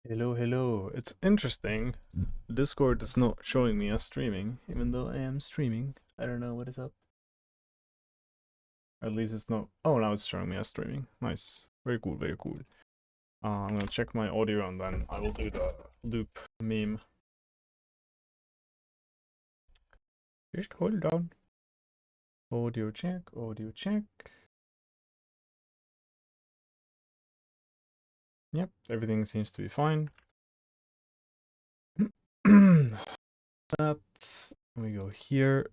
Hello, hello. It's interesting. Discord is not showing me as streaming, even though I am streaming. I don't know what is up. At least it's not. Oh, now it's showing me as streaming. Nice. Very cool, very cool. I'm gonna check my audio and then I will do the loop meme. Just hold on. Audio check, audio check. Yep, everything seems to be fine. That's. We go here,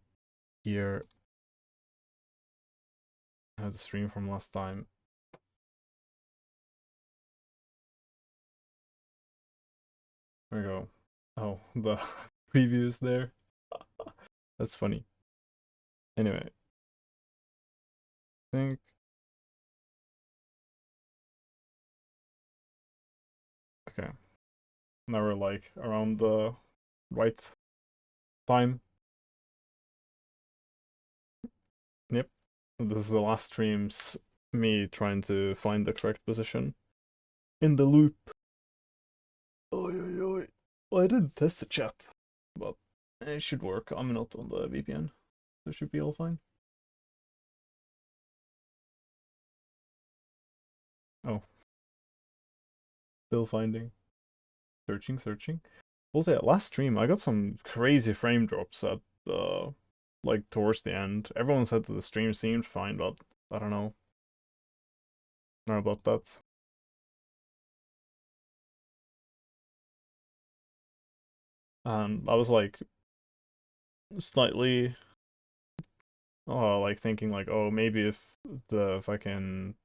here. I have the stream from last time. There we go. Oh, the preview is there. That's funny. Anyway, I think. Okay. Now we're like around the right time. Yep. This is the last stream's me trying to find the correct position in the loop. Oi, oi, oi. Well, I did test the chat, but it should work. I'm not on the VPN, so it should be all fine. Oh, still finding. Searching, searching. Also, yeah, last stream I got some crazy frame drops at like towards the end. Everyone said that the stream seemed fine, but I don't know. I don't know about that. And I was like slightly like thinking like, oh, maybe if I can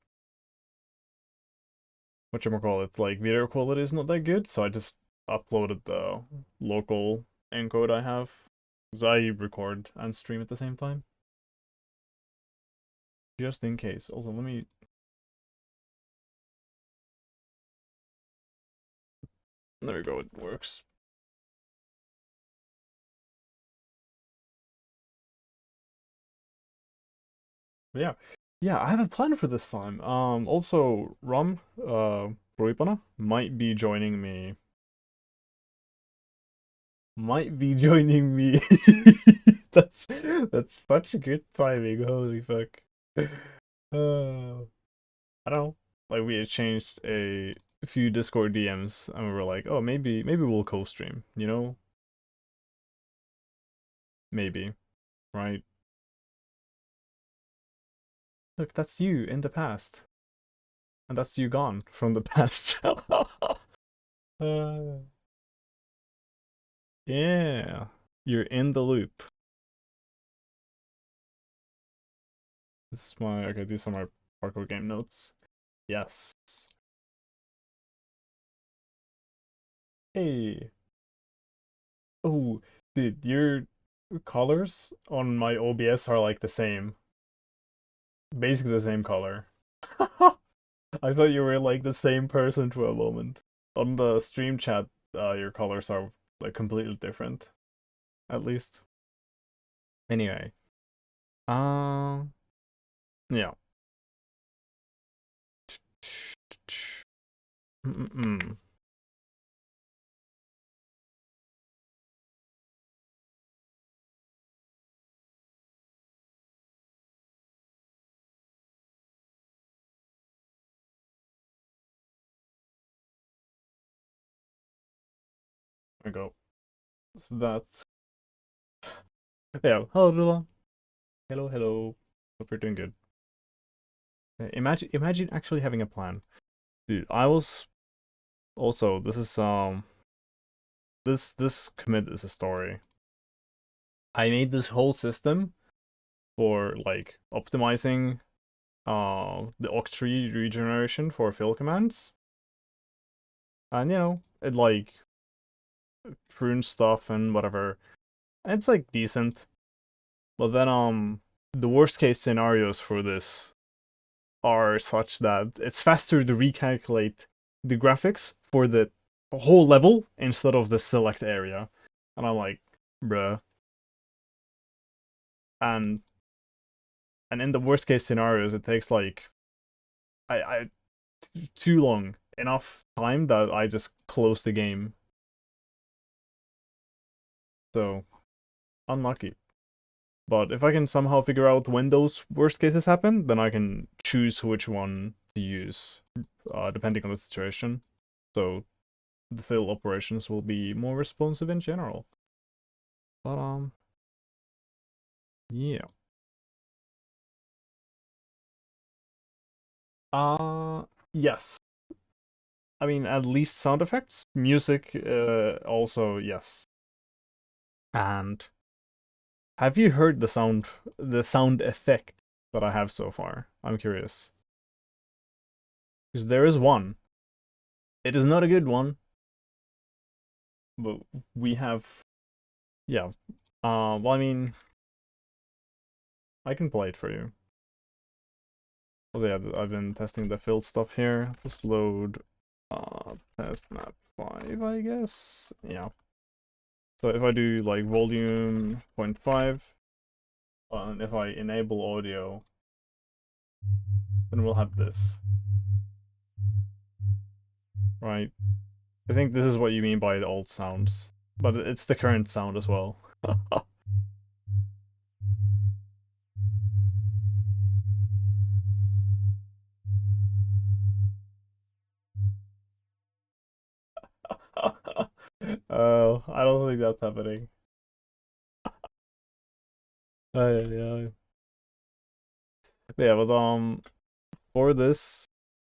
whatchamacallit, like video quality is not that good, so I just uploaded the local encode I have. Because I record and stream at the same time. Just in case. Also, let me. There we go, it works. But yeah. Yeah, I have a plan for this time. Also, Roipana might be joining me. Might be joining me. That's such a good timing. Holy fuck. I don't know. Like we exchanged a few Discord DMs and we were like, oh, maybe we'll co-stream, you know? Maybe, right? Look, that's you in the past. And that's you gone from the past. uh, yeah. You're in the loop. This is my okay, these are my parkour game notes. Yes. Hey. Oh, dude, your colors on my OBS are like the same. Basically the same color. I thought you were like the same person for a moment. On the stream chat, your colors are like completely different. At least. Anyway. Um yeah. Mm-mm. There we go. So that's yeah. Hello, Dula. Hello, hello. Hope you're doing good. Imagine actually having a plan. Dude, I was also this commit is a story. I made this whole system for like optimizing the octree regeneration for fill commands. And you know, it like prunes stuff and whatever. And it's like decent. But then the worst case scenarios for this are such that it's faster to recalculate the graphics for the whole level instead of the select area. And I'm like, bruh. And in the worst case scenarios, it takes like I too long enough time that I just close the game. So, unlucky. But if I can somehow figure out when those worst cases happen, then I can choose which one to use, depending on the situation. So the field operations will be more responsive in general. But yeah. Yes. I mean, at least sound effects, music, also yes. And have you heard the sound effect that I have so far? I'm curious. Because there is one. It is not a good one, but we have, yeah. Well, I mean, I can play it for you. Oh yeah, I've been testing the field stuff here. Just load, test map 5, I guess. Yeah. So if I do like volume 0.5, and if I enable audio, then we'll have this. Right? I think this is what you mean by the old sounds, but it's the current sound as well. Oh, I don't think that's happening. Yeah. Yeah, but for this,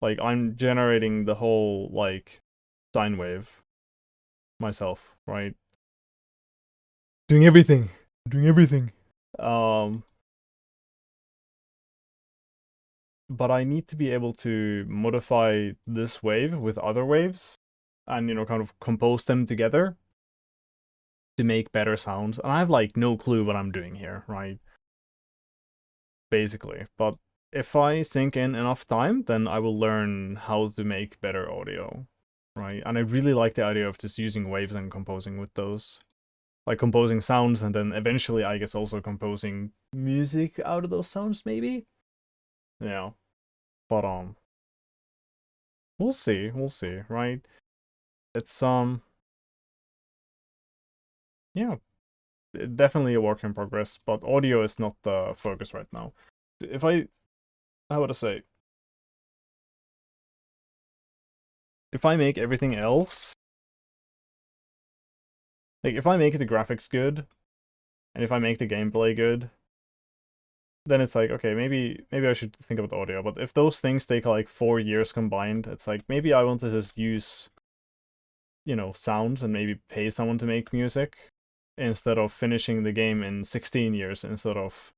like I'm generating the whole like sine wave myself, right? Doing everything. Doing everything. Um but I need to be able to modify this wave with other waves and kind of compose them together to make better sounds. And I have like no clue what I'm doing here, right? Basically. But if I sink in enough time, then I will learn how to make better audio, right? And I really like the idea of just using waves and composing with those. Like composing sounds and then eventually I guess also composing music out of those sounds maybe. Yeah. But we'll see, right? It's yeah, definitely a work in progress, but audio is not the focus right now. If I how would I say, if I make everything else, like if I make the graphics good and if I make the gameplay good, then it's like, okay, maybe I should think about audio. But if those things take like 4 years combined, it's like maybe I want to just use sounds and maybe pay someone to make music instead of finishing the game in 16 years instead of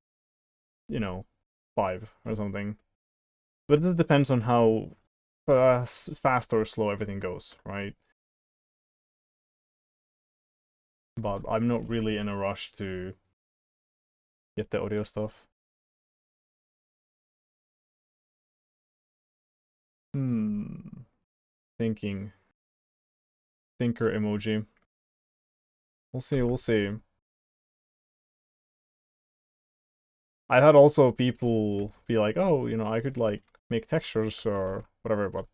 5 or something. But it depends on how fast or slow everything goes, right? But I'm not really in a rush to get the audio stuff. Hmm. Thinking. Thinker emoji. We'll see, we'll see. I've had also people be like, oh, I could like make textures or whatever, but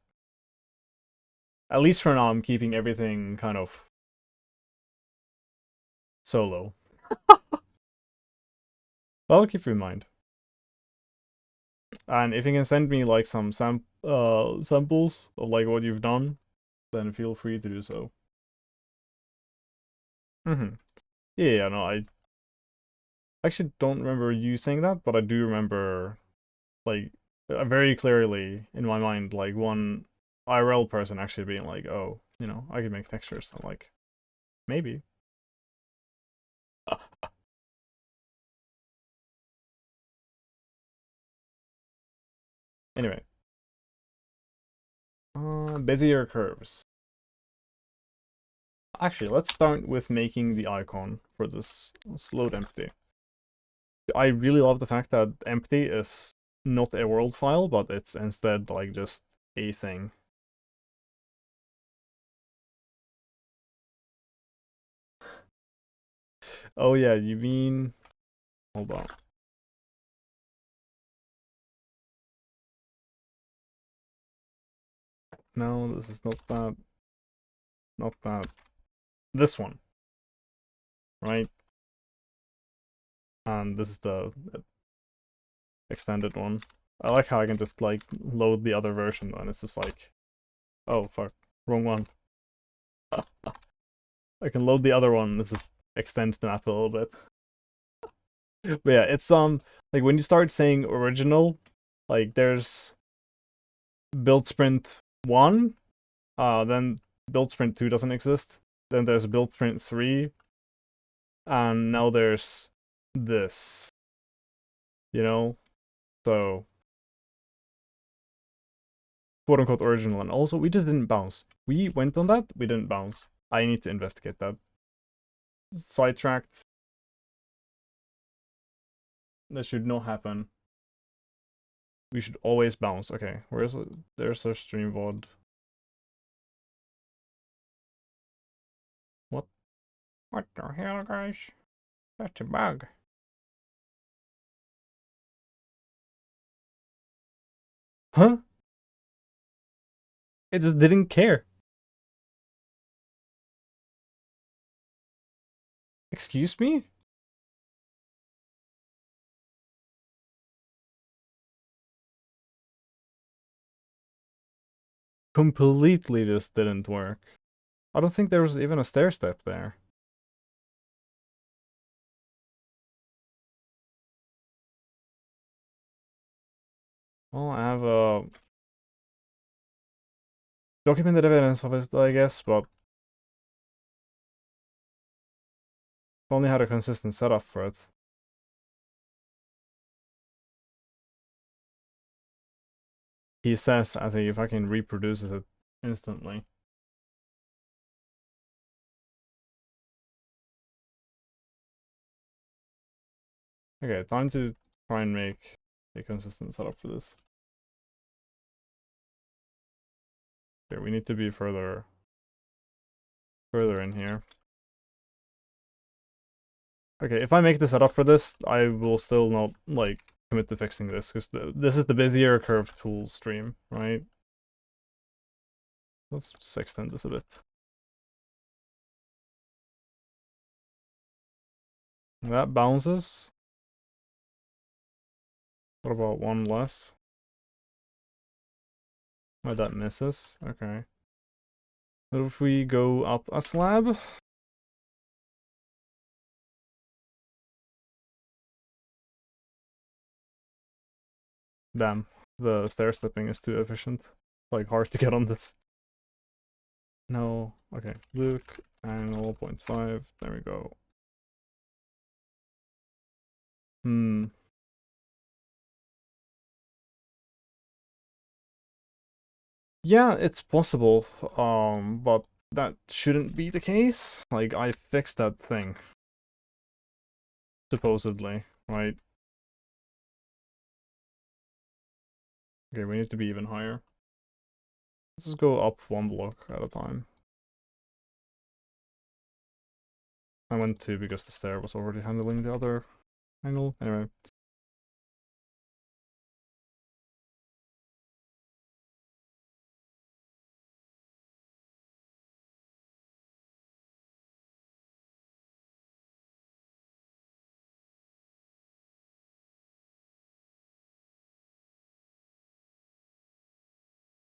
at least for now I'm keeping everything kind of solo. I'll keep you in mind. And if you can send me like some samples of like what you've done, then feel free to do so. Yeah, no, I actually don't remember you saying that, but I do remember like very clearly in my mind like one IRL person actually being like, "Oh, I can make textures." I'm like, maybe. Anyway, Bezier curves. Actually, let's start with making the icon for this. Let's load empty. I really love the fact that empty is not a world file, but it's instead like just a thing. Oh yeah, you mean... Hold on. No, this is not that. Not that. This one. Right? And this is the extended one. I like how I can just like load the other version and it's just like, oh fuck, wrong one. I can load the other one. This just extends the map a little bit. But yeah, it's like when you start saying original, like there's build sprint 1, then build sprint 2 doesn't exist. Then there's build sprint 3, and now there's this. You know? So quote unquote original. And also we just didn't bounce. We went on that, we didn't bounce. I need to investigate that. Sidetracked. That should not happen. We should always bounce. Okay, there's our stream VOD. What? What the hell, guys? That's a bug. Huh? It just didn't care. Excuse me? Completely just didn't work. I don't think there was even a stair step there. Well, I have documented evidence of it, I guess, but only had a consistent setup for it. He says as he fucking reproduces it instantly. Okay, time to try and make a consistent setup for this. Okay, we need to be further in here. Okay, if I make the setup for this, I will still not, like, commit to fixing this, because this is the Bezier curve tool stream, right? Let's just extend this a bit. That bounces. What about one less? Oh, that misses. Okay. What if we go up a slab? Damn, the stair stepping is too efficient. Like, hard to get on this. No. Okay, Luke, angle 0.5. There we go. Yeah, it's possible, but that shouldn't be the case. Like, I fixed that thing. Supposedly, right? Okay, we need to be even higher. Let's just go up one block at a time. I went 2 because the stair was already handling the other angle. Anyway.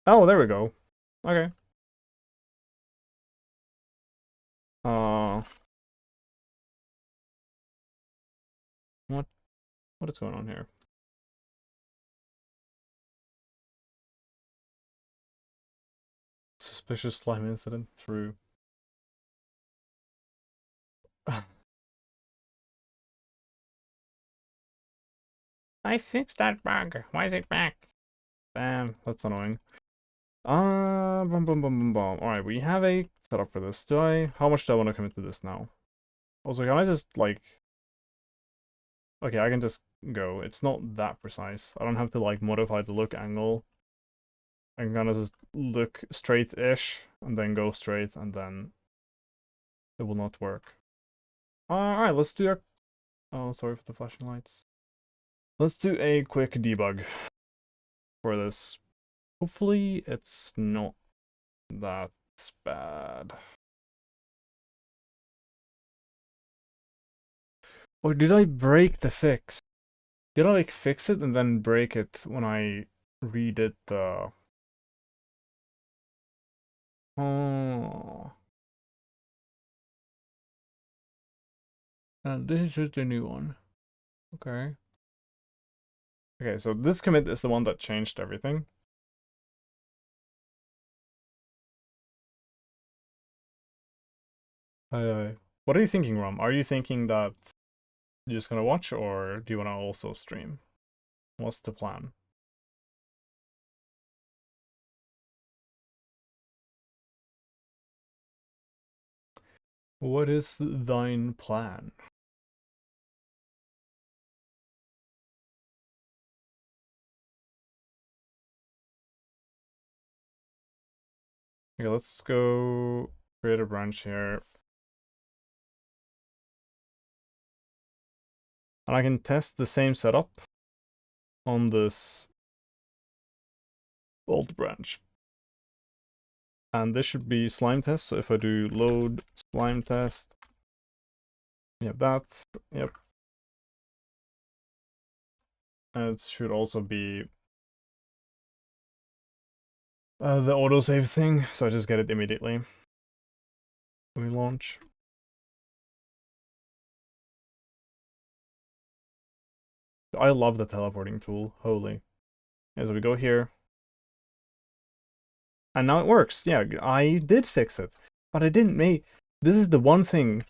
Oh, there we go. Okay. What is going on here? Suspicious slime incident through. I fixed that bug. Why is it back? Damn, that's annoying. Boom, boom, boom, boom, boom. Alright, we have a setup for this. How much do I want to commit to this now? Also, can I just, like... Okay, I can just go. It's not that precise. I don't have to, like, modify the look angle. I can kind of just look straight-ish, and then go straight, and then... it will not work. Alright, let's do a... Oh, sorry for the flashing lights. Let's do a quick debug for this. Hopefully, it's not That's bad. Or did I break the fix? Did I like fix it and then break it when I redid the... Oh. And this is the new one. Okay. Okay, so this commit is the one that changed everything. What are you thinking, Rom? Are you thinking that you're just gonna watch, or do you want to also stream? What's the plan? What is thine plan? Okay, let's go create a branch here. And I can test the same setup on this old branch. And this should be slime test. So if I do load slime test, yeah, that's, yep. And it should also be the autosave thing. So I just get it immediately when we launch. I love the teleporting tool. Holy. Yeah, so we go here. And now it works. Yeah, I did fix it. But I didn't make... This is the one thing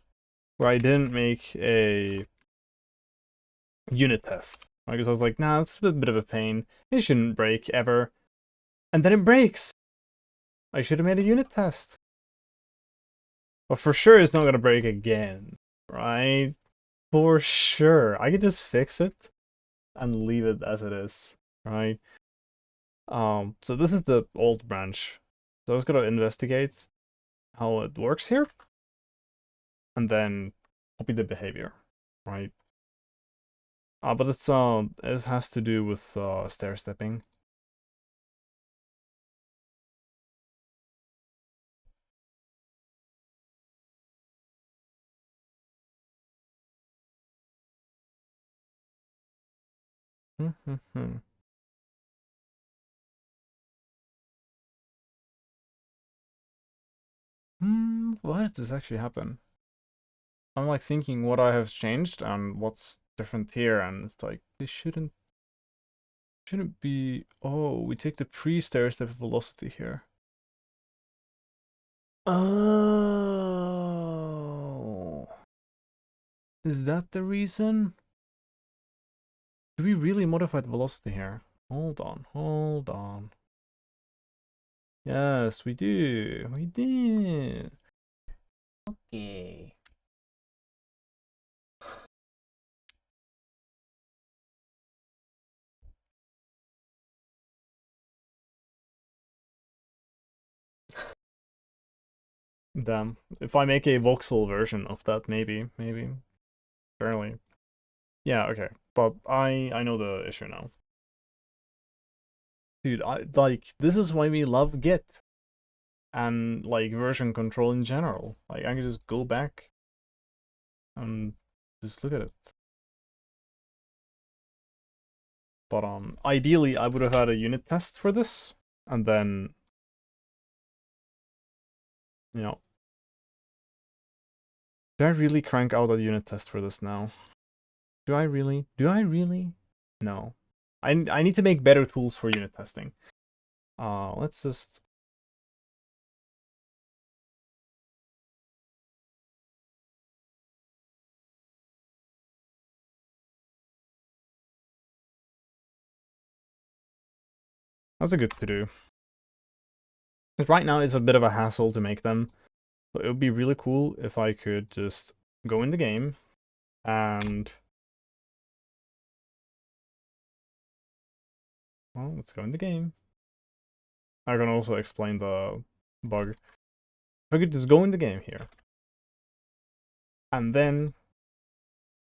where I didn't make a unit test. Because I was like, nah, it's a bit of a pain. It shouldn't break ever. And then it breaks. I should have made a unit test. But for sure it's not going to break again. Right? For sure. I could just fix it and leave it as it is. Right? So this is the old branch. So I was going to investigate how it works here. And then copy the behavior. Right? But it's it has to do with stair stepping. Why does this actually happen? I'm like thinking what I have changed and what's different here, and it's like this shouldn't be. Oh, we take the pre-stair step velocity here. Oh, is that the reason? Do we really modify the velocity here? Hold on, hold on. Yes, we do. We did. Okay. Damn. If I make a voxel version of that, maybe. Barely. Yeah, okay. But I know the issue now. Dude, this is why we love Git and like version control in general. Like I can just go back and just look at it. But ideally I would have had a unit test for this, and then you know, do I really crank out a unit test for this now? Do I really? No. I need to make better tools for unit testing. Let's just... That's a good to do. Because right now it's a bit of a hassle to make them. But it would be really cool if I could just go in the game and... Well, let's go in the game. I can also explain the bug. If I could just go in the game here. And then,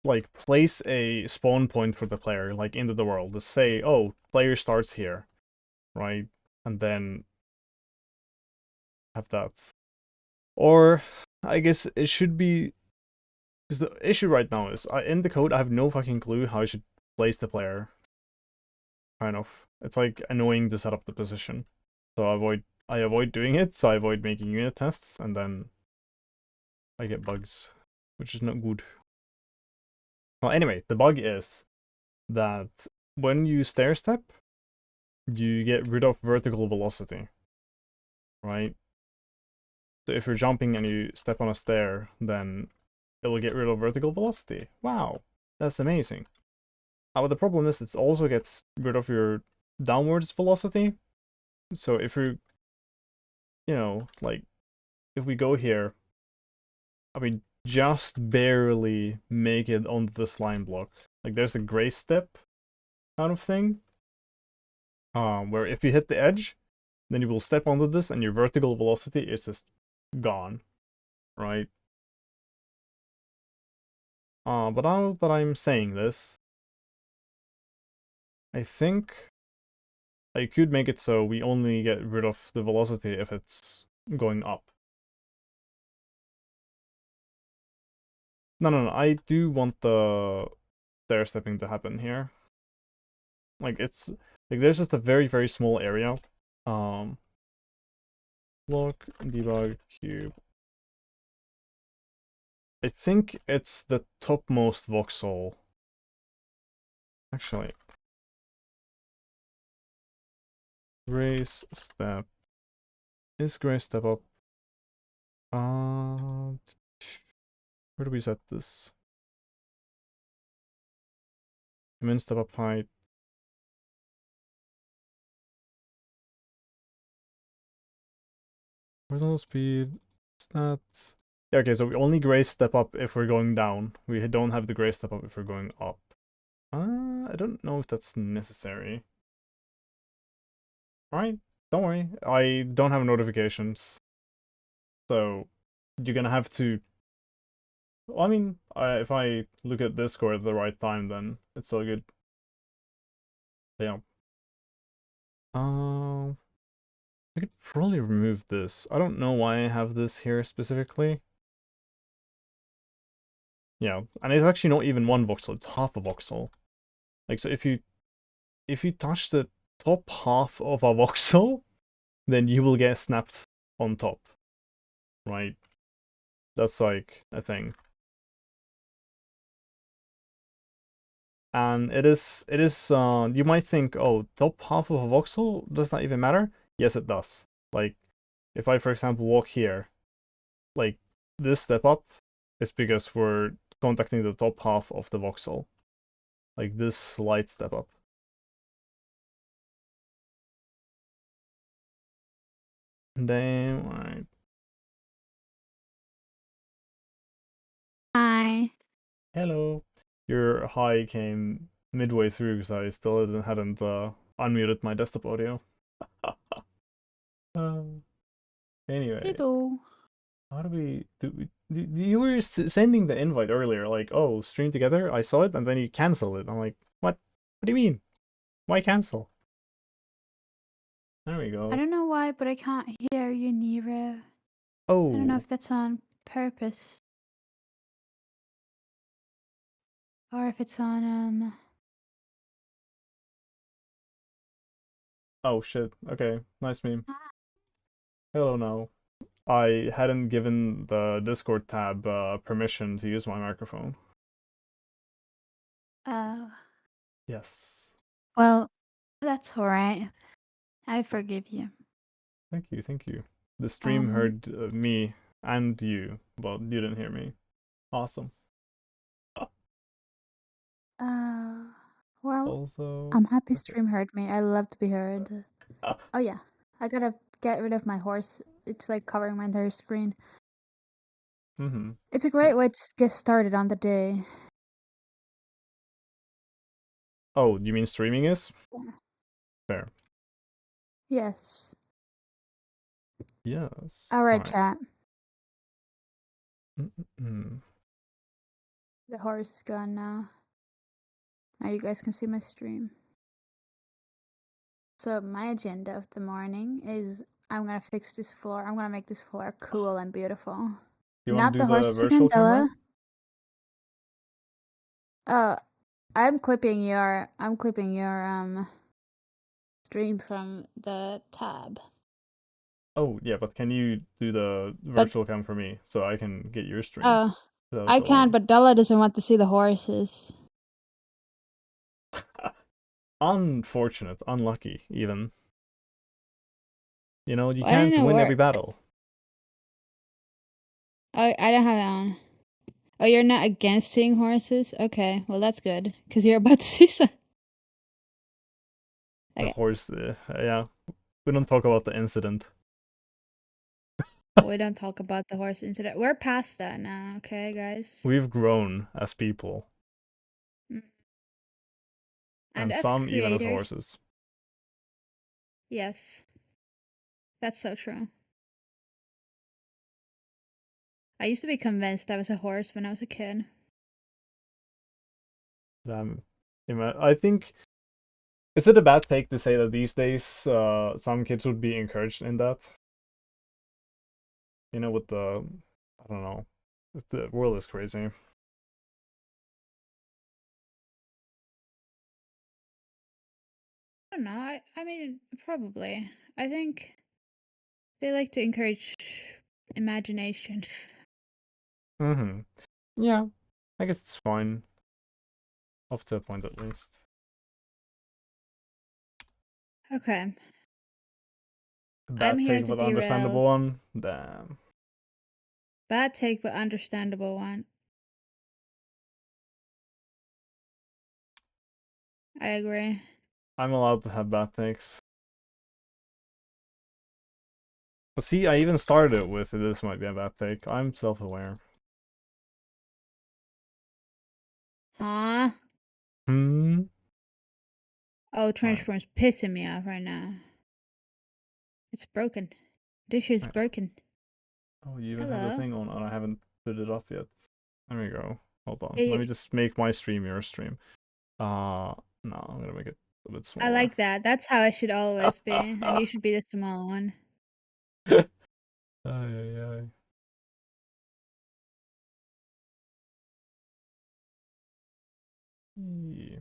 like, place a spawn point for the player, like, into the world. Just say, oh, player starts here. Right? And then have that. Or I guess it should be, because the issue right now is in the code I have no fucking clue how I should place the player. Kind of, it's like annoying to set up the position, so I avoid doing it. So I avoid making unit tests, and then I get bugs, which is not good. Well, anyway, the bug is that when you stair step, you get rid of vertical velocity, right? So if you're jumping and you step on a stair, then it will get rid of vertical velocity. Wow, that's amazing. But the problem is it also gets rid of your downwards velocity. So if you know, like, if we go here, I mean, just barely make it onto the slime block. Like, there's a gray step kind of thing. Where if you hit the edge, then you will step onto this and your vertical velocity is just gone, right? But now that I'm saying this, I think I could make it so we only get rid of the velocity if it's going up. No, I do want the stair stepping to happen here. Like, it's like there's just a very, very small area. Block, debug, cube. I think it's the topmost voxel. Actually. Grace step. Is grace step up? Where do we set this? Min step up height. Horizontal speed. Stats. Yeah, okay, so we only gray step up if we're going down. We don't have the gray step up if we're going up. I don't know if that's necessary. Alright, don't worry. I don't have notifications. So, you're gonna have to... Well, I mean, if I look at Discord at the right time, then it's all good. Yeah. I could probably remove this. I don't know why I have this here specifically. Yeah, and it's actually not even one voxel, it's half a voxel. Like, so if you touch the top half of a voxel, then you will get snapped on top. Right? That's like a thing. And it is you might think, oh, top half of a voxel does not even matter. Yes, it does. Like, if I, for example, walk here, like, this step up is because we're contacting the top half of the voxel. Like, this slight step up. Damn, alright. Hi. Hello. Your hi came midway through because I still hadn't unmuted my desktop audio. Anyway, Hello. how do we you were sending the invite earlier, like, oh, stream together? I saw it, and then you cancel it. I'm like, what? What do you mean? Why cancel? There we I go. don't know why, but I can't hear you, Nero. Oh. I don't know if that's on purpose. Or if it's on, Oh, shit. Okay. Nice meme. Hello now. I hadn't given the Discord tab permission to use my microphone. Oh. Yes. Well, that's alright. I forgive you. Thank you, thank you. The stream heard me and you, but you didn't hear me. Awesome. Well, Also, I'm happy stream heard me. I love to be heard. Oh yeah, I gotta get rid of my horse. It's like covering my entire screen. It's a great way to get started on the day. Oh, you mean streaming is? Yeah. Fair. Yes. Yes. Alright, chat. The horse is gone now. Now you guys can see my stream. So my agenda of the morning is I'm gonna fix this floor. I'm gonna make this floor cool and beautiful. You want Not to do the the horses virtual again, camera? Della. I'm clipping your stream from the tab. Oh, yeah, but can you do the But virtual cam for me so I can get your stream uh without I can, delay? but Della doesn't want to see the horses. Unfortunate, unlucky, even. You know, you I don't can't know win where every battle. I don't have it on. Oh, you're not against seeing horses? Okay, well that's good, because you're about to see some. The Okay, horse, yeah. We don't talk about the incident. we don't talk about the horse incident. We're past that now, okay, guys? We've grown as people, Mm. And and as some even as creators, horses. yes, that's so true. I used to be convinced I was a horse when I was a kid. Um, I think, is it a bad take to say that these days some kids would be encouraged in that? You know, with the, I don't know, the world is crazy. I don't know. I mean, probably. I think they like to encourage imagination. Mm-hmm. Yeah, I guess it's fine. Up to a point at least. Okay, A I'm bad here take, to but derail. understandable one. Damn. Bad take, but understandable one. I agree. I'm allowed to have bad takes. But see, I even started it with this might be a bad take. I'm self-aware. Huh? Hmm. Oh, Right. Transform's pissing me off right now. It's broken. This is Right. broken. Oh, you even have the Hello? thing on, and I haven't put it up yet. There we go. Hold on. Let Hey, me just make my stream your stream. No, I'm gonna make it a bit I smaller. like that. That's how it should always be. And you should be the small one. Ay, ay, ay. Yeah.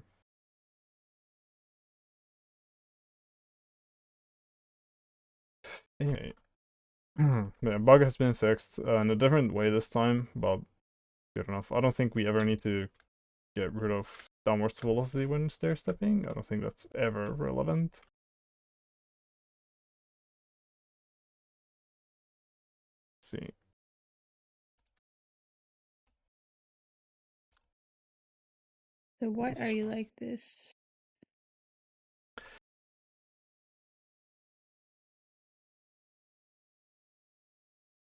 Anyway, the bug has been fixed in a different way this time, but good enough. I don't think we ever need to get rid of downwards velocity when stair stepping. I don't think that's ever relevant. Let's see. So why are you like this?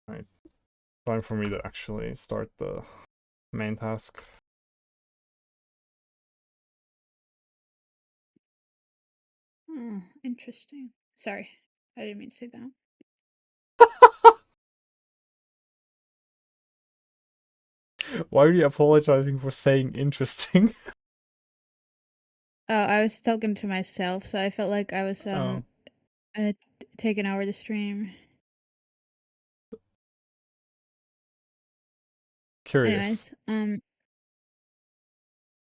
Right. Time for me to actually start the main task. Hmm, interesting. Sorry, I didn't mean to say that. Why are you apologizing for saying interesting? Oh, I was talking to myself, so I felt like I was Oh, uh, taking over the stream. curious. Anyways,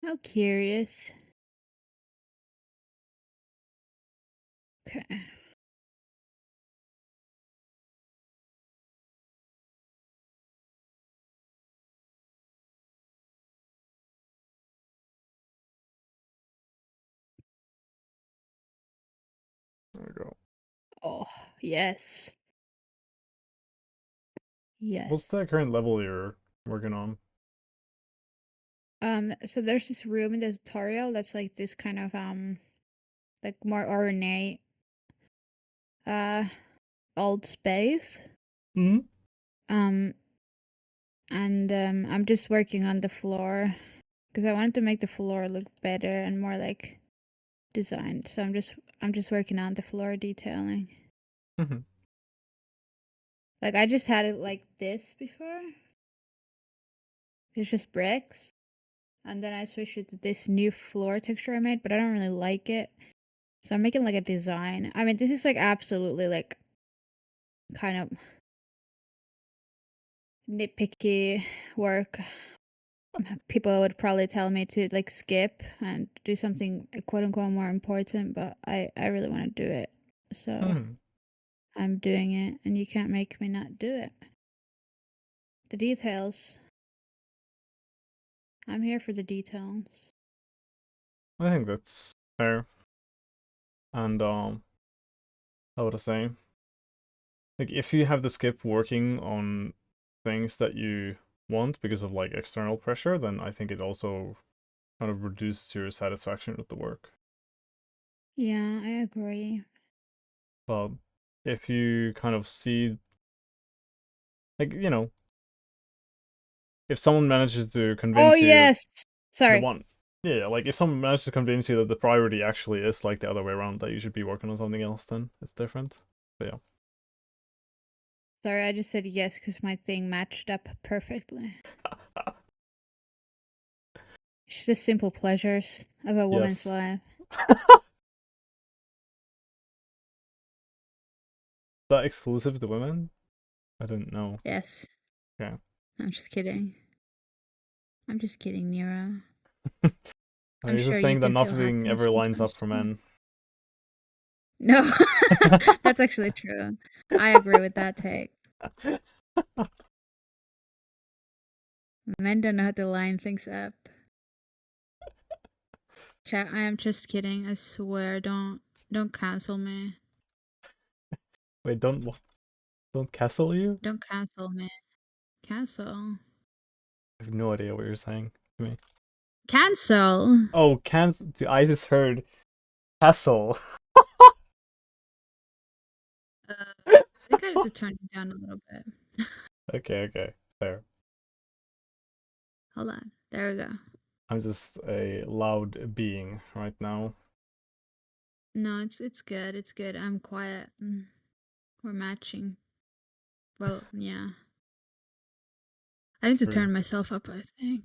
how curious. Okay. There we go. Oh, yes. What's Yes. the current level you're working on? So there's this room in the tutorial that's like this kind of like more ornate uh old space. Hmm. Um and I'm just working on the floor because I wanted to make the floor look better and more like designed. So I'm just working on the floor detailing. Mm-hmm. Like I just had it like this before. It's just bricks. And then I switched it to this new floor texture I made, but I don't really like it. So I'm making like a design. I mean, this is like absolutely like kind of nitpicky work, people would probably tell me to like skip and do something quote unquote more important, but I really want to do it. So I'm doing it, and you can't make me not do it. The details. I'm here for the details. I think that's fair. And how would I say? Like if you have the skip working on things that you want because of like external pressure, then I think it also kind of reduces your satisfaction with the work. Yeah, I agree. But if you kind of see, like, you know, if someone manages to Oh convince you yes. the Sorry. one, yeah, like if someone manages to convince you that the priority actually is like the other way around, that you should be working on something else, then it's different. But yeah. Sorry, I just said yes because my thing matched up perfectly. It's just simple pleasures of a woman's Yes. life. That exclusive to women? I didn't know. Yes. Okay. I'm just kidding. I'm just kidding, Nero. I'm He's just sure you saying that can feel nothing happiness ever lines up sometimes for too. men. No, that's actually true. I agree with that take. Men don't know how to line things up. Chat, I am just kidding. I swear, don't cancel me. Wait, don't castle you? Don't cancel me. Cancel. I have no idea what you're saying to me. Cancel. Oh, cancel. I just heard castle. I think I have to turn it down a little bit. Okay, fair. Hold on. There we go. I'm just a loud being right now. No, it's good. It's good. I'm quiet. We're matching. Well, yeah. I need to True. turn myself up, I think.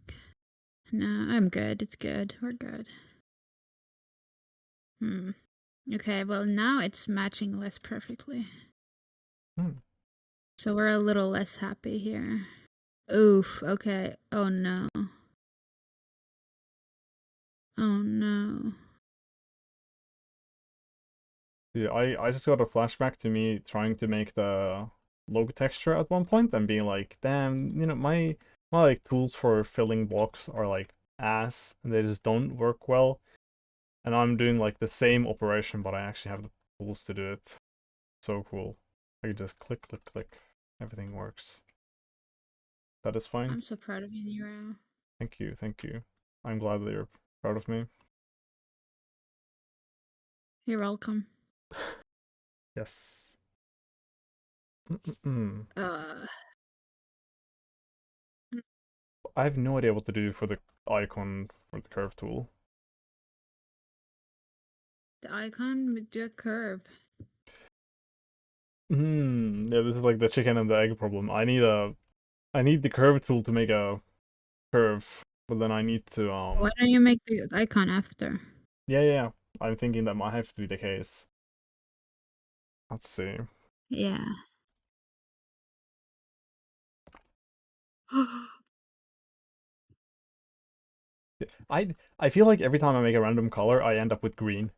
No, I'm good. It's good. We're good. Okay, well, now it's matching less perfectly. So we're a little less happy here. Oof, okay. Oh no. Oh no. Yeah, I just got a flashback to me trying to make the logo texture at one point and being like, damn, my like tools for filling blocks are like ass and they just don't work well. And I'm doing like the same operation, but I actually have the tools to do it. So cool. I can just click, click, click. Everything works. Satisfying. I'm so proud of you, Nero. Thank you, thank you. I'm glad that you're proud of me. You're welcome. Yes. Mm-mm-mm. Uh, I have no idea what to do for the icon for the curve tool. the icon with the curve. Yeah, this is like the chicken and the egg problem. I need the curve tool to make a curve, but then I need to Why don't you make the icon after? yeah. I'm thinking that might have to be the case. Let's see. Yeah. I feel like every time I make a random color, I end up with green.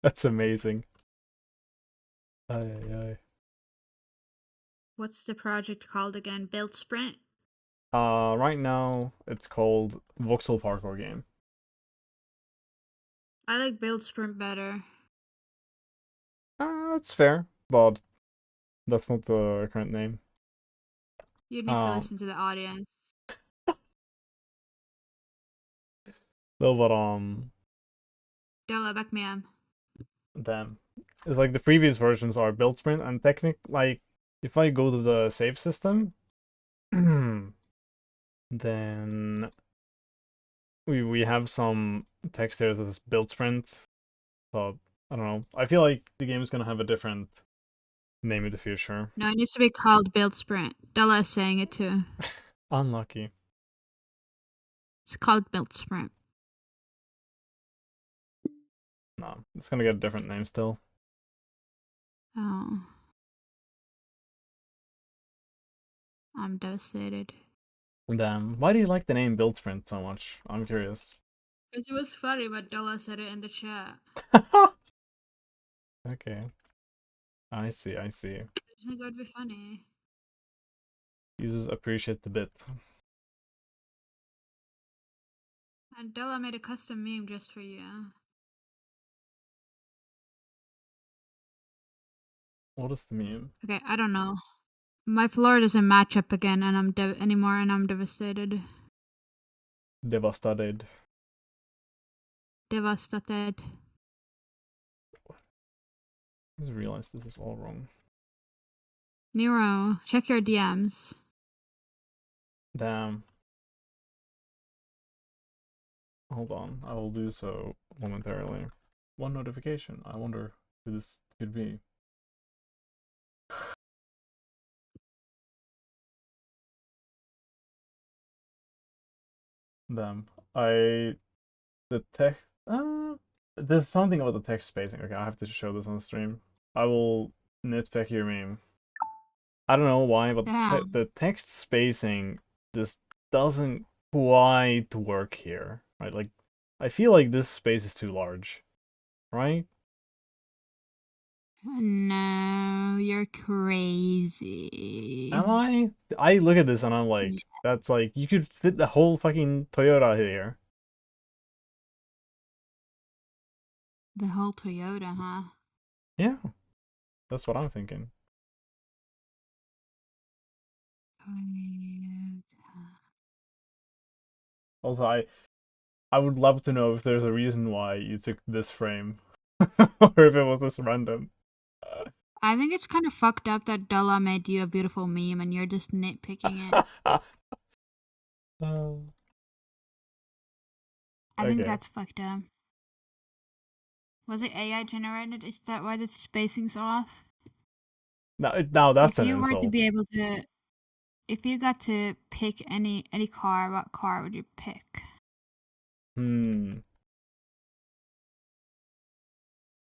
That's amazing. Ay. What's the project called again? Build Sprint? Right now it's called Voxel parkour game. I like Build Sprint better. That's fair, but that's not the current name. You need to Um, listen to the audience. no, but Della, back me up. damn, it's like the previous versions are build sprint, and like if I go to the save system, then we have some text there that says build sprint, but I don't know. I feel like the game is gonna have a different name in the future. No, it needs to be called Build Sprint. Della is saying it too. Unlucky. It's called Build Sprint. No, it's gonna get a different name still. Oh. I'm devastated. Damn. Why do you like the name Build Sprint so much? I'm curious. Because it was funny, but Della said it in the chat. Okay. I see, I see. I think it would be funny. Users appreciate the bit. And Della made a custom meme just for you. What is the meme? Okay, I don't know. My floor doesn't match up again, and I'm anymore, and I'm devastated. Devastated. Devastated. I just realized this is all wrong. Nero, check your DMs. Damn. Hold on, I will do so momentarily. One notification. I wonder who this could be. Damn. The text. There's something about the text spacing. Okay, I have to show this on stream. I will nitpick your meme. I don't know why, but the text spacing just doesn't quite work here. Right? Like, I feel like this space is too large. Right? No, you're crazy. Am I? I look at this and I'm like, that's like, you could fit the whole fucking Toyota here. The whole Toyota, huh? Yeah. That's what I'm thinking. Also, I would love to know if there's a reason why you took this frame. Or if it was just random. I think it's kind of fucked up that Della made you a beautiful meme and you're just nitpicking it. I think that's fucked up. Was it AI generated? Is that why the spacing's off? No, that's an insult. If you were to be able to, if you got to pick any car, what car would you pick? I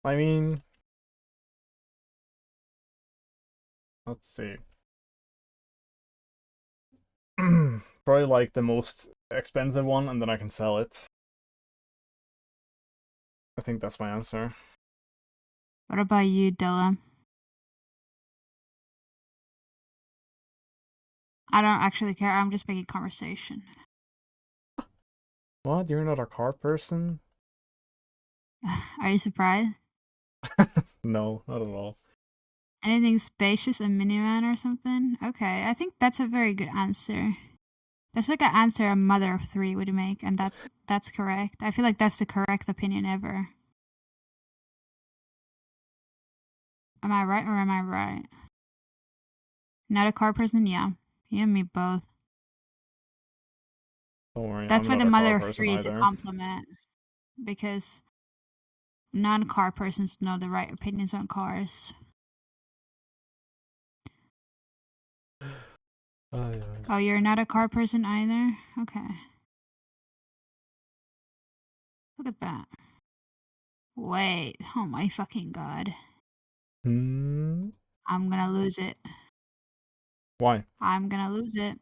mean, let's see. Probably like the most expensive one, and then I can sell it. I think that's my answer. What about you, Dilla? I don't actually care. I'm just making conversation. What? You're not a car person? Are you surprised? No, not at all. Anything spacious, a minivan or something? Okay, I think that's a very good answer. That's like an answer a mother of three would make, and that's correct. I feel like that's the correct opinion ever. Am I right or am I right? Not a car person? Yeah. You and me both. Don't worry, That's I'm why not the a mother car of person three is a either. compliment. Because non-car persons know the right opinions on cars. Oh, you're not a car person either? Okay. Look at that. Wait. Oh my fucking god. I'm gonna lose it. Why? I'm gonna lose it.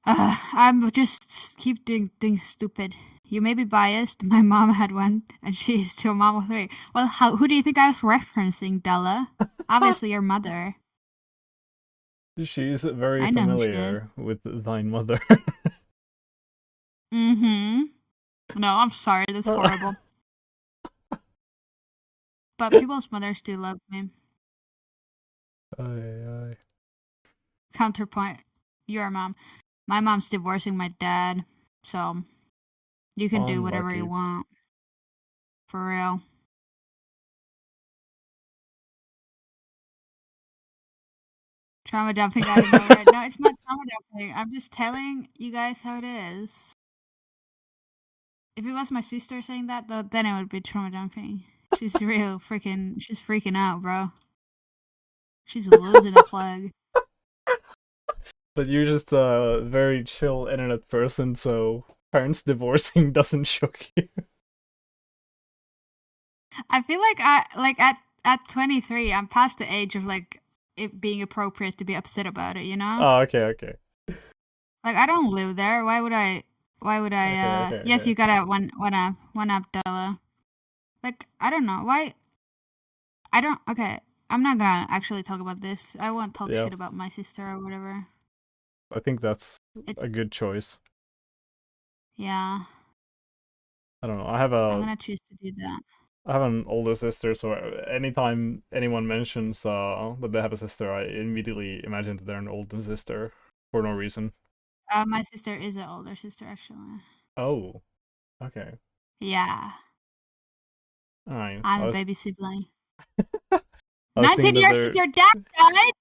I'm just keep doing things stupid. You may be biased. My mom had one, and she's still a mom of three. Well, who do you think I was referencing, Della? Obviously, your mother. She's very I know who she is. familiar with thine mother. No, I'm sorry. That's horrible. But people's mothers do love me. Counterpoint. Your mom. My mom's divorcing my dad, so you can do whatever you want. For real. Trauma dumping out of nowhere. No, it's not trauma dumping. I'm just telling you guys how it is. If it was my sister saying that, though, then it would be trauma dumping. She's real freaking. She's freaking out, bro. She's losing a plug. But you're just a very chill internet person, so parents divorcing doesn't shock you. I feel like at 23, I'm past the age of like it being appropriate to be upset about it, you know? Oh, okay, okay. Like I don't live there. Why would I? Why would I? Okay, okay, Yes, okay. you gotta one up, Della. Like I don't know why. I don't. Okay, I'm not gonna actually talk about this. I won't talk Yeah, shit about my sister or whatever. I think that's It's a good choice. yeah. I don't know. I'm gonna choose to do that. I have an older sister, so anytime anyone mentions that they have a sister, I immediately imagine that they're an older sister for no reason. My sister is an older sister, actually. Oh, okay. Yeah, All right. I'm a baby sibling. I was thinking 19 that years they're since your dad died.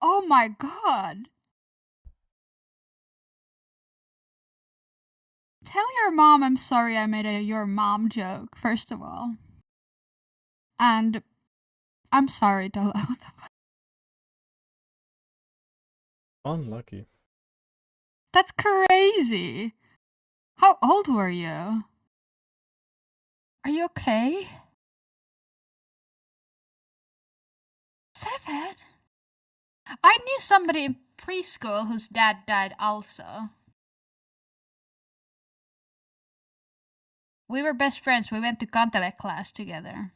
Oh my god. Tell your mom I'm sorry I made a your mom joke, first of all. And I'm sorry, Dolo. unlucky. That's crazy. How old were you? Are you okay? 7? I knew somebody in preschool whose dad died also. We were best friends. We went to Kantele class together.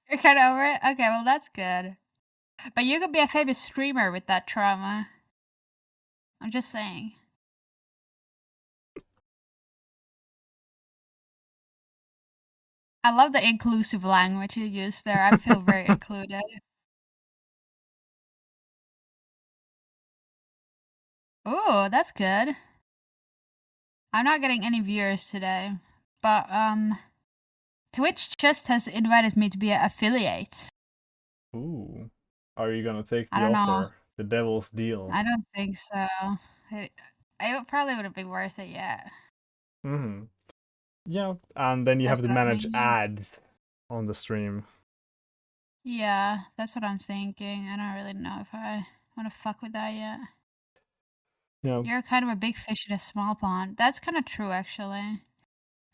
You're kind of over it? Okay, well, that's good. But you could be a famous streamer with that trauma. I'm just saying. I love the inclusive language you use there. I feel very included. Ooh, that's good. I'm not getting any viewers today, but Twitch just has invited me to be an affiliate. Ooh. Are you gonna take I the don't know. offer? The devil's deal. I don't think so. It probably wouldn't be worth it yet. Mm-hmm. Yeah, and then you That's have to what I'm manage thinking. ads on the stream. Yeah, that's what I'm thinking. I don't really know if I want to fuck with that yet. Yeah, You're kind of a big fish in a small pond. That's kind of true, actually.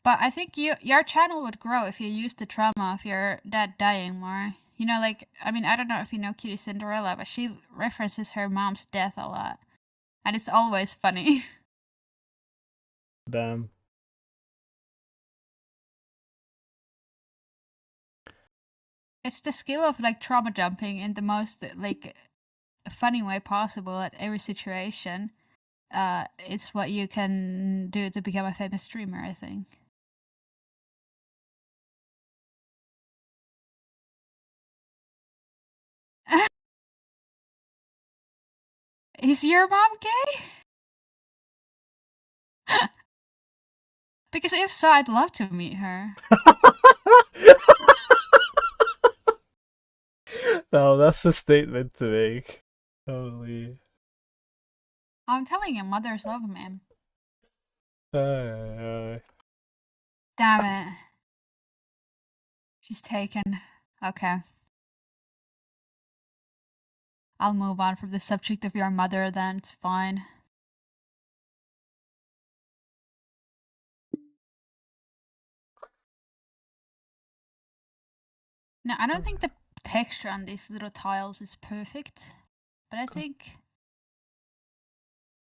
But I think your channel would grow if you used the trauma of your dad dying more. You know, like I mean, I don't know if you know Cutie Cinderella, but she references her mom's death a lot, and it's always funny. damn. It's the skill of like trauma jumping in the most like funny way possible at every situation. It's what you can do to become a famous streamer, I think. Is your mom gay? Because if so, I'd love to meet her. No, that's a statement to make. Holy. I'm telling you, mothers love me. Uh, Damn it. She's taken. Okay. I'll move on from the subject of your mother then. It's fine. No, I don't think the texture on these little tiles is perfect, but I think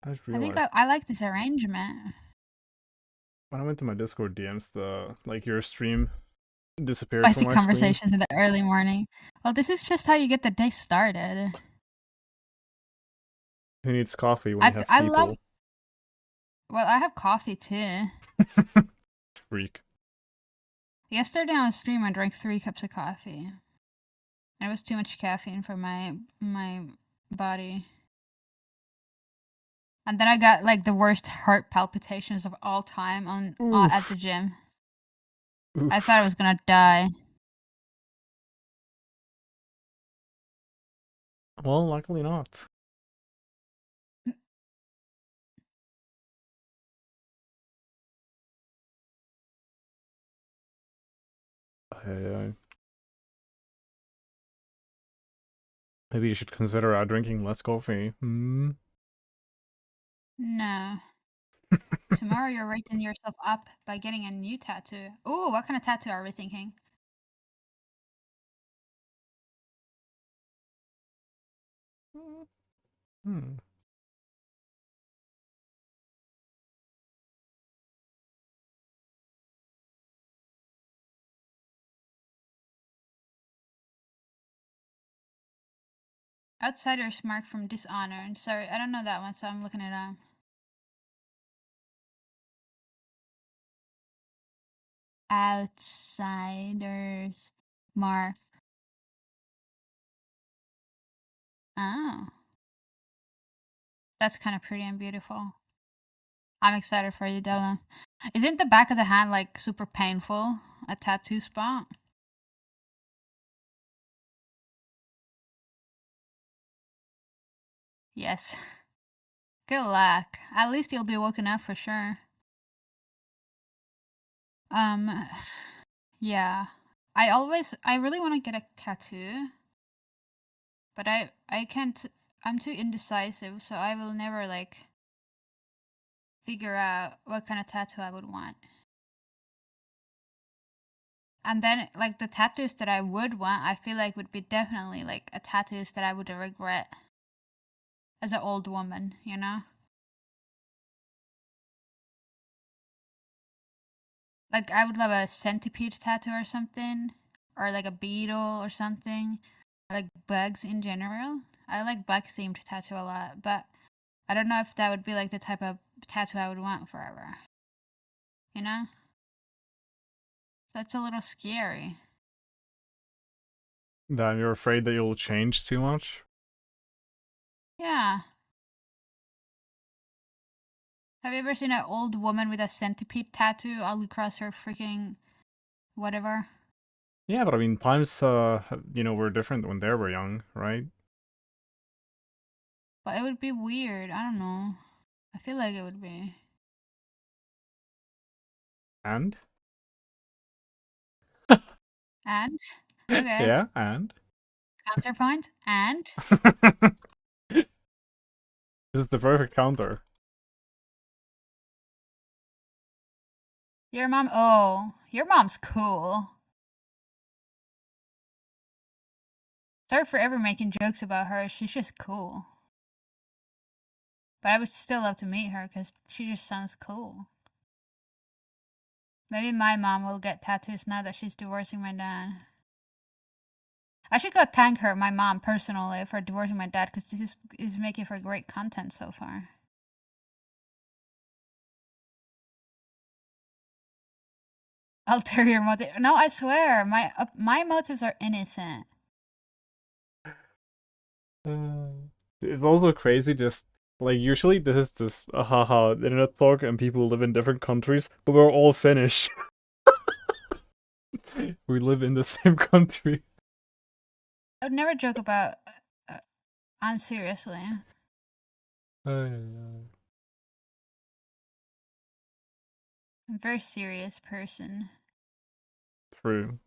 I just I think realized I like this arrangement. when I went to my Discord DMs, your stream disappeared from Spicy my screen. conversations in the early morning. Well, this is just how you get the day started. Who needs coffee when you have I love. people? Well, I have coffee too. Freak. Yesterday on stream, I drank 3 cups of coffee. It was too much caffeine for my body. And then I got like the worst heart palpitations of all time on at the Oof. gym. I thought I Oof. was gonna die. Well, luckily not. I Maybe you should consider drinking less coffee. Hmm. No. Tomorrow you're rating yourself up by getting a new tattoo. Ooh, what kind of tattoo are we thinking? Hmm. Outsider's mark from Dishonored. Sorry, I don't know that one, so I'm looking it up. Outsider's mark. Oh. That's kind of pretty and beautiful. I'm excited for you, Della. Isn't the back of the hand like super painful? A tattoo spot? Yes. Good luck. At least you'll be woken up for sure. Um, yeah. I really want to get a tattoo, but I can't, I'm too indecisive, so I will never like figure out what kind of tattoo I would want. And then like the tattoos that I would want, I feel like would be definitely like a tattoos that I would regret as an old woman, you know? Like I would love a centipede tattoo or something, or like a beetle or something, or like bugs in general. I like bug themed tattoo a lot, but I don't know if that would be like the type of tattoo I would want forever. You know? That's a little scary. Then you're afraid that you'll change too much? Yeah. Have you ever seen an old woman with a centipede tattoo all across her freaking whatever? Yeah, but I mean, times, were different when they were young, right? But it would be weird. I don't know. I feel like it would be. And? And? Okay. Yeah, and? Counterpoint? And? This is the perfect counter. Your mom? Oh, your mom's cool. Sorry for ever making jokes about her. She's just cool. But I would still love to meet her because she just sounds cool. Maybe my mom will get tattoos now that she's divorcing my dad. I should go thank her, my mom, personally, for divorcing my dad because this is making for great content so far. Ulterior motive? No, I swear, my motives are innocent. It's also crazy, just like usually this is just a haha internet talk and people live in different countries, but we're all Finnish. We live in the same country. I would never joke about unseriously. Ay. I'm a very serious person. True.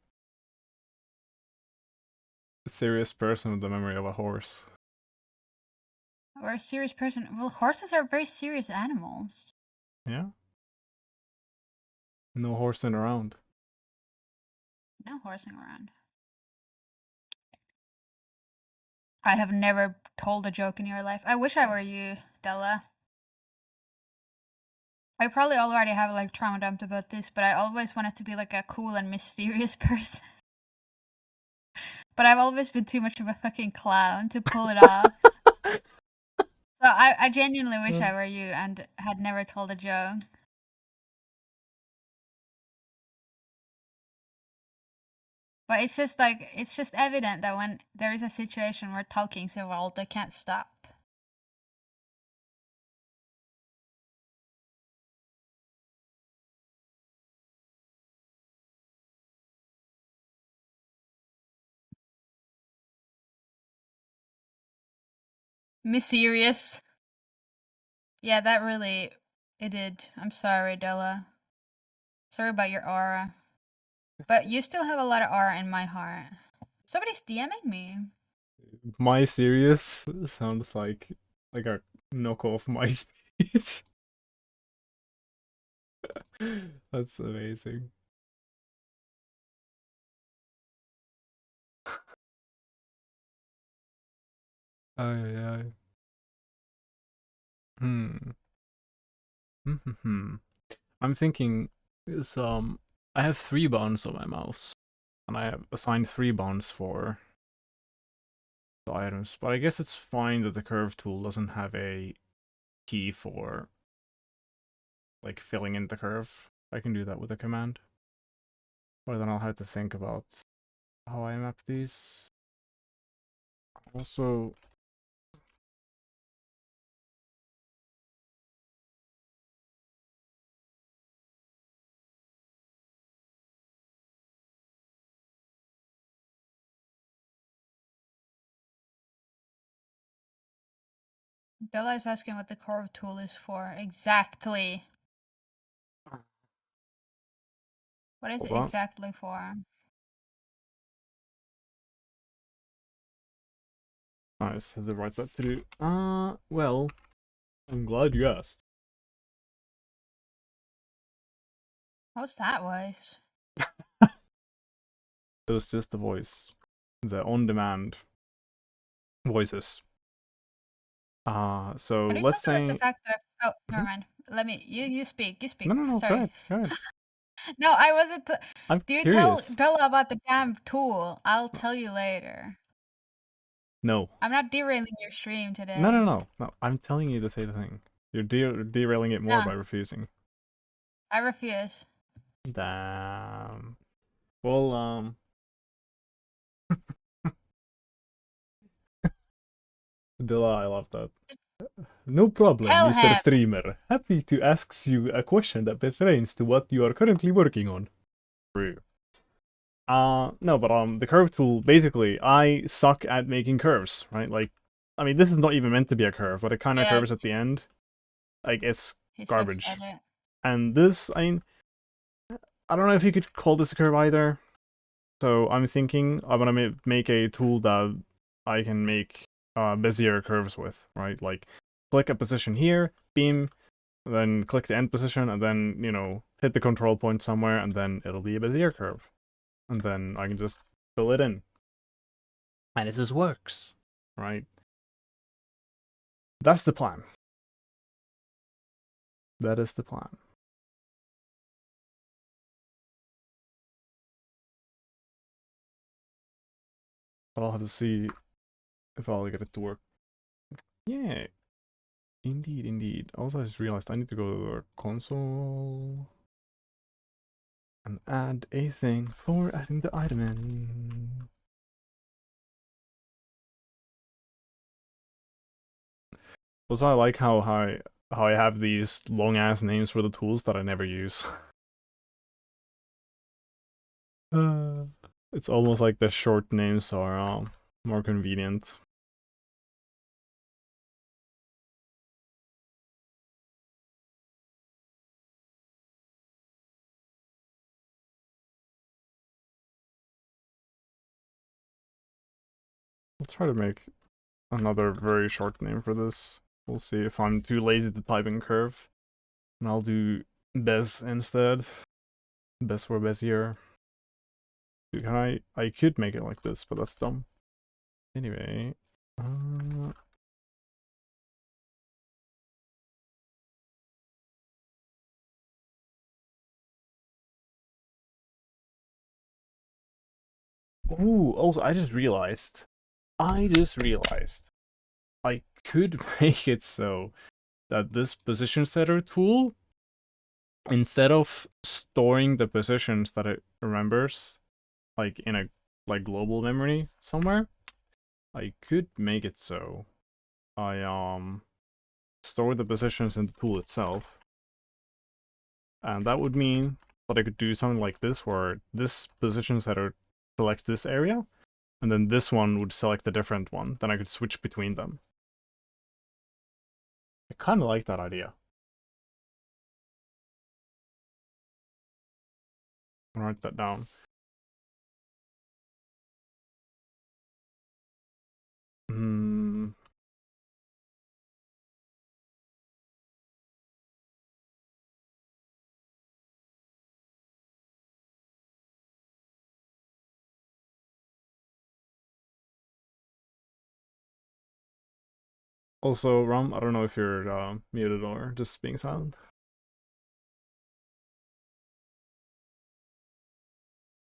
A serious person with the memory of a horse. Or a serious person. Well, horses are very serious animals. Yeah? No horsing around. No horsing around. I have never told a joke in your life. I wish I were you, Della. I probably already have like trauma dumped about this, but I always wanted to be like a cool and mysterious person. But I've always been too much of a fucking clown to pull it off. So I genuinely wish I were you and had never told a joke. But it's just like, it's just evident that when there is a situation where talking's involved, they can't stop. Mysterious. Yeah, that really, it did. I'm sorry, Della. Sorry about your aura. But you still have a lot of aura in my heart. Somebody's DMing me. My serious sounds like a knockoff MySpace. That's amazing. Ay, ay. Hmm. Hmm. I'm thinking is I have 3 buttons on my mouse, and I have assigned 3 buttons for the items. But I guess it's fine that the curve tool doesn't have a key for like filling in the curve. I can do that with a command. But then I'll have to think about how I map these. Also, Bella is asking what the curve tool is for. Exactly. What is it hold on. exactly for? Nice, have the right that to do. Well, I'm glad you asked. What's that voice? It was just the voice, the on-demand voices. So Can we let's talk about the say. fact that oh, never Mhm. mind. Let me you speak. You speak. No, no, no. Go Sorry. ahead. Go ahead. No, I wasn't. I'm Do you tell curious. Bella about the damn tool? I'll tell you later. No, I'm not derailing your stream no, no, today. no, no. I'm telling you to say the thing. You're derailing it more No, by refusing. I refuse. Damn. Well, Dilla, I love that. No problem, Tell Mr. him. Streamer. Happy to ask you a question that pertains to what you are currently working on. True. No, but the curve tool, basically, I suck at making curves, right? Like, I mean, this is not even meant to be a curve, but it kind of Yeah, curves at the end. Like, it's he sucks at garbage. it. And this, I mean, I don't know if you could call this a curve either. So I'm thinking I want to make a tool that I can make Bezier curves with, right? Like, click a position here, beam, then click the end position, and then, hit the control point somewhere, and then it'll be a Bezier curve. And then I can just fill it in. And it just works, right? That's the plan. That is the plan. But I'll have to see if I'll get it to work. Yeah, indeed, indeed. Also, I just realized I need to go to our console and add a thing for adding the item in. Also, I like how I have these long ass names for the tools that I never use. uh, it's almost like the short names are more convenient. I'll try to make another very short name for this. We'll see if I'm too lazy to type in curve. And I'll do Bez instead. Bez for Bezier. Dude, I could make it like this, but that's dumb. Anyway. Ooh, also, I just realized. I could make it so that this position setter tool, instead of storing the positions that it remembers, like in a global memory somewhere, I could make it so I store the positions in the tool itself. And that would mean that I could do something like this, where this position setter selects this area, and then this one would select a different one. Then I could switch between them. I kind of like that idea. I'll write that down. Hmm. Also, Ram, I don't know if you're muted or just being silent.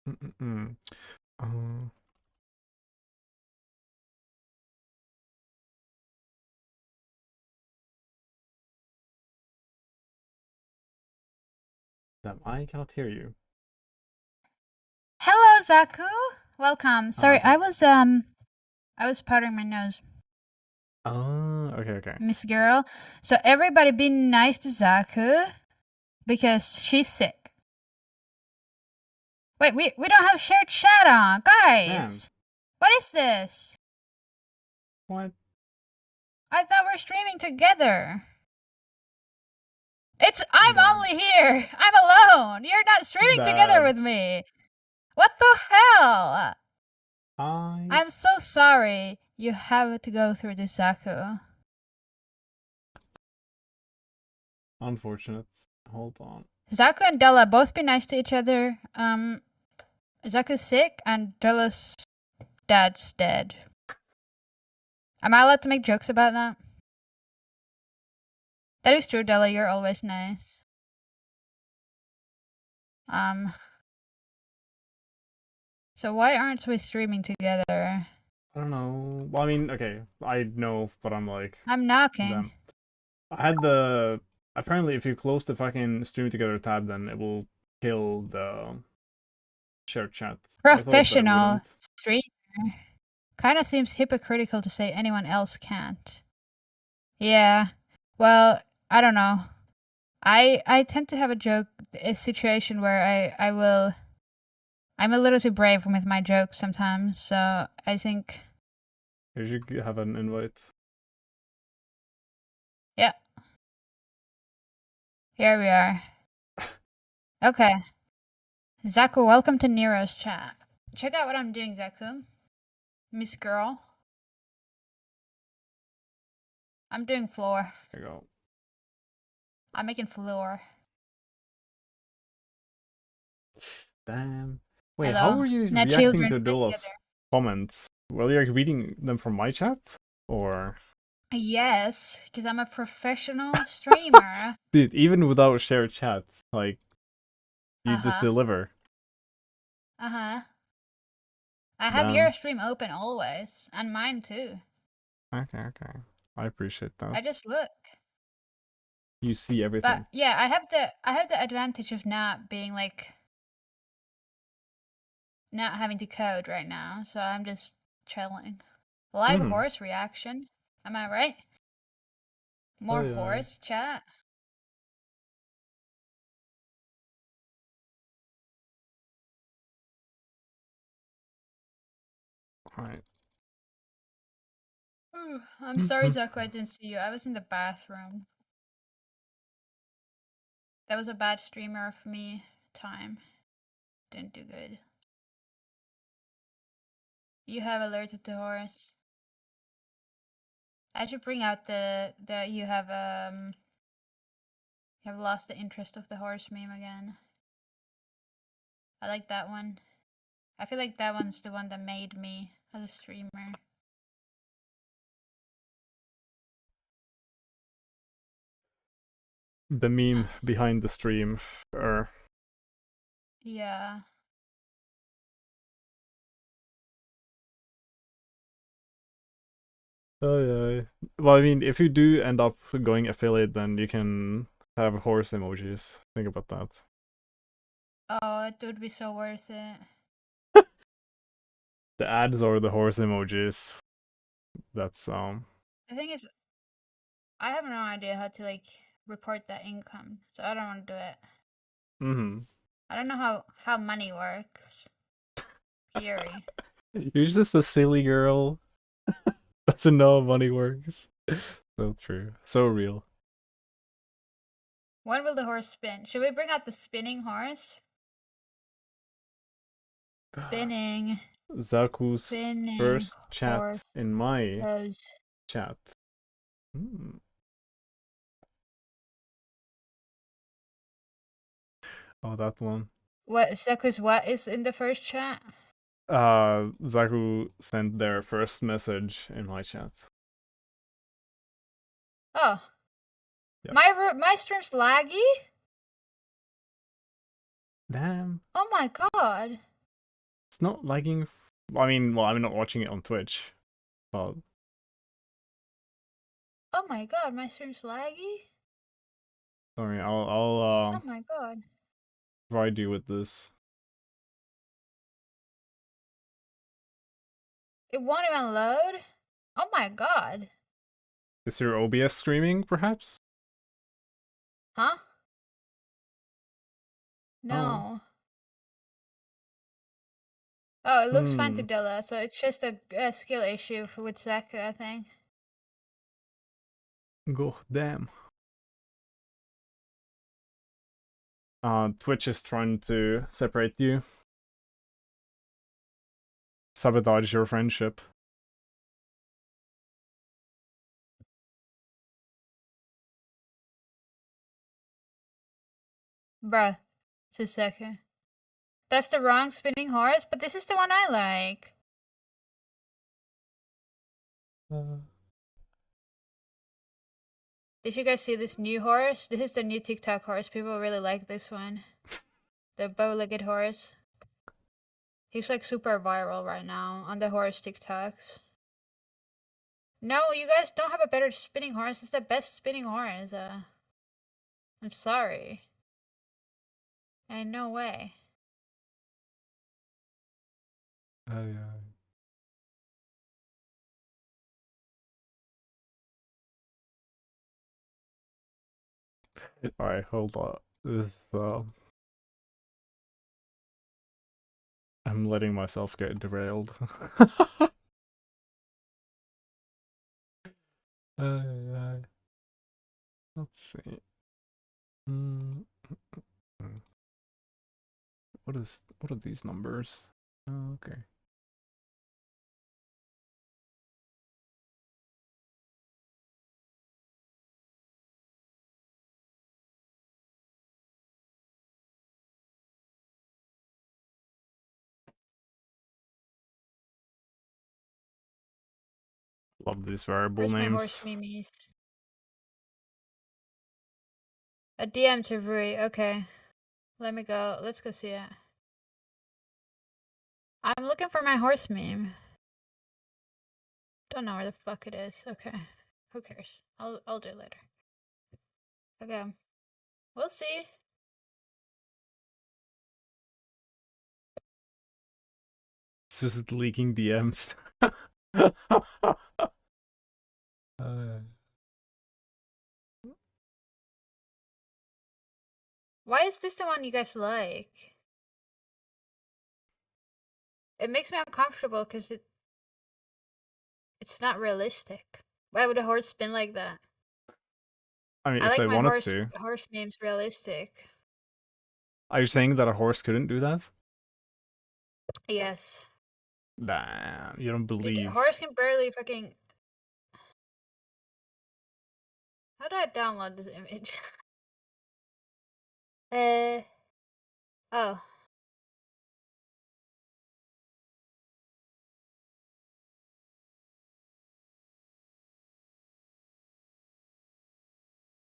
Mm-mm-mm. Uh, Damn, I cannot hear you. Hello, Zaku. Welcome. Ah, Sorry, okay. I was powdering my nose, Oh, okay. Miss Girl. So everybody be nice to Zaku because she's sick. Wait, we don't have shared chat on, Damn. guys. What is this? What? I thought we were streaming together. I'm Damn. only here. I'm alone. You're not streaming together Damn. with me. What the hell? I. I'm so sorry you have to go through this, Zaku. Unfortunate. Hold on. Zaku and Della both be nice to each other. Zaku's sick and Della's dad's dead. Am I allowed to make jokes about that? That is true, Della. You're always nice. So why aren't we streaming together? I don't know. Well, I mean, okay, I know, but I'm like, I'm knocking. them. I had the. Apparently, if you close the fucking stream together tab, then it will kill the shared chat. I thought that it Professional wouldn't. streamer. Kinda seems hypocritical to say anyone else can't. Yeah. Well, I don't know. I tend to have a situation where I'm a little too brave with my jokes sometimes, so I think. You should have an invite. Yeah. Here we are. Okay. Zaku, welcome to Nero's chat. Check out what I'm doing, Zaku. Miss Girl. I'm doing floor. There you go. I'm making floor. Damn. Wait, how Hello. were you Now reacting children to play Dula's together. comments? Were you like reading them from my chat? Or. Yes, because I'm a professional streamer. Dude, even without shared chat, like, you just Uh-huh. deliver. Uh-huh. I have your Damn. stream open always, and mine too. Okay. I appreciate that. I just look. You see everything. But yeah, I have the advantage of not being like not having to code right now, so I'm just chilling. Live horse reaction. Am I right? More horse chat. Alright. I'm sorry, Zaku, I didn't see you. I was in the bathroom. That was a bad streamer of me time. Didn't do good. You have alerted the horse. I should bring out the you have lost the interest of the horse meme again. I like that one. I feel like that one's the one that made me as a streamer. The meme behind the stream. Yeah. Oh yeah. Well, I mean, if you do end up going affiliate, then you can have horse emojis. Think about that. Oh, it would be so worth it. The ads or the horse emojis. That's The thing is, I have no idea how to like report that income, so I don't want to do it. I don't know how money works. Scary. You're just a silly girl. Doesn't know how money works. So true. So real. When will the horse spin? Should we bring out the spinning horse? Spinning. Zaku's Spinning first chat horse in my pose. chat. Hmm. Oh, that one. What Saku's what is in the first chat? Zaku sent their first message in my chat. Oh, Yes. my stream's laggy. Damn. Oh my god. It's not lagging. I mean, well, I'm not watching it on Twitch, but Oh my god, my stream's laggy. sorry, Oh my god. provide you with this. It won't even load. Oh my god. Is your OBS screaming, perhaps? Huh? Oh. No. Oh, it looks fine to Hmm. Dilla, so it's just a skill issue with Zaku, I think. God damn. Twitch is trying to separate you. Sabotage your friendship. Bruh. It's a second. That's the wrong spinning horse, but this is the one I like. Did you guys see this new horse? This is the new TikTok horse. People really like this one. The bow-legged horse. He's like super viral right now on the horse TikToks. No, you guys don't have a better spinning horse. It's the best spinning horse. I'm sorry. Ain't no way. Yeah. Alright, hold on. This I'm letting myself get derailed. Let's see. What are these numbers? Oh, okay. Love these variable Where's my horse names. Mimi's? A DM to Rui. Okay. Let me go. Let's go see it. I'm looking for my horse meme. Don't know where the fuck it is. Okay. Who cares? I'll do it later. Okay. We'll see. It's just leaking DMs. Why is this the one you guys like? It makes me uncomfortable because it's not realistic. Why would a horse spin like that? I mean, I if like they my wanted horse to. memes realistic. Are you saying that a horse couldn't do that? Yes. Damn, you don't Dude, a believe. horse can barely fucking. How do I download this image? Oh.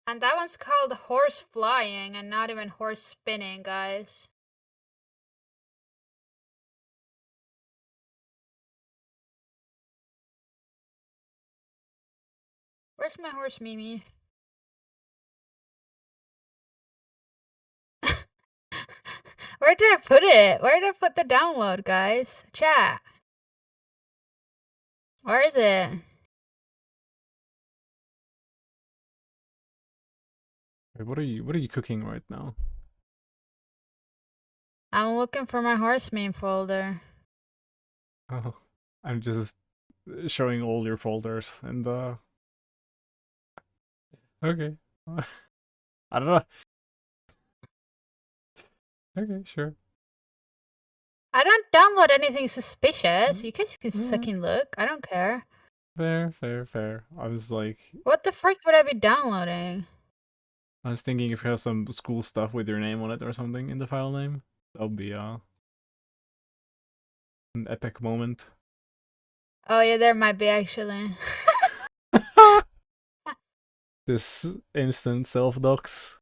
And that one's called horse flying and not even horse spinning, guys. Where's my horse Mimi? Where did I put it? Where did I put the download, guys? Chat. Where is it? Wait, what are you cooking right now? I'm looking for my horse meme folder. Oh, I'm just showing all your folders and okay. I don't know. Okay, sure. I don't download anything suspicious. You guys can Mm, sucking look. I don't care. fair, fair, fair. I was like, What the frick would I be downloading? I was thinking if you have some school stuff with your name on it or something in the file name, that would be an epic moment. Oh yeah, there might be actually. This instant self-docs.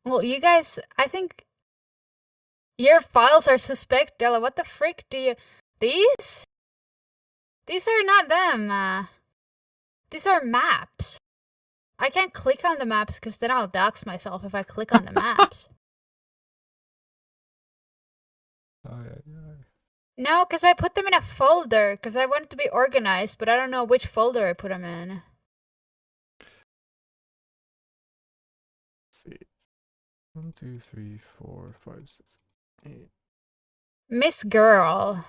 Well, you guys, I think your files are suspect, Della. What the frick do you... These? These are not them. These are maps. I can't click on the maps because then I'll dox myself if I click on the maps. No, because I put them in a folder because I want it to be organized, but I don't know which folder I put them in. Let's see. 1, 2, 3, 4, 5, 6, 8. Miss Girl.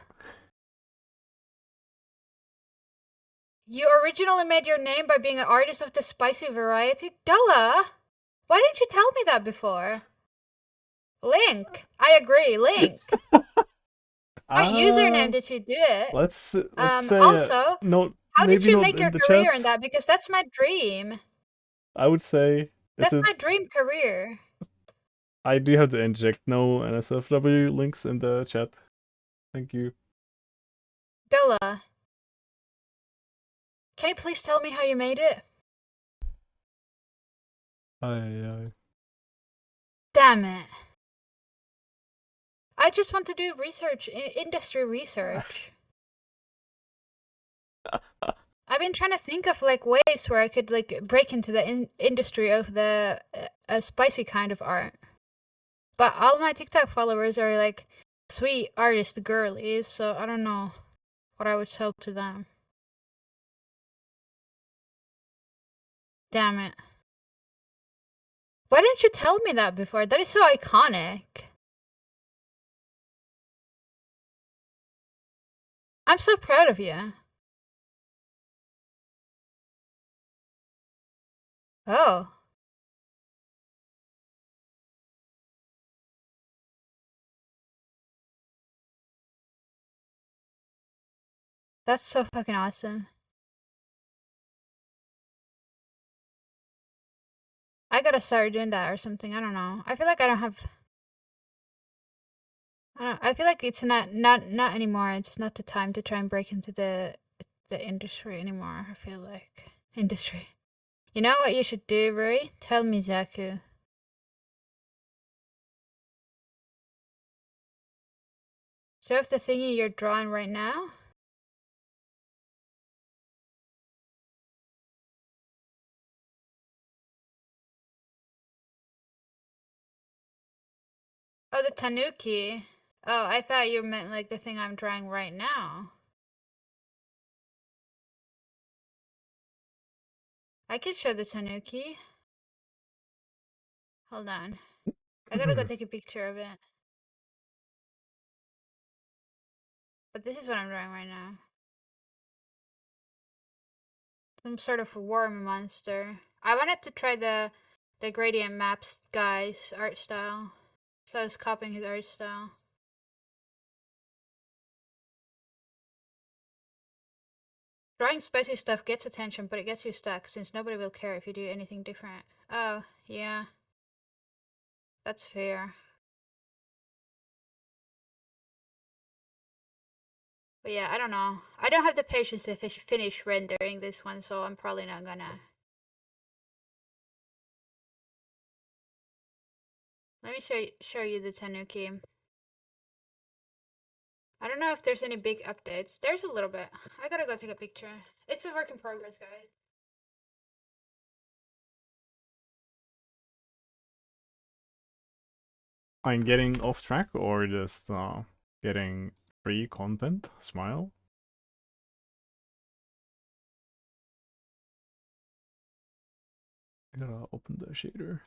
You originally made your name by being an artist of the spicy variety? Della! Why didn't you tell me that before? Link! I agree, Link! What username did you do it? Let's say Also, no, how did maybe you not make in your the career chat. in that? Because that's my dream. I would say That's my dream career. I do have to inject no NSFW links in the chat. Thank you. Della, can you please tell me how you made it? Aye. Damn it. I just want to do research, industry research. I've been trying to think of like ways where I could like break into the industry of the spicy kind of art. But all my TikTok followers are like sweet artist girlies, so I don't know what I would sell to them. Damn it. Why didn't you tell me that before? That is so iconic. I'm so proud of you. Oh. That's so fucking awesome. I gotta start doing that or something. I don't know. I feel like I don't have... I feel like it's not anymore. It's not the time to try and break into the industry anymore. I feel like industry. You know what you should do, Rui? Tell me, Zaku. Show us the thingy you're drawing right now. Oh, the tanuki. Oh, I thought you meant like the thing I'm drawing right now. I could show the tanuki. Hold on. I gotta go take a picture of it. But this is what I'm drawing right now. Some sort of worm monster. I wanted to try the gradient maps guy's art style. So I was copying his art style. Drawing spicy stuff gets attention, but it gets you stuck, since nobody will care if you do anything different. Oh, yeah. That's fair. But yeah, I don't know. I don't have the patience to finish rendering this one, so I'm probably not gonna. Let me show you the tanuki. I don't know if there's any big updates. There's a little bit. I gotta go take a picture. It's a work in progress, guys. I'm getting off track or just getting free content? Smile. I gotta open the shader.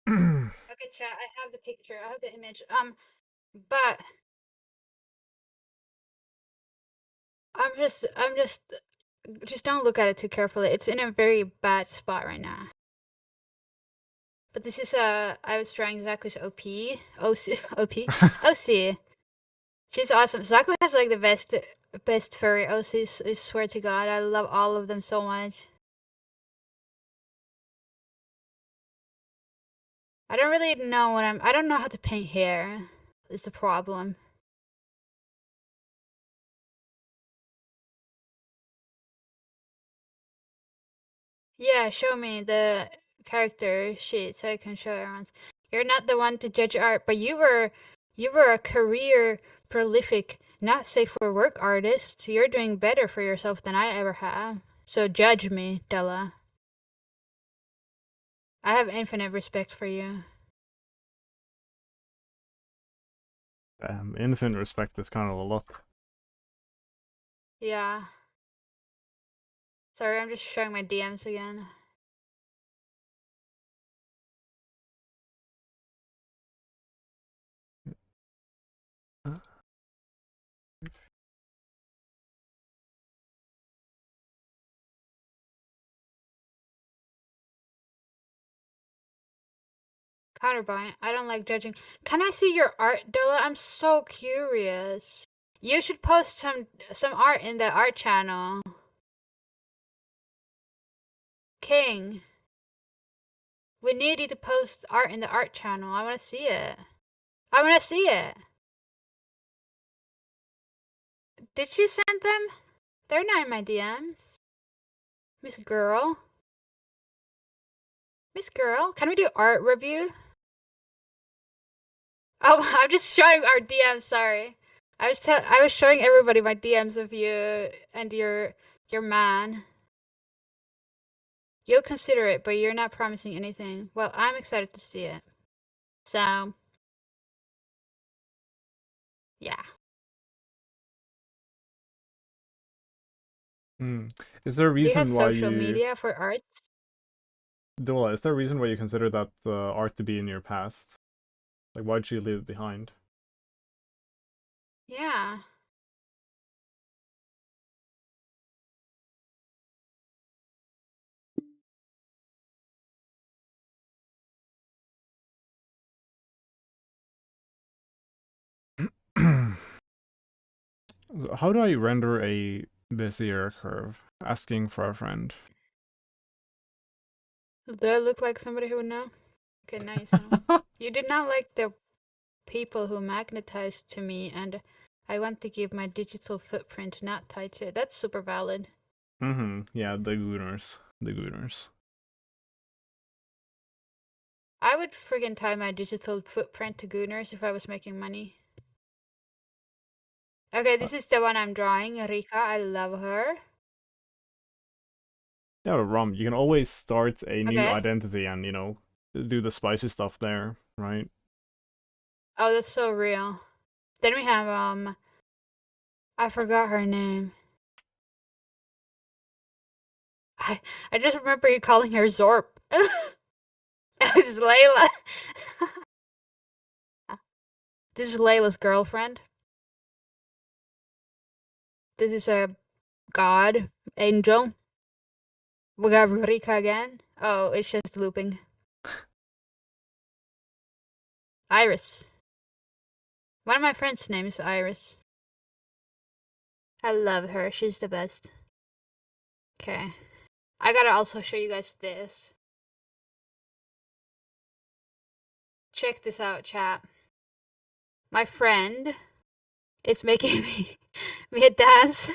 Okay, chat. I have the picture. I have the image. But just don't look at it too carefully. It's in a very bad spot right now. But this is I was trying Zaku's OC. She's awesome. Zaku has like the best furry OCs. I swear to God, I love all of them so much. I don't really know I don't know how to paint hair. Is the problem. Yeah, show me the character sheet so I can show everyone. You're not the one to judge art, but you were a career prolific, not safe for work artist. You're doing better for yourself than I ever have. So judge me, Della. I have infinite respect for you. Infinite respect is kind of a lot. Yeah. Sorry, I'm just showing my DMs again. Counterpoint. I don't like judging. Can I see your art, Della? I'm so curious. You should post some art in the art channel. King. We need you to post art in the art channel. I want to see it. I want to see it. Did you send them? They're not in my DMs. Miss Girl. Miss Girl, can we do art review? Oh, I'm just showing our DMs, sorry. I was showing everybody my DMs of you and your man. You'll consider it, but you're not promising anything. Well, I'm excited to see it. So, yeah. Is there a Do you have reason why social you... media for arts? Dilla, is there a reason why you consider that art to be in your past? Like, why'd you leave it behind? Yeah. How do I render a Bézier curve? Asking for a friend. Do I look like somebody who would know? Okay, now you sound. You did not like the people who magnetized to me, and I want to give my digital footprint not tied to it. That's super valid. Yeah, the gooners. The gooners. I would friggin' tie my digital footprint to Gooners if I was making money. Okay, this is the one I'm drawing. Rika, I love her. Yeah, Rom, you can always start a new Okay. identity and, do the spicy stuff there, right? Oh, that's so real. Then we have, I forgot her name. I just remember you calling her Zorp. It's Layla. This is Layla's girlfriend. This is a god angel. We got Rika again. Oh, it's just looping. Iris. One of my friends' name is Iris. I love her. She's the best. Okay. I gotta also show you guys this. Check this out, chat. My friend is making me a dance.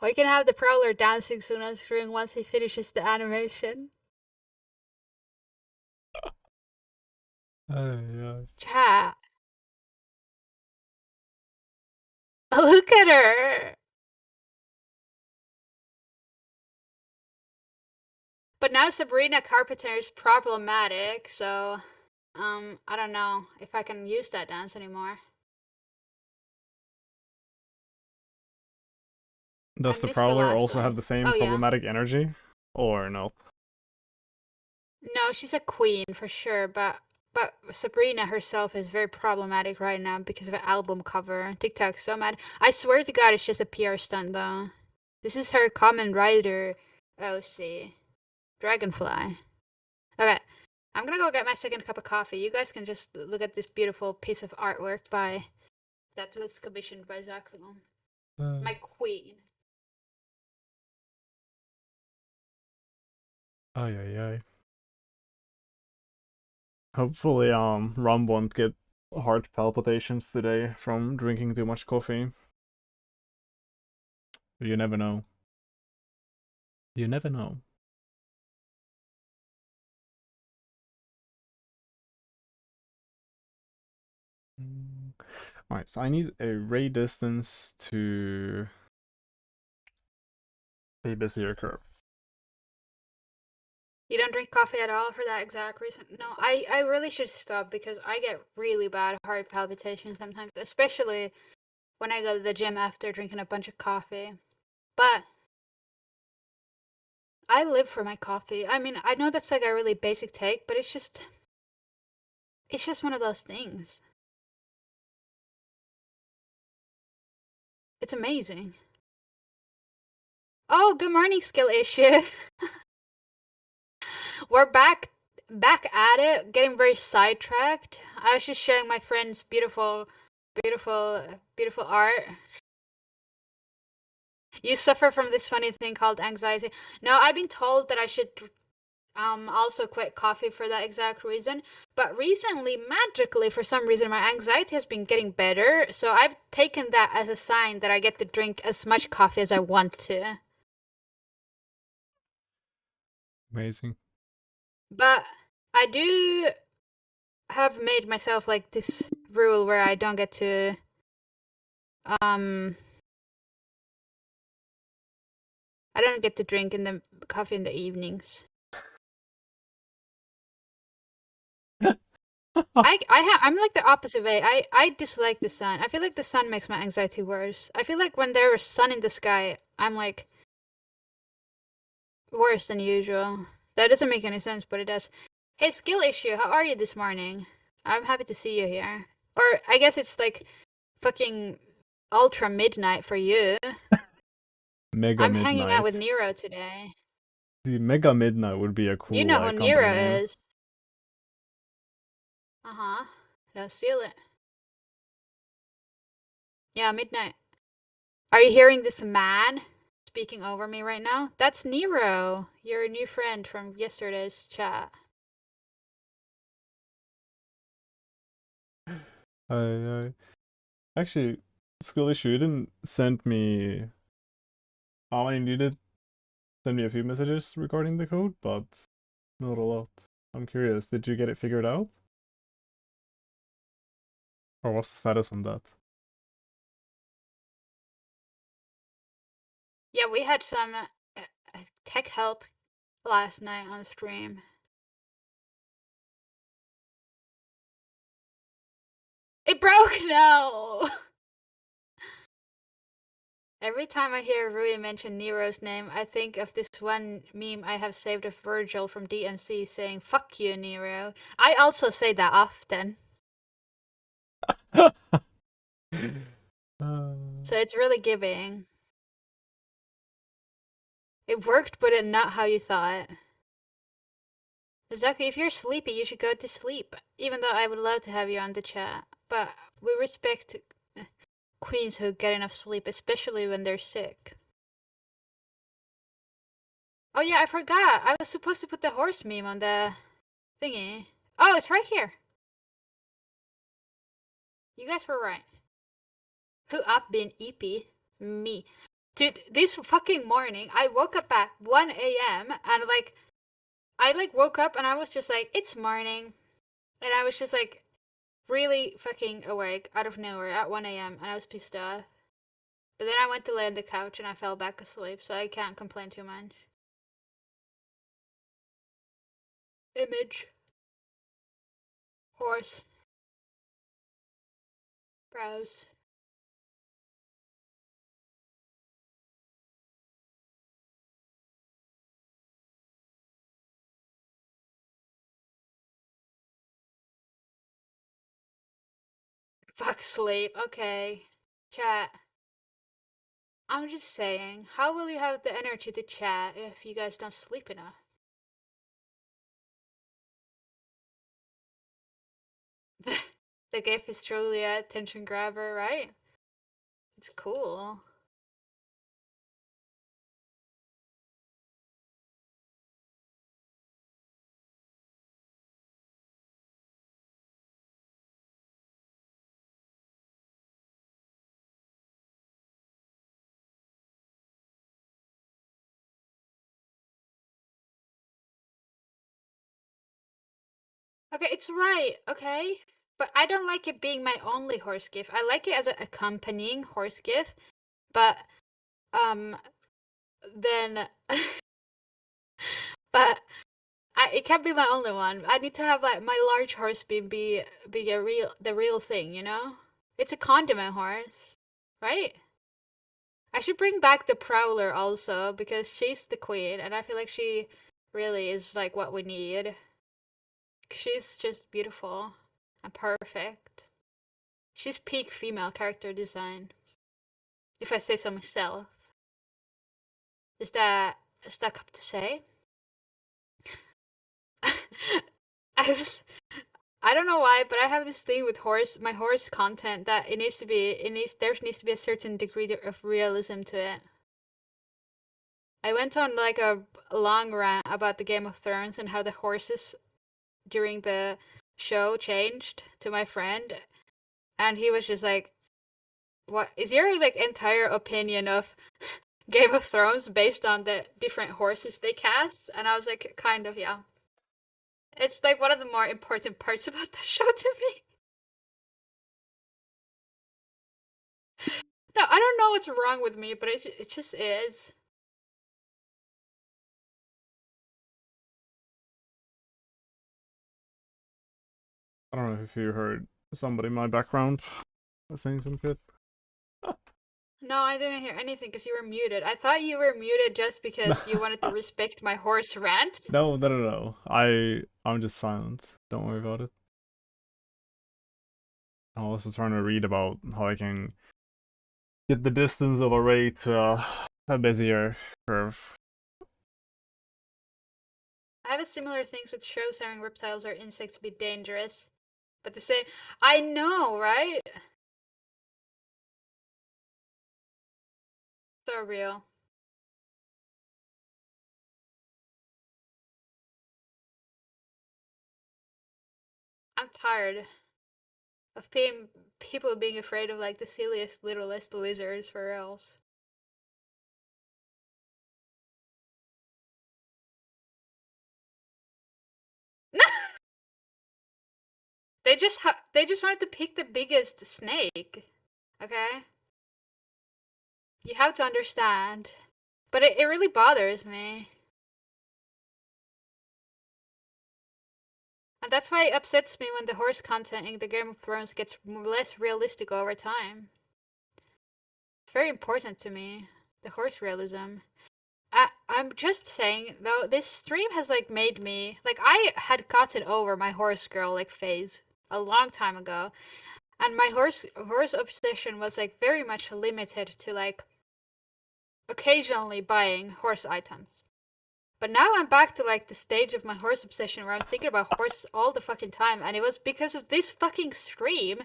We can have the Prowler dancing soon on screen once he finishes the animation. Yeah. Chat. Look at her. But now Sabrina Carpenter is problematic, so I don't know if I can use that dance anymore. I Does the missed the Prowler last also have one. the same Oh yeah. problematic energy? Or no? No, she's a queen for sure, but Sabrina herself is very problematic right now because of an album cover. TikTok's so mad. I swear to God, it's just a PR stunt though. This is her Kamen Rider. Oh, see, Dragonfly. Okay, I'm gonna go get my second cup of coffee. You guys can just look at this beautiful piece of artwork by that was commissioned by Zaku. My queen. Ay, ay, ay. Hopefully, Rum won't get heart palpitations today from drinking too much coffee. You never know. You never know. Alright, so I need a ray distance to a Bezier curve. You don't drink coffee at all for that exact reason? No, I really should stop because I get really bad heart palpitations sometimes, especially when I go to the gym after drinking a bunch of coffee. But I live for my coffee. I mean, I know that's like a really basic take, but it's just one of those things. It's amazing. Oh, good morning, skill issue. We're back at it, getting very sidetracked. I was just showing my friends beautiful art. You suffer from this funny thing called anxiety. No, I've been told that I should also quit coffee for that exact reason. But recently, magically, for some reason, my anxiety has been getting better. So I've taken that as a sign that I get to drink as much coffee as I want to. Amazing. But I do have made myself like this rule where I don't get to um I don't get to drink in the coffee in the evenings. I'm like the opposite way. I dislike the sun. I feel like the sun makes my anxiety worse. I feel like when there's sun in the sky, I'm like worse than usual. That doesn't make any sense, but it does. Hey, skill issue, how are you this morning? I'm happy to see you here. Or I guess it's like fucking ultra midnight for you. Mega I'm hanging out with Midnight. Nero today. The Mega Midnight would be a You cool know who company Nero name. is. Uh-huh. Don't steal it. Yeah, midnight. Are you hearing this man speaking over me right now? That's Nero, your new friend from yesterday's chat. I actually, skill issue. You didn't send me. I mean, you did send me a few messages regarding the code, but not a lot. I'm curious. Did you get it figured out, or what's the status on that? Yeah, we had some tech help last night on stream. It broke now! Every time I hear Rui mention Nero's name, I think of this one meme I have saved of Virgil from DMC saying, "Fuck you, Nero." I also say that often. So it's really giving. It worked, but it not how you thought. Zaki, if you're sleepy, you should go to sleep. Even though I would love to have you on the chat. But we respect queens who get enough sleep, especially when they're sick. Oh yeah, I forgot. I was supposed to put the horse meme on the thingy. Oh, it's right here. You guys were right. Who up been EP? Me. Dude, this fucking morning, I woke up at 1 a.m. and I woke up and I was just like, it's morning. And I was just like, really fucking awake out of nowhere at 1 a.m. and I was pissed off. But then I went to lay on the couch and I fell back asleep, so I can't complain too much. Image. Horse. Browse. Fuck sleep. Okay. Chat. I'm just saying, how will you have the energy to chat if you guys don't sleep enough? The GIF is truly a attention grabber, right? It's cool. Okay, it's right, okay? But I don't like it being my only horse GIF. I like it as an accompanying horse GIF, but then but it can't be my only one. I need to have like my large horse be the real thing, you know? It's a condiment horse, right? I should bring back the Prowler also because she's the queen and I feel like she really is like what we need. She's just beautiful and perfect. She's peak female character design. If I say so myself. Is that stuck up to say? I don't know why, but I have this thing with my horse content that there needs to be a certain degree of realism to it. I went on like a long rant about the Game of Thrones and how the horses during the show changed to my friend, and he was just like, "What is your like entire opinion of Game of Thrones based on the different horses they cast?" And I was like, "Kind of, yeah." It's like one of the more important parts about the show to me. No, I don't know what's wrong with me, but it just is. I don't know if you heard somebody in my background saying some shit. No, I didn't hear anything because you were muted. I thought you were muted just because you wanted to respect my horse rant. No. I'm just silent. Don't worry about it. I'm also trying to read about how I can get the distance of a ray to a Bezier curve. I have a similar things with shows having reptiles or insects be dangerous. But to say, I know, right? So real. I'm tired of people being afraid of like the silliest, littlest lizards for reals. They just wanted to pick the biggest snake. Okay? You have to understand. But it really bothers me. And that's why it upsets me when the horse content in the Game of Thrones gets less realistic over time. It's very important to me, the horse realism. I'm just saying though, this stream has like made me like I had gotten over my horse girl like phase a long time ago, and my horse obsession was like very much limited to like occasionally buying horse items. But now I'm back to like the stage of my horse obsession where I'm thinking about horses all the fucking time, and it was because of this fucking stream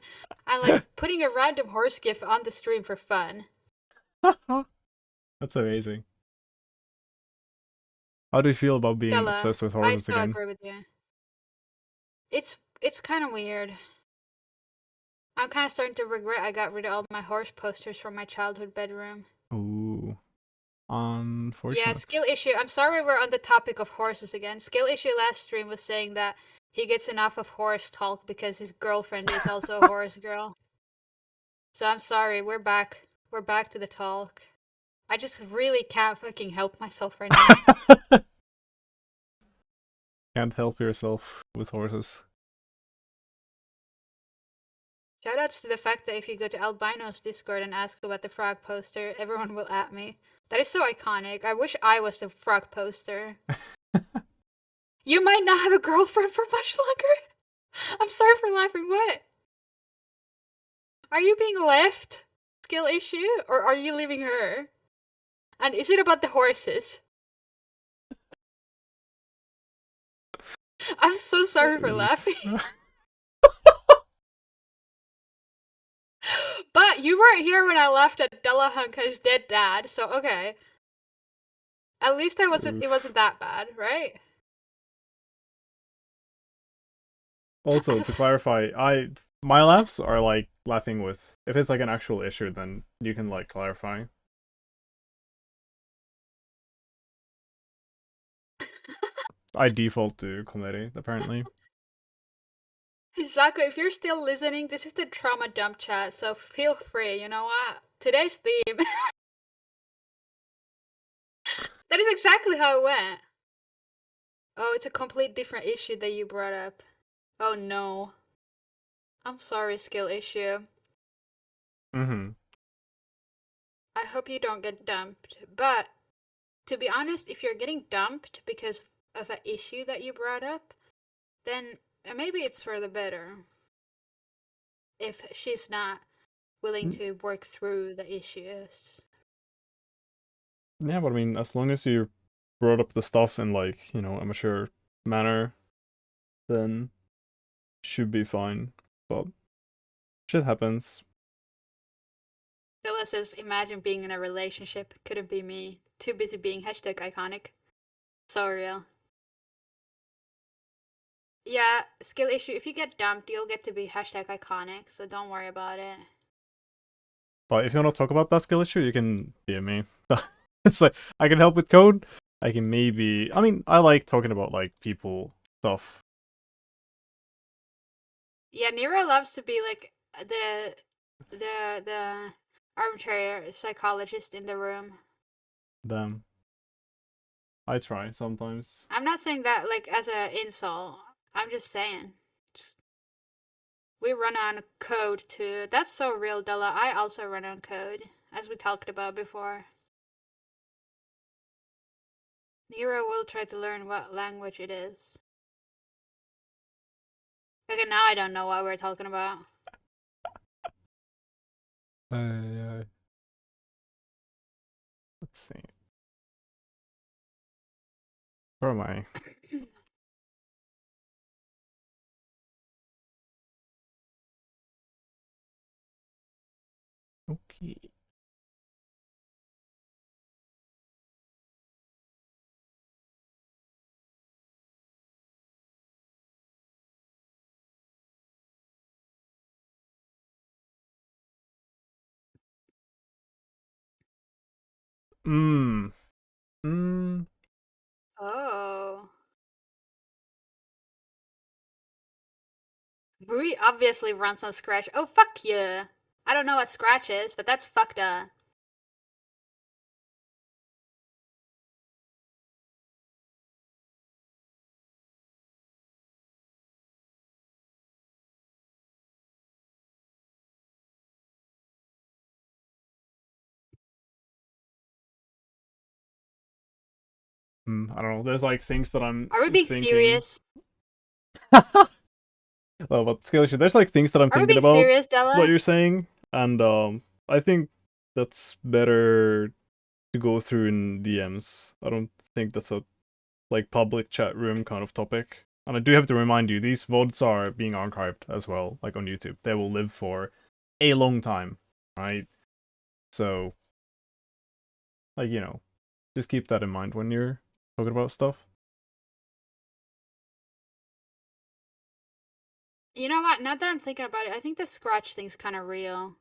and like putting a random horse gif on the stream for fun. That's amazing. How do you feel about being Stella, obsessed with I horses still again? agree with you. It's kind of weird. I'm kind of starting to regret I got rid of all my horse posters from my childhood bedroom. Ooh. Yeah, Unfortunate. skill issue. I'm sorry we're on the topic of horses again. Skill issue last stream was saying that he gets enough of horse talk because his girlfriend is also a horse girl. So I'm sorry, we're back. We're back to the talk. I just really can't fucking help myself right now. Can't help yourself with horses. Shoutouts to the fact that if you go to Albino's Discord and ask about the frog poster, everyone will at me. That is so iconic. I wish I was the frog poster. You might not have a girlfriend for much longer. I'm sorry for laughing. What? Are you being left? Skill issue? Or are you leaving her? And is it about the horses? I'm so sorry for laughing. But you weren't here when I laughed at Delahanka's dead dad, so okay. At least it wasn't that bad, right? Also, to clarify, my laughs are like laughing with, if it's like an actual issue, then you can like clarify. I default to comedy, apparently. Zako, if you're still listening, this is the trauma dump chat, so feel free. You know what? Today's theme. That is exactly how it went. Oh, it's a complete different issue that you brought up. Oh no. I'm sorry, skill issue. Mm-hmm. I hope you don't get dumped. But to be honest, if you're getting dumped because of an issue that you brought up, then maybe it's for the better. If she's not willing to work through the issues. Yeah, but I mean, as long as you brought up the stuff in like, you know, a mature manner, then should be fine. But shit happens. Phyllis says, imagine being in a relationship. Couldn't be me. Too busy being #iconic. So real. Yeah, skill issue. If you get dumped, you'll get to be #iconic, so don't worry about it. But if you want to talk about that skill issue, you can DM me. It's like, I can help with code. I can maybe, I mean, I like talking about like people stuff. Yeah, Nero loves to be like the armchair psychologist in the room. Them. I try sometimes. I'm not saying that like as an insult. I'm just saying. We run on code too. That's so real, Della. I also run on code, as we talked about before. Nero will try to learn what language it is. Okay, now I don't know what we're talking about. Let's see. Where am I? Okay. Mm. Mm. Oh. Rui obviously runs on Scratch. Oh, fuck yeah. I don't know what Scratch is, but that's fucked up. I don't know. There's like things that I'm Are we being thinking. serious? Oh, but skill issue. There's like things that I'm Are we thinking being about serious, Della? what you're saying, and I think that's better to go through in DMs. I don't think that's a like public chat room kind of topic. And I do have to remind you, these VODs are being archived as well, like on YouTube. They will live for a long time, right? So, like, you know, just keep that in mind when you're talking about stuff. You know what? Now that I'm thinking about it, I think the Scratch thing's kind of real.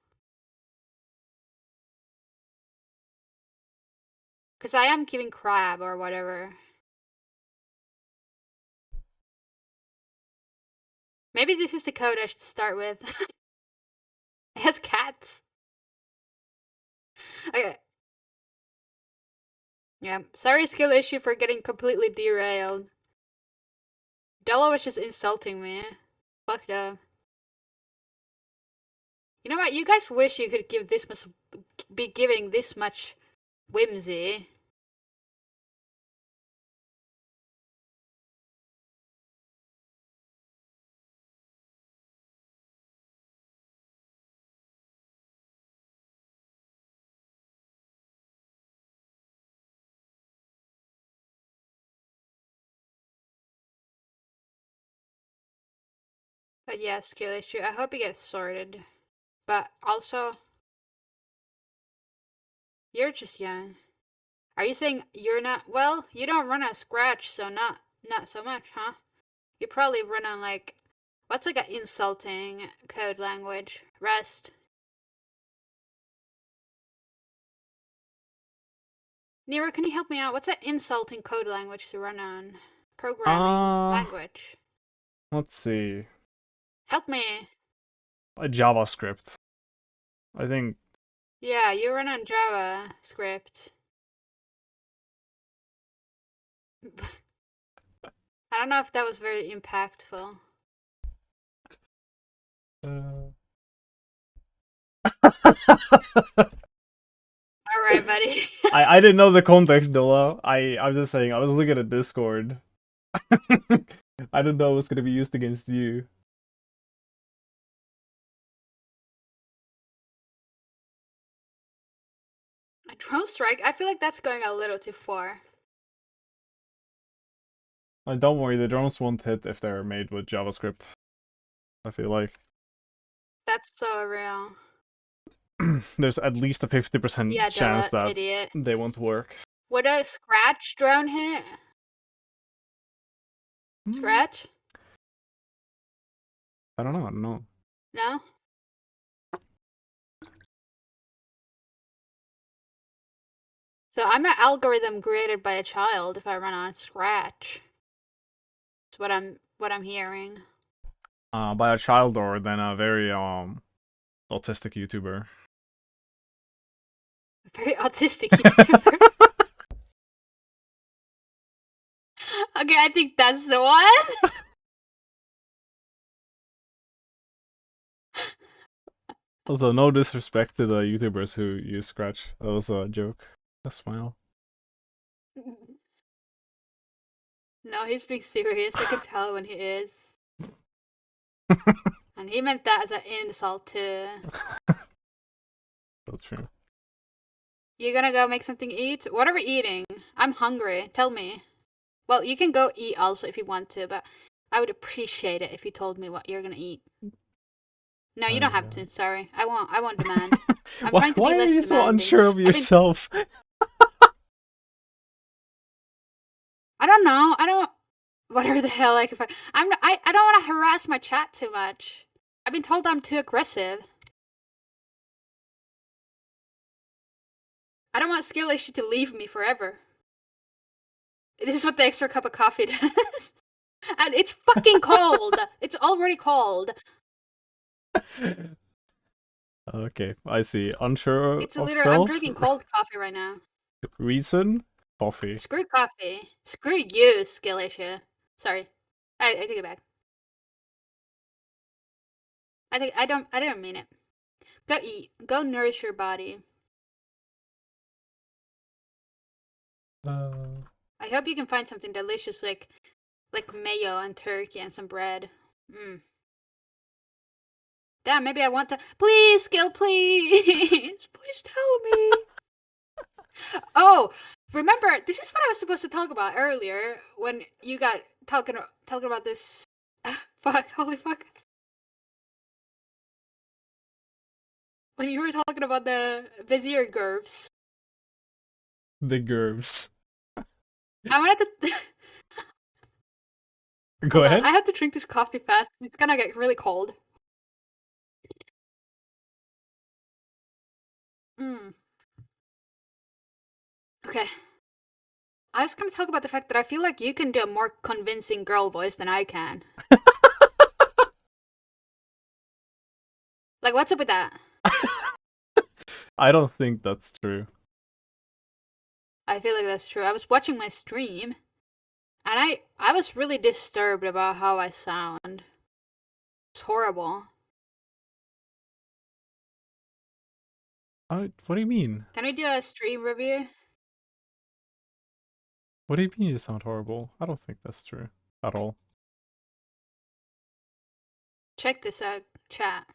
Because I am giving crab or whatever. Maybe this is the code I should start with. It has cats. Okay. Yeah. Sorry, skill issue for getting completely derailed. Della was just insulting me. Fucked up. You know what? You guys wish you could be giving this much whimsy. But yeah, skill issue. I hope it gets sorted. But also, you're just young. Are you saying you're not? Well, you don't run on Scratch, so not so much, huh? You probably run on like, what's like an insulting code language? Rust. Nero, can you help me out? What's an insulting code language to run on? Programming language. Let's see. Help me. A JavaScript. I think. Yeah, you run on JavaScript. I don't know if that was very impactful. All right, buddy. I didn't know the context, Dilla. I was just saying. I was looking at Discord. I didn't know it was gonna be used against you. A drone strike? I feel like that's going a little too far. Don't worry, the drones won't hit if they're made with JavaScript. I feel like That's so real. there's at least a 50% Yeah, chance Della, that idiot. they won't work. Would a Scratch drone hit? Scratch? I don't know. No? So I'm an algorithm created by a child if I run on Scratch. That's what I'm hearing. By a child or then a very autistic YouTuber. A very autistic YouTuber. Okay, I think that's the one. Also, no disrespect to the YouTubers who use Scratch. That was a joke. A smile. No, he's being serious. I can tell when he is. And he meant that as an insult too. That's true. You gonna go make something to eat? What are we eating? I'm hungry. Tell me. Well, you can go eat also if you want to, but I would appreciate it if you told me what you're gonna eat. No, you don't have to. Sorry, I won't demand. I'm trying to be why less are you so demanding. unsure of yourself? I don't know. I don't. Whatever the hell I can find. I don't want to harass my chat too much. I've been told I'm too aggressive. I don't want Skill Issue to leave me forever. This is what the extra cup of coffee does. And it's fucking cold. It's already cold. Okay, I see. Unsure It's of literally. I'm self. drinking cold coffee right now. Reason? Coffee. Screw coffee. Screw you, Skill Issue. Sorry. I take it back. I didn't mean it. Go eat. Go nourish your body. I hope you can find something delicious like mayo and turkey and some bread. Damn, maybe I want to. Please, Skill, please. Please tell me. Oh, remember, this is what I was supposed to talk about earlier when you got talking about this. Fuck, holy fuck. When you were talking about the Vizier Gerbs. The Gerbs. I wanted to. Go ahead. I have to drink this coffee fast. It's gonna get really cold. Okay. I was gonna talk about the fact that I feel like you can do a more convincing girl voice than I can. Like, what's up with that? I don't think that's true. I feel like that's true. I was watching my stream, and I was really disturbed about how I sound. It's horrible. What do you mean? Can we do a stream review? What do you mean you sound horrible? I don't think that's true at all. Check this out, chat.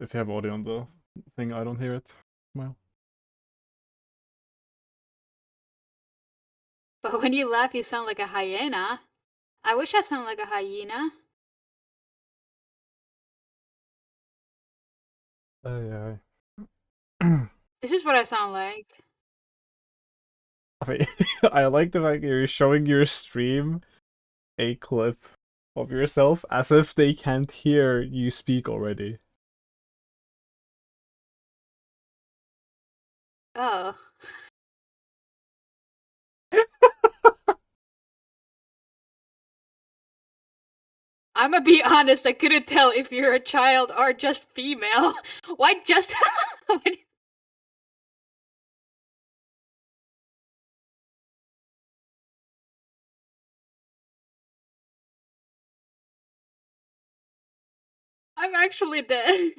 if you have audio on the thing, I don't hear it. Well, But when you laugh, you sound like a hyena. I wish I sounded like a hyena. yeah. This is what I sound like. I mean, I like the fact you're showing your stream a clip of yourself as if they can't hear you speak already. Oh. I'm gonna be honest, I couldn't tell if you're a child or just female. Why just. I'm actually dead.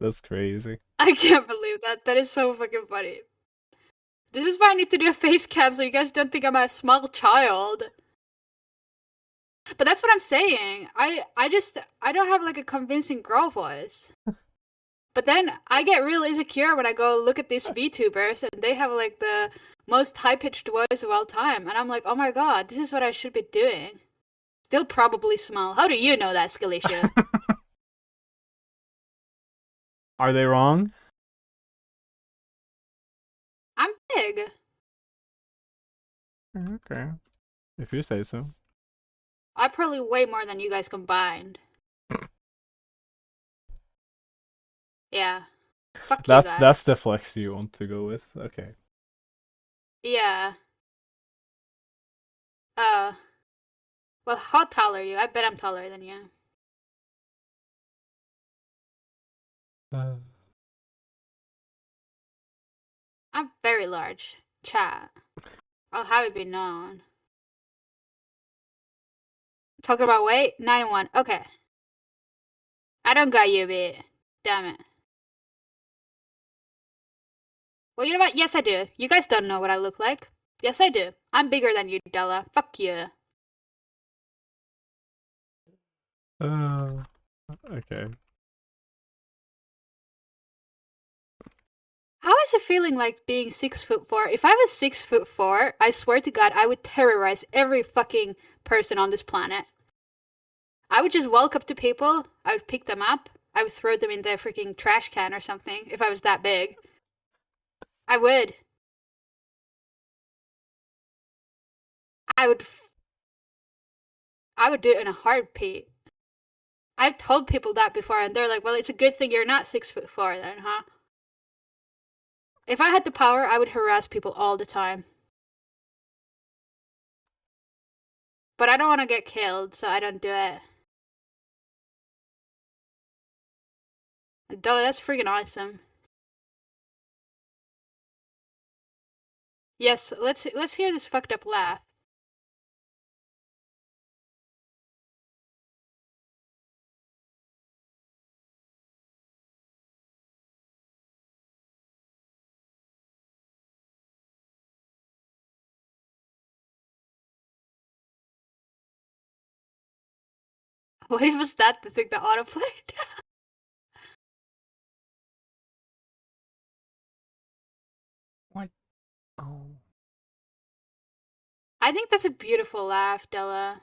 That's crazy. I can't believe that. That is so fucking funny. This is why I need to do a face cam so you guys don't think I'm a small child. But that's what I'm saying. I don't have like a convincing girl voice. But then I get real insecure when I go look at these VTubers and they have like the most high-pitched voice of all time. And I'm like, oh my god, this is what I should be doing. Still probably small. How do you know that, Skalicia? Are they wrong? I'm big. Okay. If you say so. I probably weigh more than you guys combined. Yeah. Fuck you guys. That's the flex you want to go with. Okay. Yeah. Well, how tall are you? I bet I'm taller than you. I'm very large. Chat. I'll have it be known. Talking about weight? 91. Okay. I don't got you, bit. Damn it. Well, you know what? Yes, I do. You guys don't know what I look like. Yes, I do. I'm bigger than you, Della. Fuck you. Okay. How is it feeling like being 6'4"? If I was 6'4", I swear to God, I would terrorize every fucking person on this planet. I would just walk up to people, I would pick them up, I would throw them in the freaking trash can or something if I was that big. I would. I would do it in a heartbeat. I've told people that before and they're like, well, it's a good thing you're not 6'4" then, huh? If I had the power, I would harass people all the time. But I don't want to get killed, so I don't do it. Duh, that's freaking awesome. Yes, let's hear this fucked up laugh. Why was that the thing that autoplayed? What? Oh. I think that's a beautiful laugh, Della.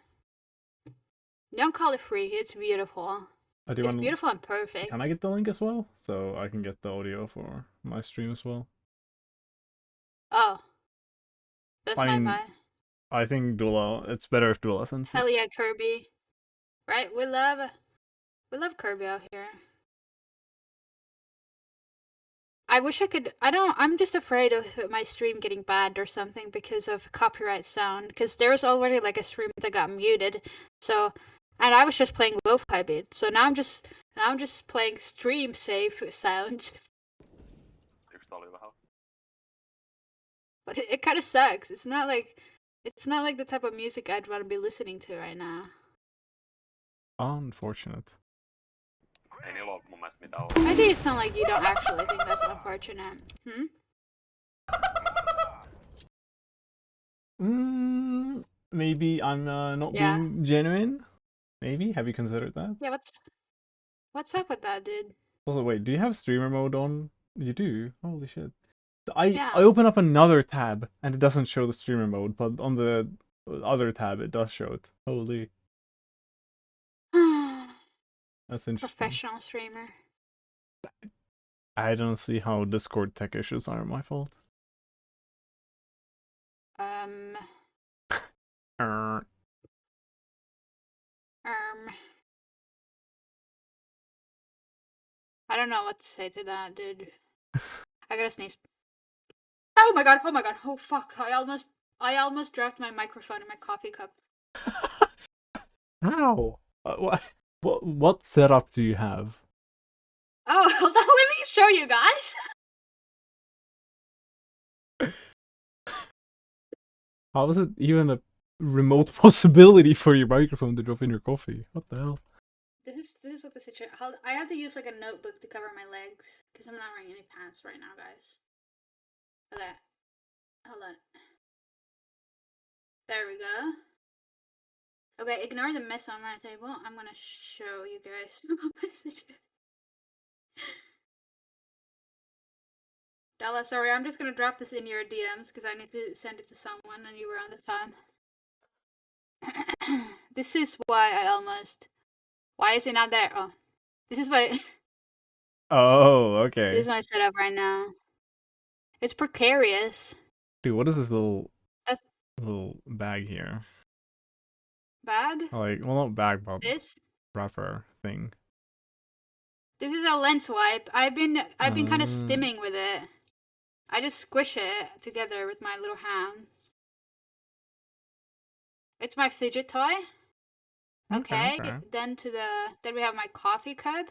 Don't call it free, it's beautiful. It's beautiful and perfect. Can I get the link as well? So I can get the audio for my stream as well. Oh. That's fine. I think Dula, it's better if Dula sends it. Hell yeah, Kirby. Right? We love Kirby out here. I wish I could. I'm just afraid of my stream getting banned or something because of copyright sound. Because there was already like a stream that got muted. So, and I was just playing lo-fi beats. So now I'm just playing stream safe sounds. But it kind of sucks. It's not like the type of music I'd want to be listening to right now. Unfortunate. Why do you sound like you don't actually think that's unfortunate? Maybe I'm not Yeah. being genuine. Maybe. Have you considered that? Yeah, what's up with that, dude? Also, wait, do you have streamer mode on? You do? Holy shit. I Yeah. open up another tab and it doesn't show the streamer mode, but on the other tab it does show it. Holy, that's interesting. Professional streamer. I don't see how Discord tech issues are my fault. Uh, I don't know what to say to that, dude. I gotta sneeze. Oh my god! Oh my god! Oh fuck! I almost dropped my microphone in my coffee cup. How? What setup do you have? Oh, hold on, let me show you guys. How is it even a remote possibility for your microphone to drop in your coffee? What the hell? This is what the situation. I have to use like a notebook to cover my legs because I'm not wearing any pants right now, guys. Okay, hold on. There we go. Okay, ignore the mess on my table. I'm gonna show you guys my message. Della, sorry, I'm just gonna drop this in your DMs because I need to send it to someone and you were on the time. This is why I almost. Why is it not there? Oh, this is why. Oh, okay. This is my setup right now. It's precarious. Dude, what is this little That's little bag here? bag. Like, well, not bag, but This. wrapper thing. This is a lens wipe. I've been kind of Ah. stimming with it. I just squish it together with my little hands. It's my fidget toy. Okay. Then we have my coffee cup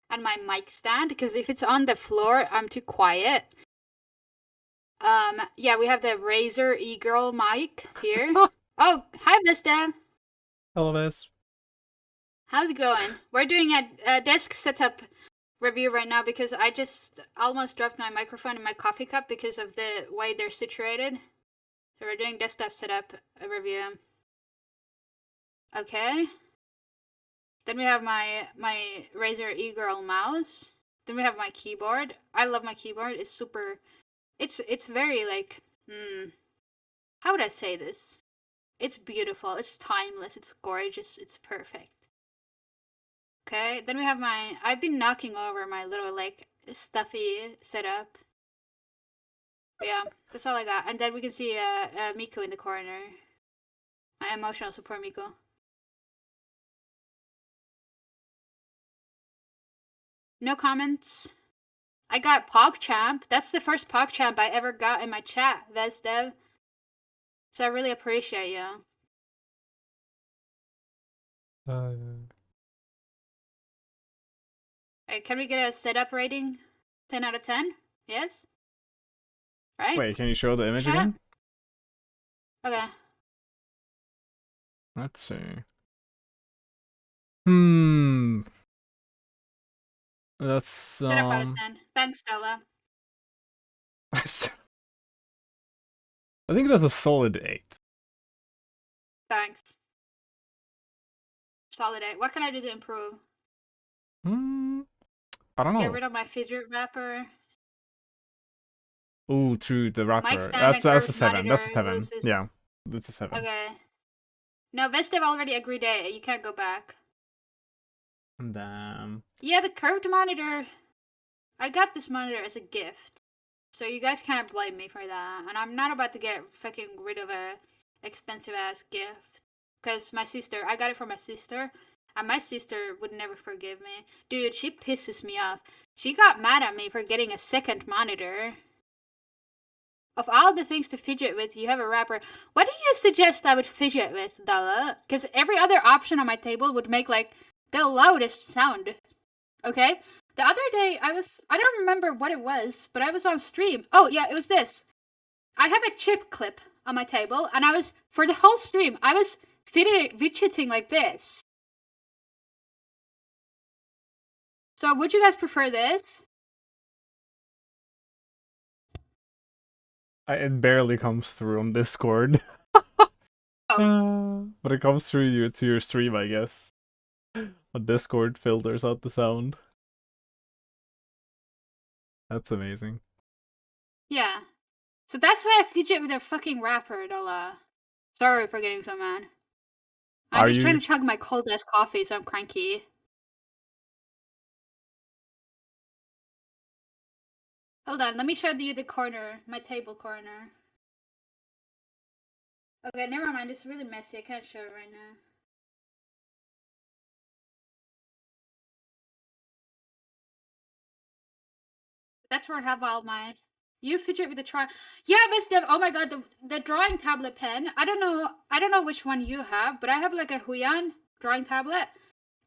and my mic stand because if it's on the floor, I'm too quiet. Yeah, we have the Razer e-girl mic here. Oh, hi, Vista. Hello, Miss. How's it going? We're doing a desk setup review right now because I just almost dropped my microphone in my coffee cup because of the way they're situated. So we're doing desktop setup review. Okay. Then we have my Razer e-girl mouse. Then we have my keyboard. I love my keyboard. It's super. It's very like. How would I say this? It's beautiful. It's timeless. It's gorgeous. It's perfect. Okay. Then we have my. I've been knocking over my little like stuffy setup. But yeah, that's all I got. And then we can see Miko in the corner. My emotional support Miko. No comments. I got PogChamp. That's the first PogChamp I ever got in my chat, Vesdev. So I really appreciate you. Hey, can we get a setup rating? 10 out of 10? Yes? Right? Wait, can you show the image Chat? again? Okay. Let's see. That's Setup out of 10. Thanks, Stella. I think that's a solid 8. Thanks. Solid 8. What can I do to improve? I don't know. Get rid of my fidget wrapper. Ooh, true, the wrapper. Mic stand and That's a curved 7. That's a monitor 7. Yeah, that's a 7. Okay. No, Vesdev already agreed that you can't go back. Damn. Yeah, the curved monitor. I got this monitor as a gift. So you guys can't blame me for that. And I'm not about to get fucking rid of a expensive ass gift. Because I got it for my sister. And my sister would never forgive me. Dude, she pisses me off. She got mad at me for getting a second monitor. Of all the things to fidget with, you have a wrapper. What do you suggest I would fidget with, Dalla? Because every other option on my table would make, like, the loudest sound. Okay? The other day, I don't remember what it was, but I was on stream. Oh, yeah, it was this. I have a chip clip on my table, and for the whole stream, I was fidgeting like this. So, would you guys prefer this? It barely comes through on Discord. But it comes through you to your stream, I guess. On Discord filters out the sound. That's amazing. Yeah. So that's why I fidget with a fucking wrapper, Dola. Sorry for getting so mad. I'm Are just trying you? to chug my cold ass coffee, so I'm cranky. Hold on, let me show you the corner, my table corner. Okay, never mind, it's really messy, I can't show it right now. That's where I have all my... You fidget with the try. Yeah, Miss Dev. Oh my god, the drawing tablet pen. I don't know which one you have, but I have like a Huion drawing tablet,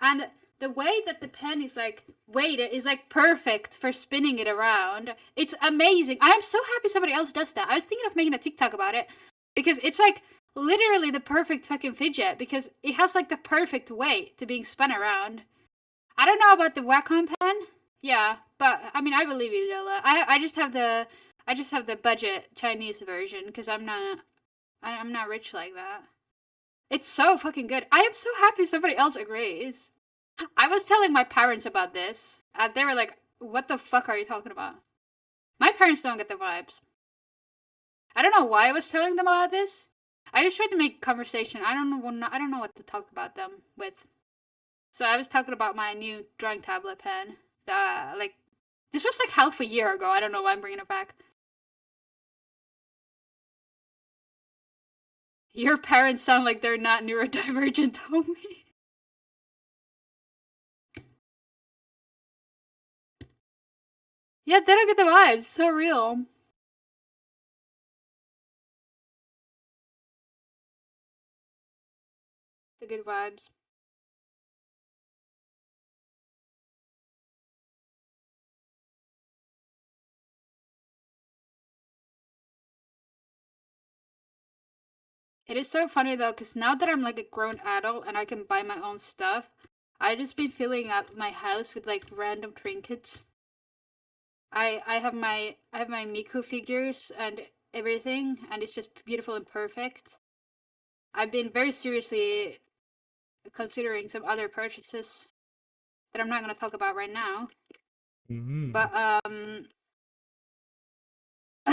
and the way that the pen is like weighted is like perfect for spinning it around. It's amazing. I am so happy somebody else does that. I was thinking of making a TikTok about it because it's like literally the perfect fucking fidget because it has like the perfect weight to being spun around. I don't know about the Wacom pen. Yeah, but I mean, I believe you, Lola. I just have the budget Chinese version because I'm not rich like that. It's so fucking good. I am so happy somebody else agrees. I was telling my parents about this, and they were like, "What the fuck are you talking about?" My parents don't get the vibes. I don't know why I was telling them about this. I just tried to make conversation. I don't know what to talk about them with. So I was talking about my new drawing tablet pen. Like this was like half a year ago. I don't know why I'm bringing it back. Your parents sound like they're not neurodivergent, homie. Yeah, they don't get the vibes. It's so real. The good vibes. It is so funny though, because now that I'm like a grown adult and I can buy my own stuff, I just been filling up my house with like random trinkets. I have my Miku figures and everything, and it's just beautiful and perfect. I've been very seriously considering some other purchases that I'm not going to talk about right now. Mm-hmm. But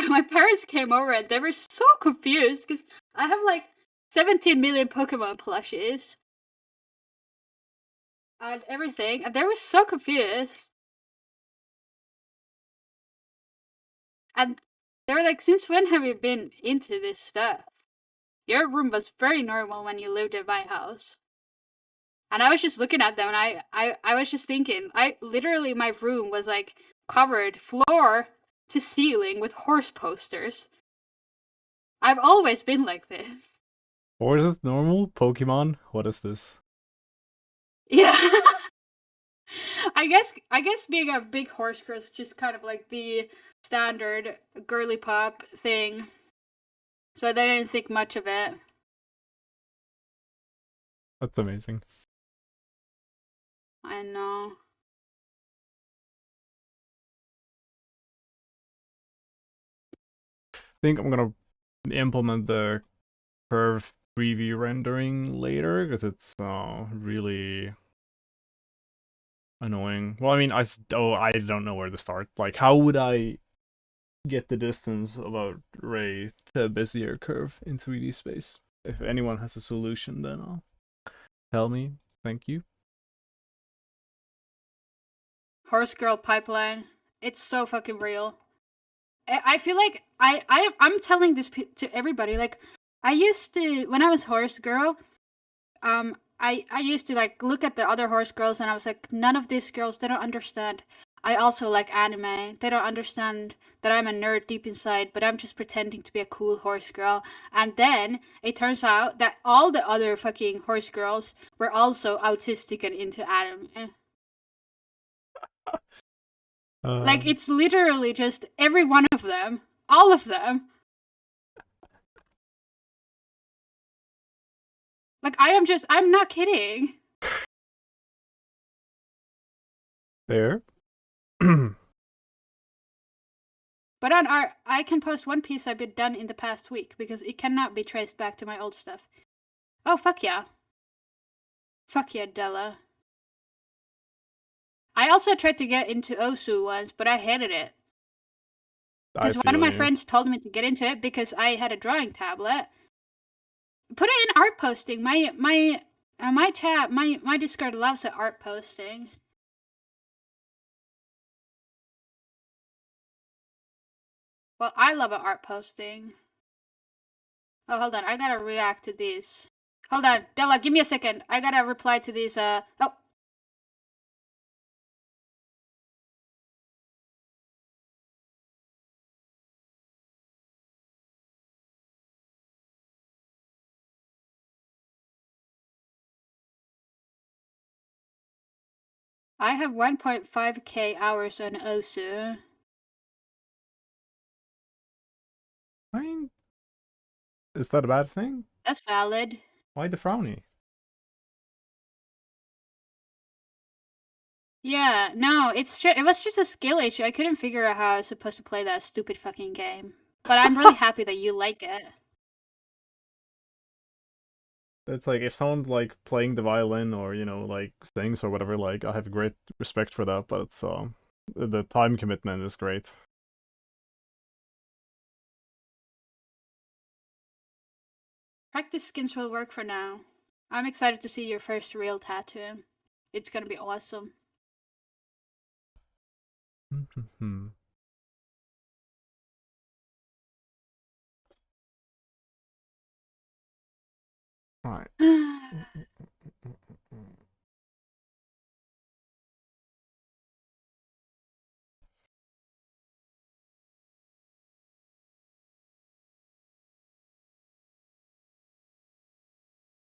my parents came over and they were so confused because I have like 17 million Pokemon plushes and everything, and they were so confused. And they were like, "Since when have you been into this stuff? Your room was very normal when you lived in my house." And I was just looking at them, and I was just thinking, literally my room was like covered floor to ceiling with horse posters. I've always been like this. Or is this normal? Pokemon? What is this? Yeah. I guess being a big horse girl is just kind of like the standard girly pop thing. So they didn't think much of it. That's amazing. I know. I think I'm gonna implement the curve preview rendering later because it's really annoying. Well, I mean, I don't know where to start. Like, how would I get the distance of a ray to a Bezier curve in 3D space? If anyone has a solution, then tell me. Thank you. Horse girl pipeline. It's so fucking real. I feel like I'm telling this to everybody. Like, I used to, when I was horse girl, I used to like look at the other horse girls and I was like, none of these girls, they don't understand. I also like anime. They don't understand that I'm a nerd deep inside, but I'm just pretending to be a cool horse girl. And then it turns out that all the other fucking horse girls were also autistic and into anime. Like, it's literally just every one of them. All of them. Like, I'm not kidding. There. But on our, I can post one piece I've been done in the past week because it cannot be traced back to my old stuff. Oh, fuck yeah. Fuck yeah, Della. I also tried to get into Osu once, but I hated it. I Because one of my feel you. friends told me to get into it because I had a drawing tablet. Put it in art posting. My Discord loves the art posting. Well, I love an art posting. Oh, hold on. I gotta react to these. Hold on. Della, give me a second. I gotta reply to these, oh. I have 1.5k hours on Osu. I mean, is that a bad thing? That's valid. Why the frowny? Yeah, no, it was just a skill issue. I couldn't figure out how I was supposed to play that stupid fucking game. But I'm really happy that you like it. It's like if someone's like playing the violin or like sings or whatever, like I have great respect for that, but it's the time commitment is great. Practice skins will work for now. I'm excited to see your first real tattoo. It's gonna be awesome. Alright.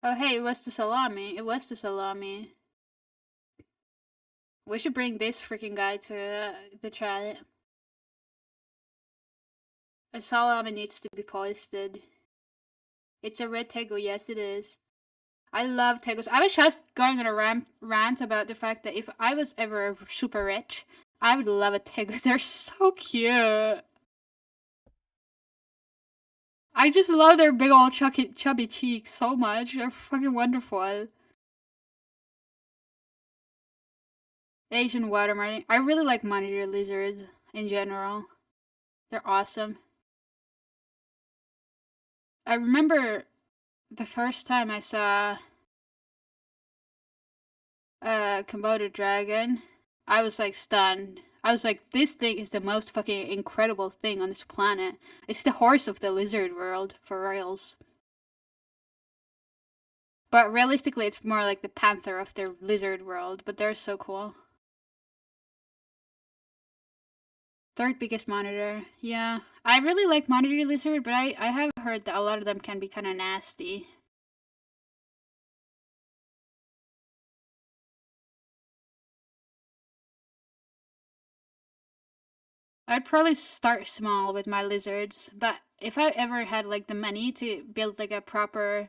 Oh hey, it was the salami. It was the salami. We should bring this freaking guy to the chat. A salami needs to be posted. It's a red tego, yes it is. I love tegos. I was just going on a rant about the fact that if I was ever super rich, I would love a tego. They're so cute. I just love their big old chubby cheeks so much. They're fucking wonderful. Asian water martin. I really like monitor lizards in general. They're awesome. I remember the first time I saw a Komodo dragon, I was like stunned. I was like, this thing is the most fucking incredible thing on this planet. It's the horse of the lizard world, for reals. But realistically, it's more like the panther of the lizard world, but they're so cool. Third biggest monitor. Yeah. I really like monitor lizard, but I have heard that a lot of them can be kind of nasty. I'd probably start small with my lizards, but if I ever had like the money to build like a proper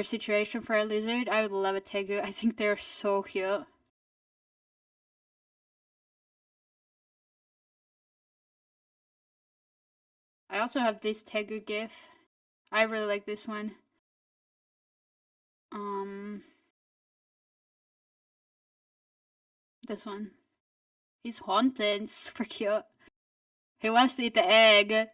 situation for a lizard, I would love a tegu. I think they're so cute. I also have this tegu gif. I really like this one. This one. He's haunted. Super cute. He wants to eat the egg.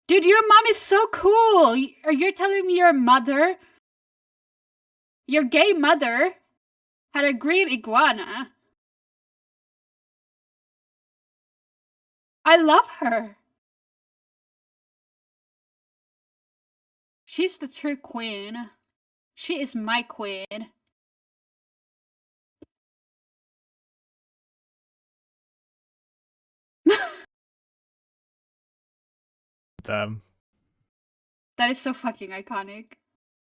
Dude, your mom is so cool! Are you telling me your mother, your gay mother, had a green iguana? I love her. She's the true queen. She is my queen. Damn. That is so fucking iconic.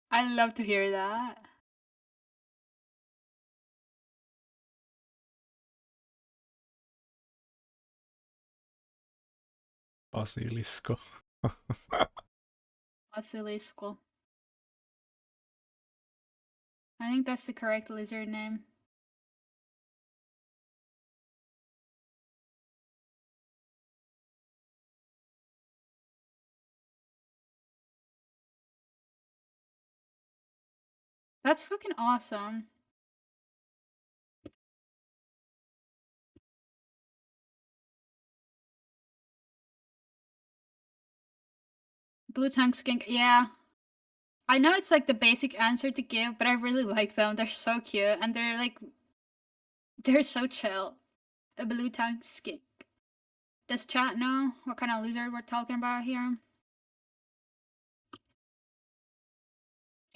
I love to hear that. Basilisco. Basilisco. I think that's the correct lizard name. That's fucking awesome. Blue tongue skink, yeah. I know it's like the basic answer to give, but I really like them. They're so cute, and they're like, they're so chill. A blue tongue skink. Does chat know what kind of lizard we're talking about here?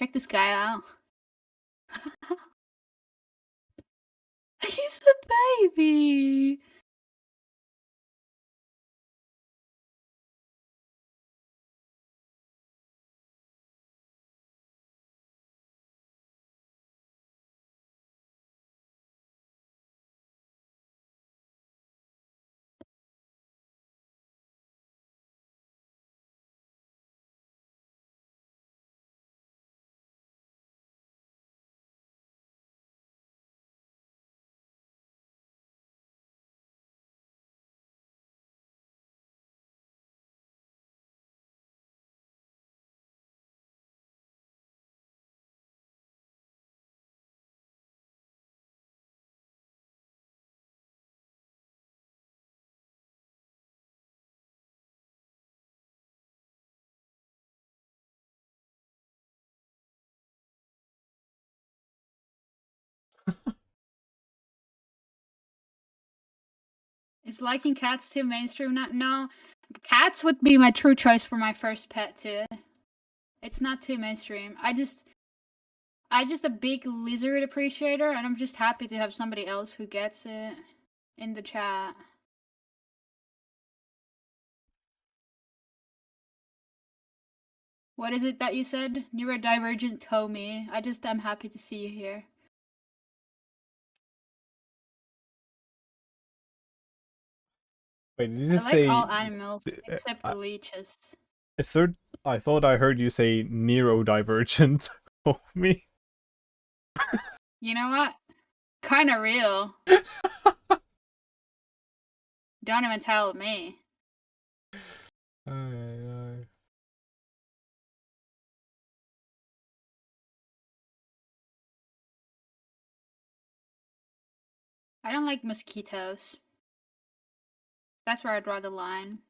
Check this guy out. He's a baby. Is liking cats too mainstream now? No. Cats would be my true choice for my first pet too. It's not too mainstream. I just a big lizard appreciator, and I'm just happy to have somebody else who gets it in the chat. What is it that you said? Neurodivergent Tommy. I'm happy to see you here. Wait, did you I just like say? all animals except the leeches. I thought I heard you say neurodivergent. Oh me. You know what? Kinda real. Don't even tell me. I don't like mosquitoes. That's where I draw the line.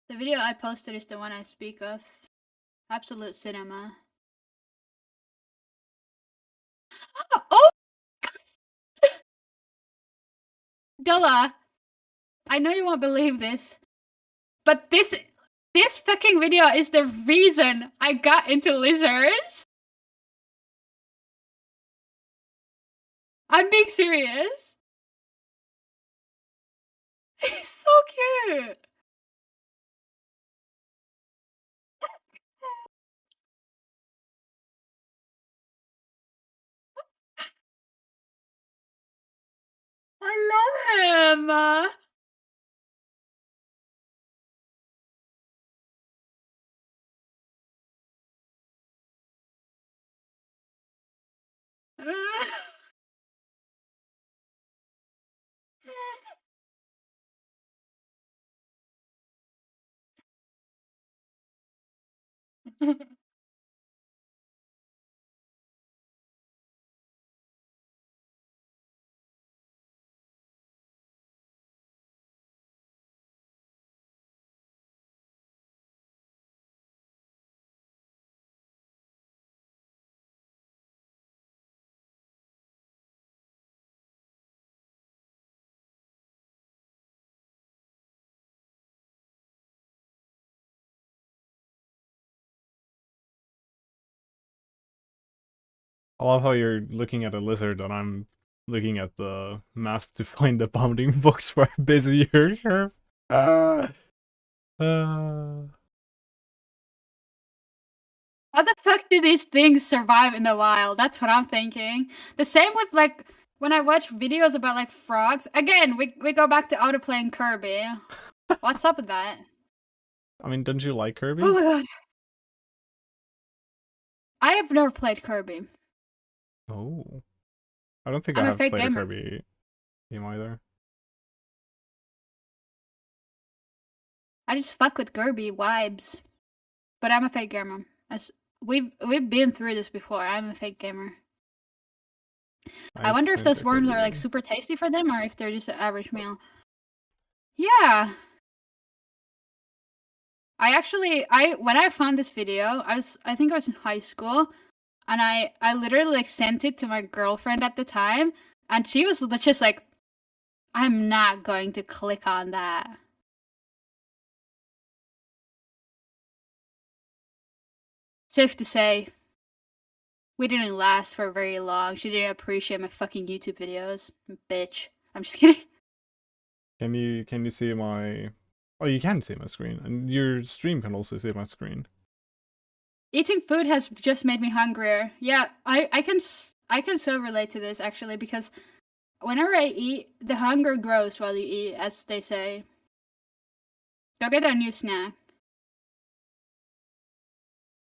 The video I posted is the one I speak of. Absolute cinema. Oh! Della, I know you won't believe this, but this fucking video is the reason I got into lizards. I'm being serious. He's so cute. I love him. I love how you're looking at a lizard and I'm looking at the math to find the bounding box for Bézier. Sure. How the fuck do these things survive in the wild? That's what I'm thinking. The same with like when I watch videos about like frogs. Again, we go back to autoplaying Kirby. What's up with that? I mean, don't you like Kirby? Oh my god. I have never played Kirby. Oh. I don't think I'm I a have fake played gamer. a Kirby game either. I just fuck with Gerby vibes. But I'm a fake gamer. As we've been through this before. I'm a fake gamer. I wonder if those worms are like super tasty for them, or if they're just an average meal. Yeah. When I found this video, I think I was in high school, and I literally like sent it to my girlfriend at the time, and she was just like, I'm not going to click on that. Safe to say, we didn't last for very long. She didn't appreciate my fucking YouTube videos. Bitch. I'm just kidding. Can you see my... Oh, you can see my screen. And your stream can also see my screen. Eating food has just made me hungrier. Yeah, I can so relate to this actually, because whenever I eat, the hunger grows while you eat, as they say. Go get a new snack.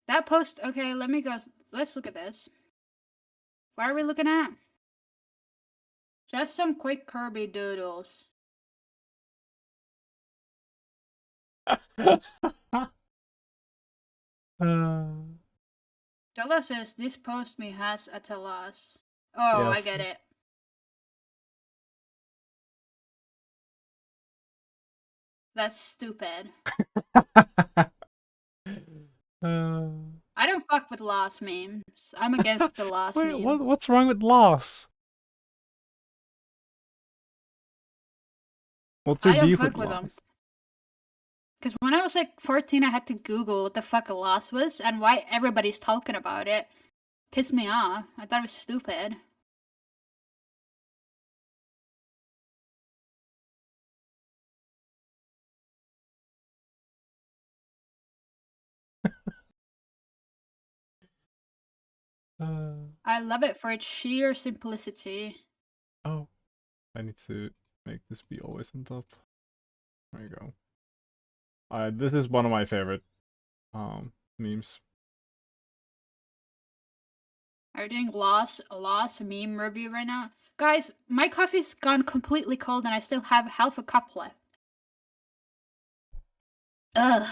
That post, okay, let's look at this. What are we looking at? Just some quick Kirby doodles. Della says this post me has a telos. Oh, yes. I get it. That's stupid. I don't fuck with loss memes. I'm against the loss memes. What's wrong with loss? What's your beef with loss? Because when I was like 14, I had to Google what the fuck a loss was and why everybody's talking about it. Pissed me off. I thought it was stupid. I love it for its sheer simplicity. Oh, I need to make this be always on top. There you go. This is one of my favorite memes. Are you doing loss meme review right now? Guys, my coffee's gone completely cold and I still have half a cup left. Ugh.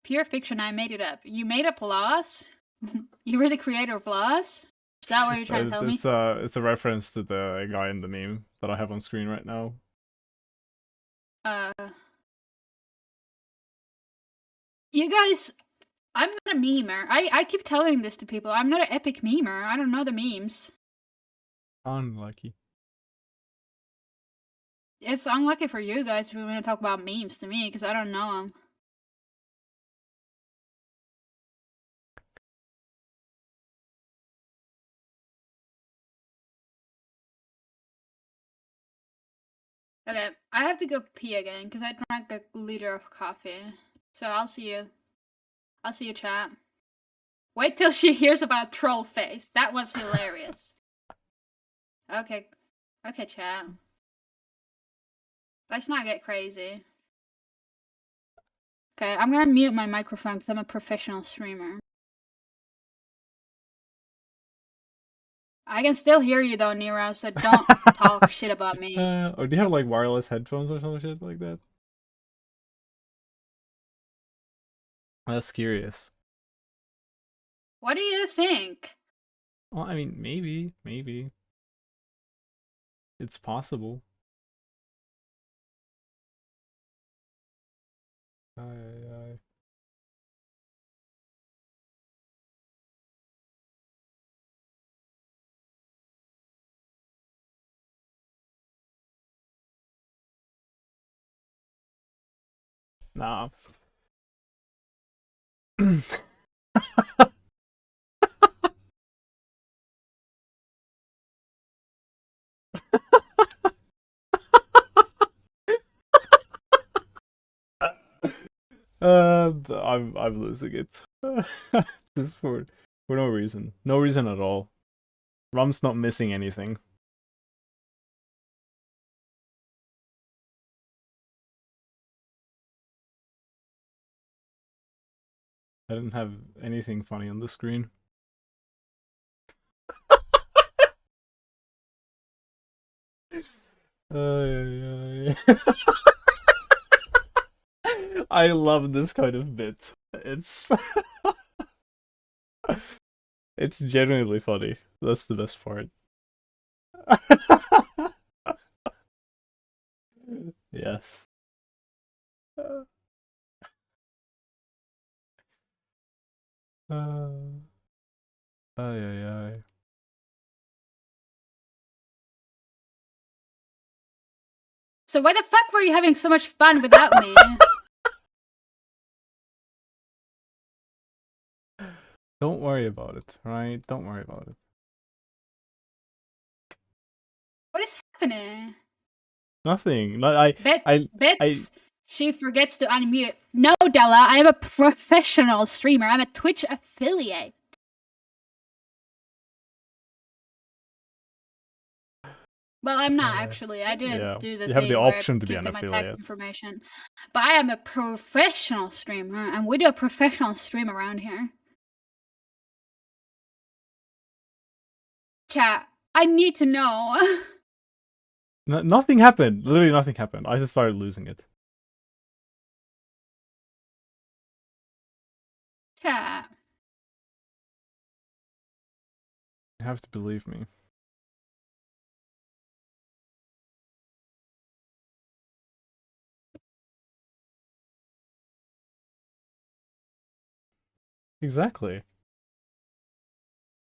Pure fiction, I made it up. You made up loss? You were the creator of loss? Is that what you're trying to tell me? It's a reference to the guy in the meme that I have on screen right now. You guys, I'm not a memer. I keep telling this to people. I'm not an epic memer. I don't know the memes. Unlucky. It's unlucky for you guys if we want to talk about memes to me, because I don't know them. Okay, I have to go pee again because I drank a liter of coffee. So I'll see you. I'll see you, chat. Wait till she hears about troll face. That was hilarious. Okay. Okay, chat. Let's not get crazy. Okay, I'm gonna mute my microphone because I'm a professional streamer. I can still hear you though, Nero, so don't talk shit about me. Or do you have like wireless headphones or some shit like that? That's curious. What do you think? Well, I mean, maybe. It's possible. Aye. Nah. I'm losing it. Just for no reason. No reason at all. Rum's not missing anything. I didn't have anything funny on the screen. Ay, ay, ay. I love this kind of bit. It's it's genuinely funny. That's the best part. Yes. Ay, ay, ay. So why the fuck were you having so much fun without me? Don't worry about it, right? Don't worry about it. What is happening? Nothing. Bets she forgets to unmute. No, Della, I am a professional streamer. I'm a Twitch affiliate. Well, I'm not actually. I didn't do the you thing have the where option I to be an picked up my tag affiliate. information. But I am a professional streamer, and we do a professional stream around here. Chat, I need to know. Nothing happened. Literally nothing happened. I just started losing it. Chat. You have to believe me. Exactly.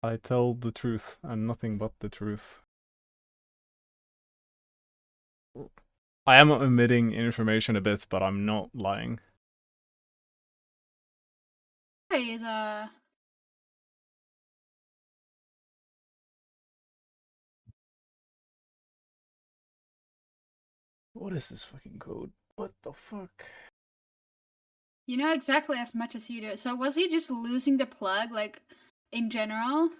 I tell the truth and nothing but the truth. I am omitting information a bit, but I'm not lying. Is What is this fucking code? What the fuck? You know exactly as much as you do. So was he just losing the plug, like, in general?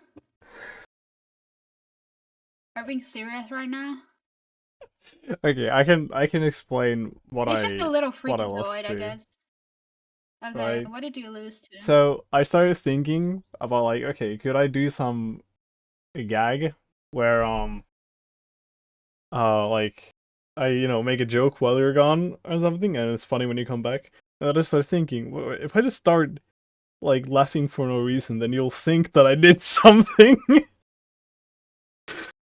Are we being serious right now? Okay, I can explain what It's just a little what I freakazoid, lost I to. guess. Okay, Right? what did you lose to? So I started thinking about like, okay, could I do a gag where like I make a joke while you're gone or something, and it's funny when you come back. And I just started thinking, if I just start like laughing for no reason, then you'll think that I did something,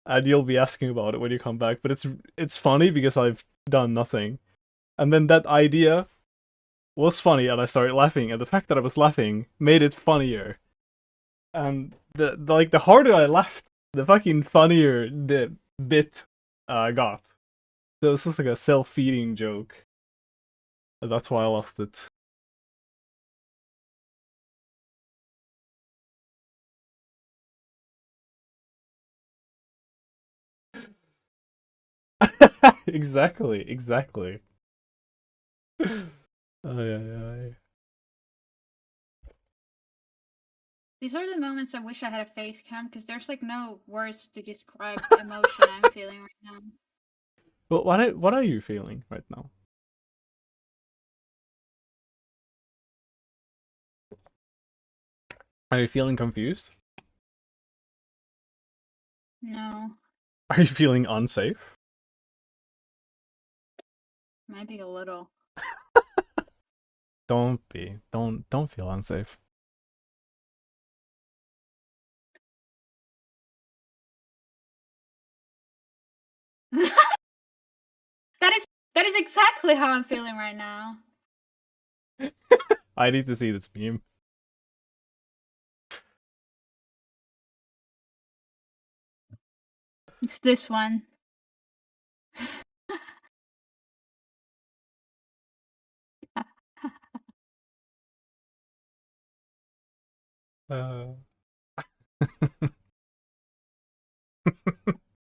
and you'll be asking about it when you come back. But it's funny because I've done nothing, and then that idea was funny, and I started laughing, and the fact that I was laughing made it funnier. And the harder I laughed, the fucking funnier the bit got. So it's just like a self-feeding joke. That's why I lost it. Exactly. Ay. These are the moments I wish I had a face cam, because there's like no words to describe the emotion I'm feeling right now. But what are you feeling right now? Are you feeling confused? No, Are you feeling unsafe? maybe a little. Don't be. Don't feel unsafe. That is exactly how I'm feeling right now. I need to see this meme. It's this one.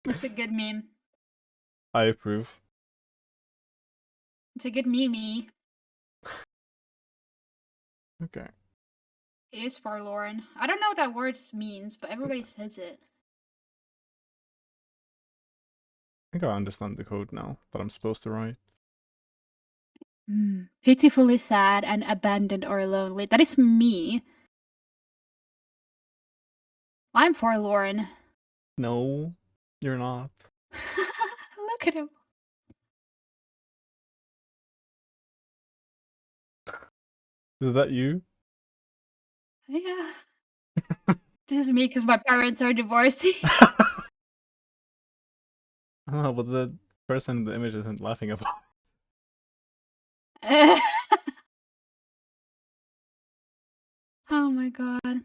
It's a good meme. I approve. It's a good meme. Okay. It is for Lauren. I don't know what that word means, but everybody says it. I think I understand the code now that I'm supposed to write. Pitifully sad and abandoned or lonely. That is me. I'm forlorn. No, you're not. Look at him. Is that you? Yeah. This is me because my parents are divorcing. Oh, but the person in the image isn't laughing about. Oh my god.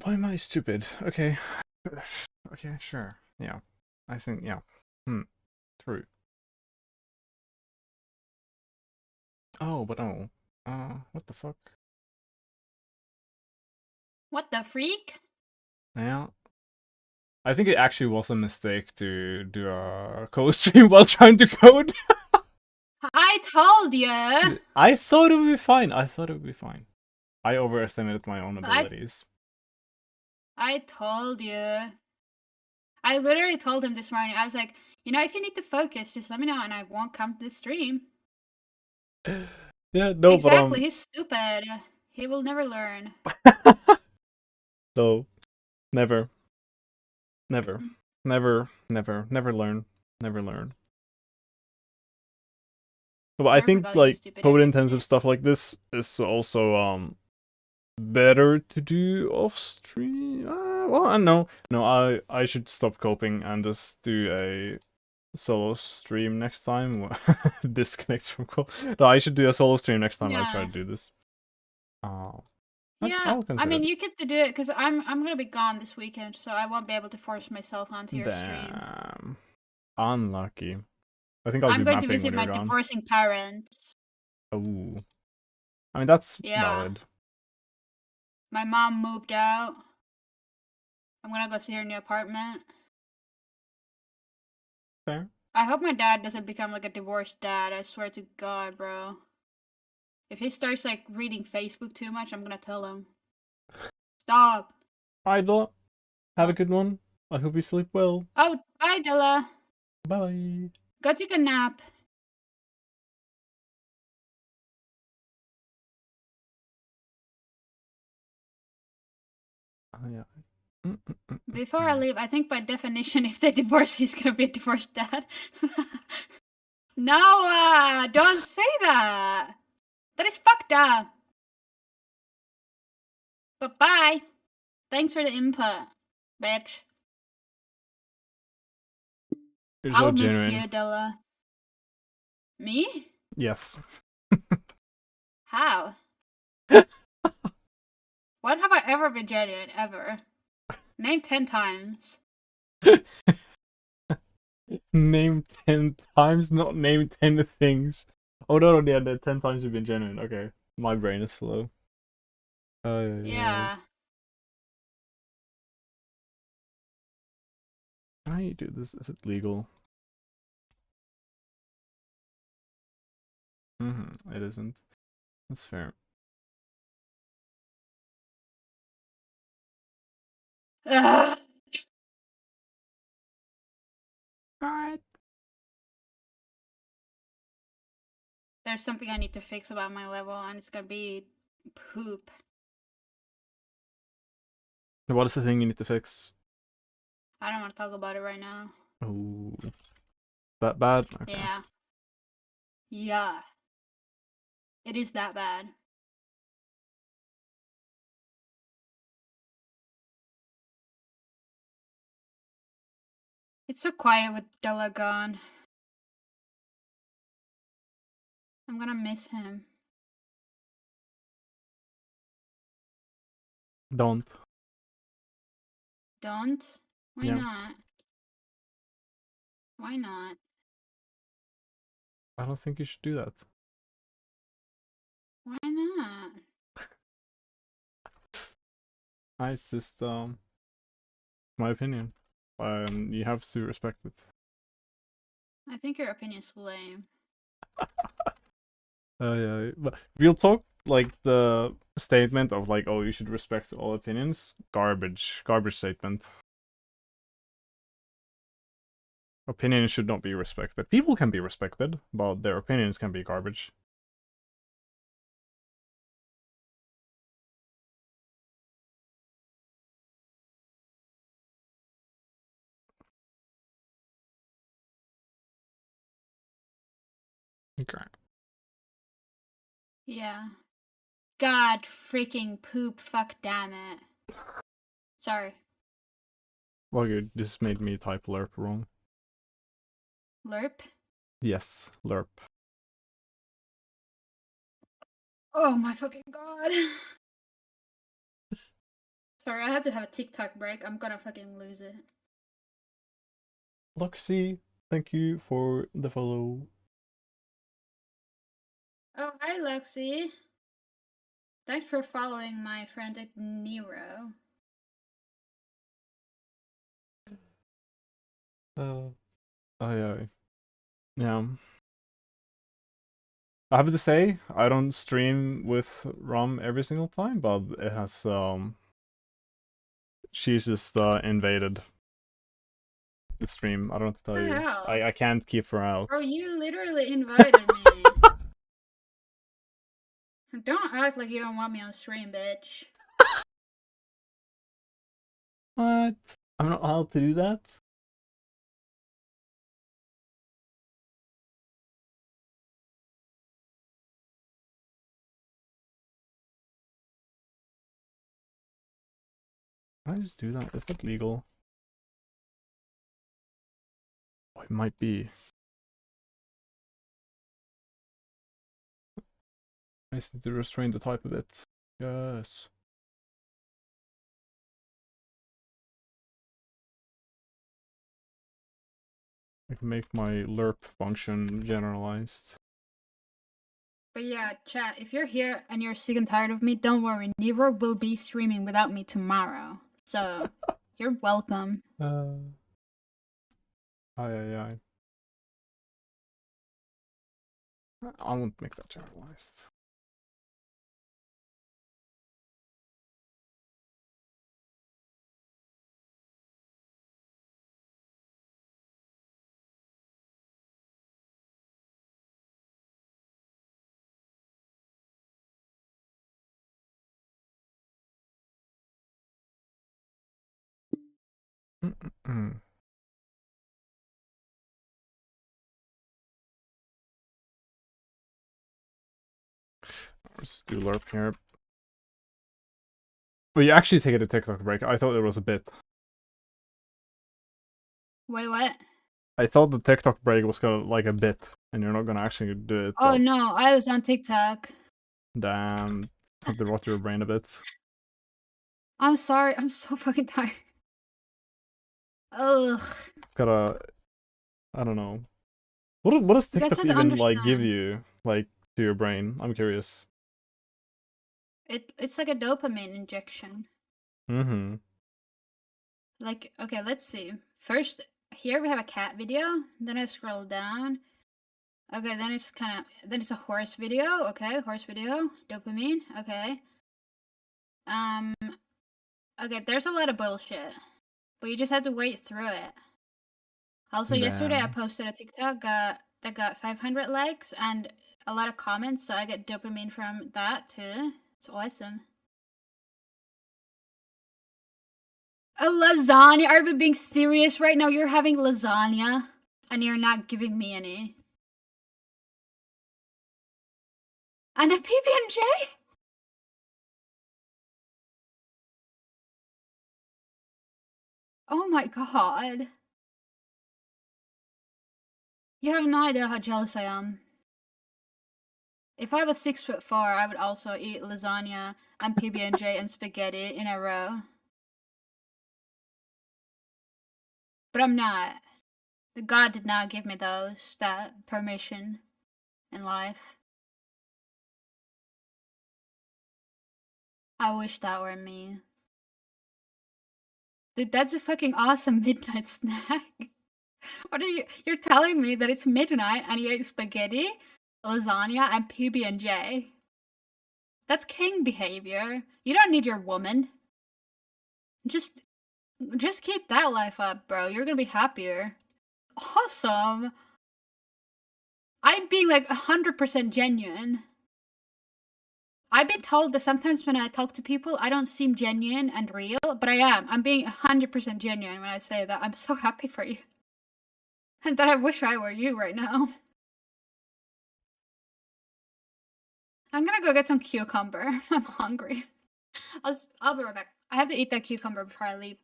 Why am I stupid? Okay. Okay, sure. Yeah. I think, yeah. True. Oh, but oh. What the fuck? What the freak? Yeah. I think it actually was a mistake to do a co-stream while trying to code. I told you. I thought it would be fine. I thought it would be fine. I overestimated my own abilities. I told you. I literally told him this morning. I was like, you know, if you need to focus, just let me know and I won't come to the stream. Yeah, no, Exactly, he's stupid. He will never learn. No. Never. Never. Never. Never. Never learn. Never learn. But I think like code intensive stuff like this is also better to do off stream. Well, I know. No, I should stop coping and just do a solo stream next time. Disconnects from call. No, I should do a solo stream next time I try to do this. Yeah, I mean, you get to do it because I'm gonna be gone this weekend, so I won't be able to force myself onto your stream. Damn. Unlucky. I think I'll I'm do going to mapping visit when my you're gone. divorcing parents. Oh. I mean, that's Yeah. valid. My mom moved out. I'm gonna go see her new apartment. Fair. I hope my dad doesn't become like a divorced dad. I swear to God, bro. If he starts like reading Facebook too much, I'm gonna tell him. Stop. Alright, Dilla. Have a good one. I hope you sleep well. Oh, bye, Dilla. Bye. Go take a nap. Yeah. Before I leave, I think by definition, if they divorce, he's gonna be a divorced dad. No, don't say that. That is fucked up. But bye. Thanks for the input, bitch. You're I'll so miss genuine. you, Della. Me? Yes. How? When have I ever been genuine? Ever? Name 10 times. Name 10 times, not name 10 things. Oh, no, yeah, the 10 times you've been genuine. Okay. My brain is slow. Yeah. Can I do this? Is it legal? It isn't. That's fair. Ugh. Alright. There's something I need to fix about my level, and it's gonna be poop. What is the thing you need to fix? I don't want to talk about it right now. Oh. That bad? Okay. Yeah. Yeah. It is that bad. It's so quiet with Della gone. I'm gonna miss him. Don't. Don't? Why Yeah. not? Why not? I don't think you should do that. Why not? It's just my opinion. You have to respect it. I think your opinion's lame. Yeah, but real talk, like the statement of like, oh, you should respect all opinions, garbage statement. Opinions should not be respected. People can be respected, but their opinions can be garbage. speaker. Yeah. God freaking poop, fuck damn it. Sorry. Well, good. This made me type lerp wrong. Lerp? Yes, lerp. Oh my fucking god. Sorry, I have to have a TikTok break. I'm gonna fucking lose it. Luxy, thank you for the follow. Oh, hi, Lexi. Thanks for following my friend Nero. Yeah. I have to say, I don't stream with Rom every single time, but it has she's just invaded the stream. I don't tell What the you. hell? I can't keep her out. Bro, you literally invited me. Don't act like you don't want me on stream, bitch. What? I'm not allowed to do that? Can I just do that? Is that legal? Oh, it might be. I just need to restrain the type a bit. Yes. I can make my lerp function generalized. But yeah, chat, if you're here and you're sick and tired of me, don't worry. Nero will be streaming without me tomorrow. So, you're welcome. Aye. I won't make that generalized. Let's do LARP here. But you actually take it a TikTok break. I thought it was a bit. Wait, what? I thought the TikTok break was gonna like a bit, and you're not gonna actually do it. Oh no, I was on TikTok. Damn, have to rot your brain a bit. I'm sorry, I'm so fucking tired. Ugh. It's gotta. I don't know. What does You guys TikTok have to even like give understand. you like to your brain? I'm curious. It's like a dopamine injection. Mm-hmm. Like, okay, let's see. First, here we have a cat video. Then I scroll down. Okay, then it's a horse video. Okay, horse video, dopamine. Okay. Okay, there's a lot of bullshit, but you just have to wait through it. Also, yesterday I Damn. posted a TikTok that got 500 likes and a lot of comments, so I get dopamine from that too. It's awesome. A lasagna? Are you being serious right now? You're having lasagna and you're not giving me any. And a PB&J? Oh my god. You have no idea how jealous I am. If I was 6'4", I would also eat lasagna and PB&J and spaghetti in a row. But I'm not. God did not give me that permission in life. I wish that were me. Dude, that's a fucking awesome midnight snack. What are you're telling me that it's midnight and you ate spaghetti, lasagna, and PB&J? That's king behavior. You don't need your woman. Just keep that life up, bro. You're gonna be happier. Awesome. I'm being like 100% genuine. I've been told that sometimes when I talk to people, I don't seem genuine and real, but I am. I'm being 100% genuine when I say that. I'm so happy for you. And that I wish I were you right now. I'm gonna go get some cucumber. I'm hungry. I'll be right back. I have to eat that cucumber before I leave.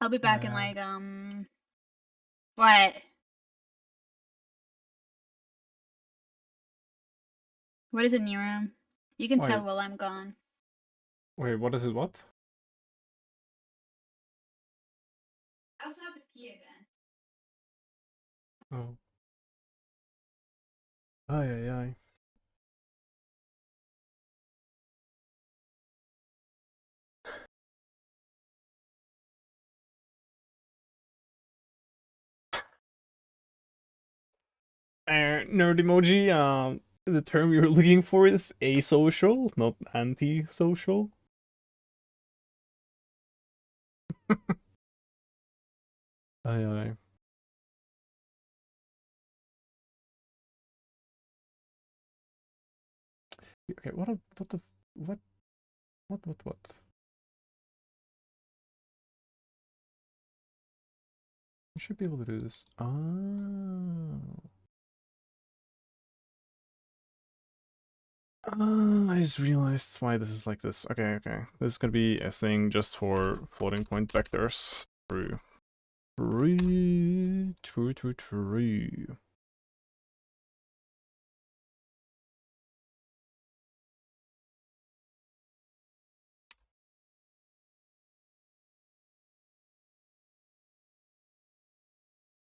I'll be back in like what? What is it, Nero? You can tell Wait. while I'm gone. Wait, what is it? What? I also have to pee again. Oh. Ay, ay, ay. Nerd emoji, the term you're looking for is asocial, not antisocial. Ay, ay. Okay, what the, what? I should be able to do this. Oh. I just realized why this is like this. Okay, okay. This is gonna be a thing just for floating point vectors. True. True.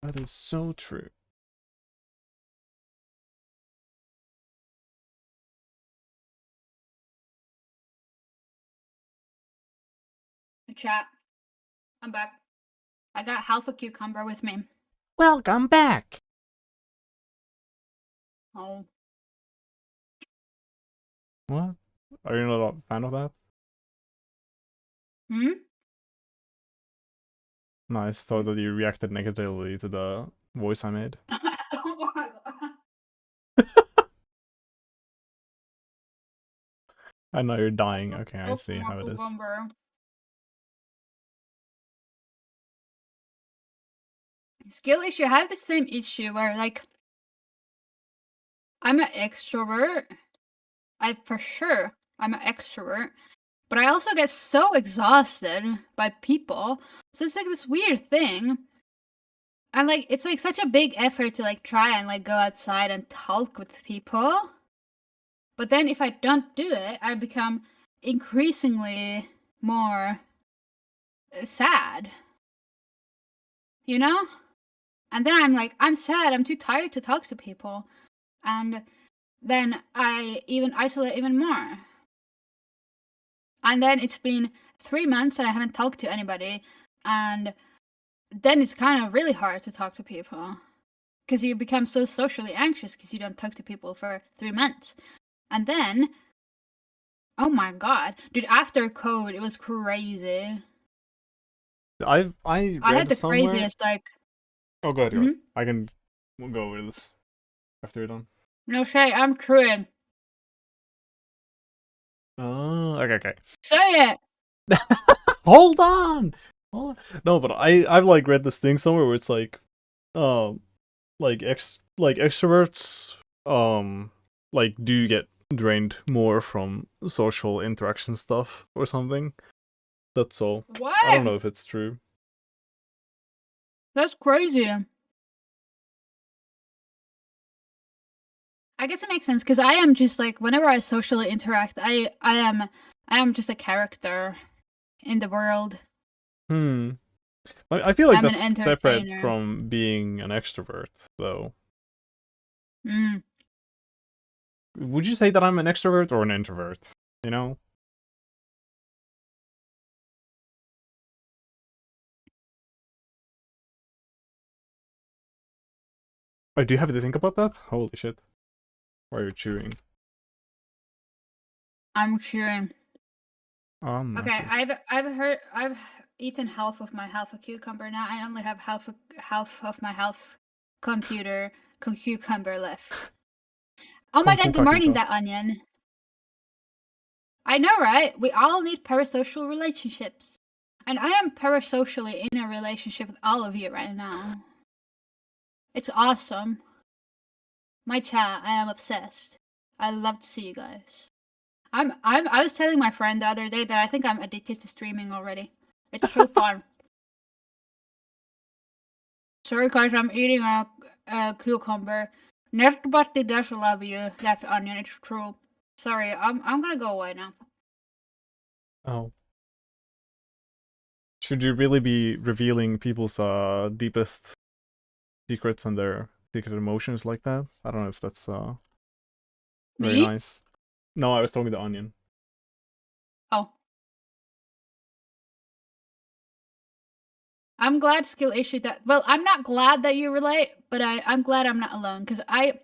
That is so true. Chat. I'm back. I got half a cucumber with me. Welcome back. Oh. What? Are you not a fan of that? Hmm? No, I just thought that you reacted negatively to the voice I made. Oh my god. I know you're dying. Okay, I see how it is. Cucumber. Skill issue. I have the same issue where, like, I'm an extrovert. I'm an extrovert. But I also get so exhausted by people. So it's like this weird thing. And like it's like such a big effort to like try and like go outside and talk with people. But then if I don't do it, I become increasingly more sad. You know? And then I'm like, I'm sad, I'm too tired to talk to people. And then I even isolate even more. And then it's been 3 months and I haven't talked to anybody. And then it's kind of really hard to talk to people. Because you become so socially anxious because you don't talk to people for 3 months. And then, oh my god. Dude, after COVID, it was crazy. I had the somewhere. craziest, like... Oh, go ahead, go ahead. Mhm. I can... We'll go over this after you're done. No shade, I'm trying. Oh, okay. Say it! Hold on! No, but I've like read this thing somewhere where it's like, like extroverts, like do get drained more from social interaction stuff or something. That's all. What? I don't know if it's true. That's crazy. I guess it makes sense because I am just like whenever I socially interact, I am just a character in the world. I feel like I'm an that's separate entertainer. from being an extrovert, though. Would you say that I'm an extrovert or an introvert? You know? Oh, do you have to think about that? Holy shit. Why are you chewing? I'm chewing. Okay, Okay. I've eaten half of my half a cucumber now. I only have half of my half cucumber left. Oh my god, good morning, that onion. I know, right? We all need parasocial relationships. And I am parasocially in a relationship with all of you right now. It's awesome. My chat, I am obsessed. I love to see you guys. I was telling my friend the other day that I think I'm addicted to streaming already. It's so fun. Sorry guys, I'm eating a cucumber. Nobody does love you, that onion, it's true. Sorry, I'm gonna go away now. Oh. Should you really be revealing people's deepest secrets and their secret emotions like that? I don't know if that's very Me? nice. No, I was talking to Onion. Oh. I'm glad skill issue that. Well, I'm not glad that you relate, but I'm glad I'm not alone because after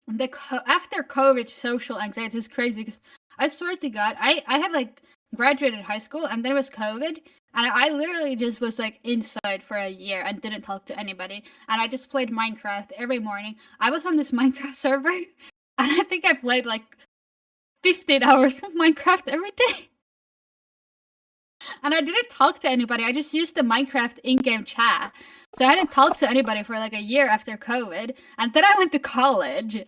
COVID, social anxiety was crazy. Because I swear to God, I had like graduated high school and then it was COVID, and I literally just was like inside for a year and didn't talk to anybody, and I just played Minecraft every morning. I was on this Minecraft server, and I think I played like 15 hours of Minecraft every day. And I didn't talk to anybody. I just used the Minecraft in-game chat. So I didn't talk to anybody for like a year after COVID. And then I went to college.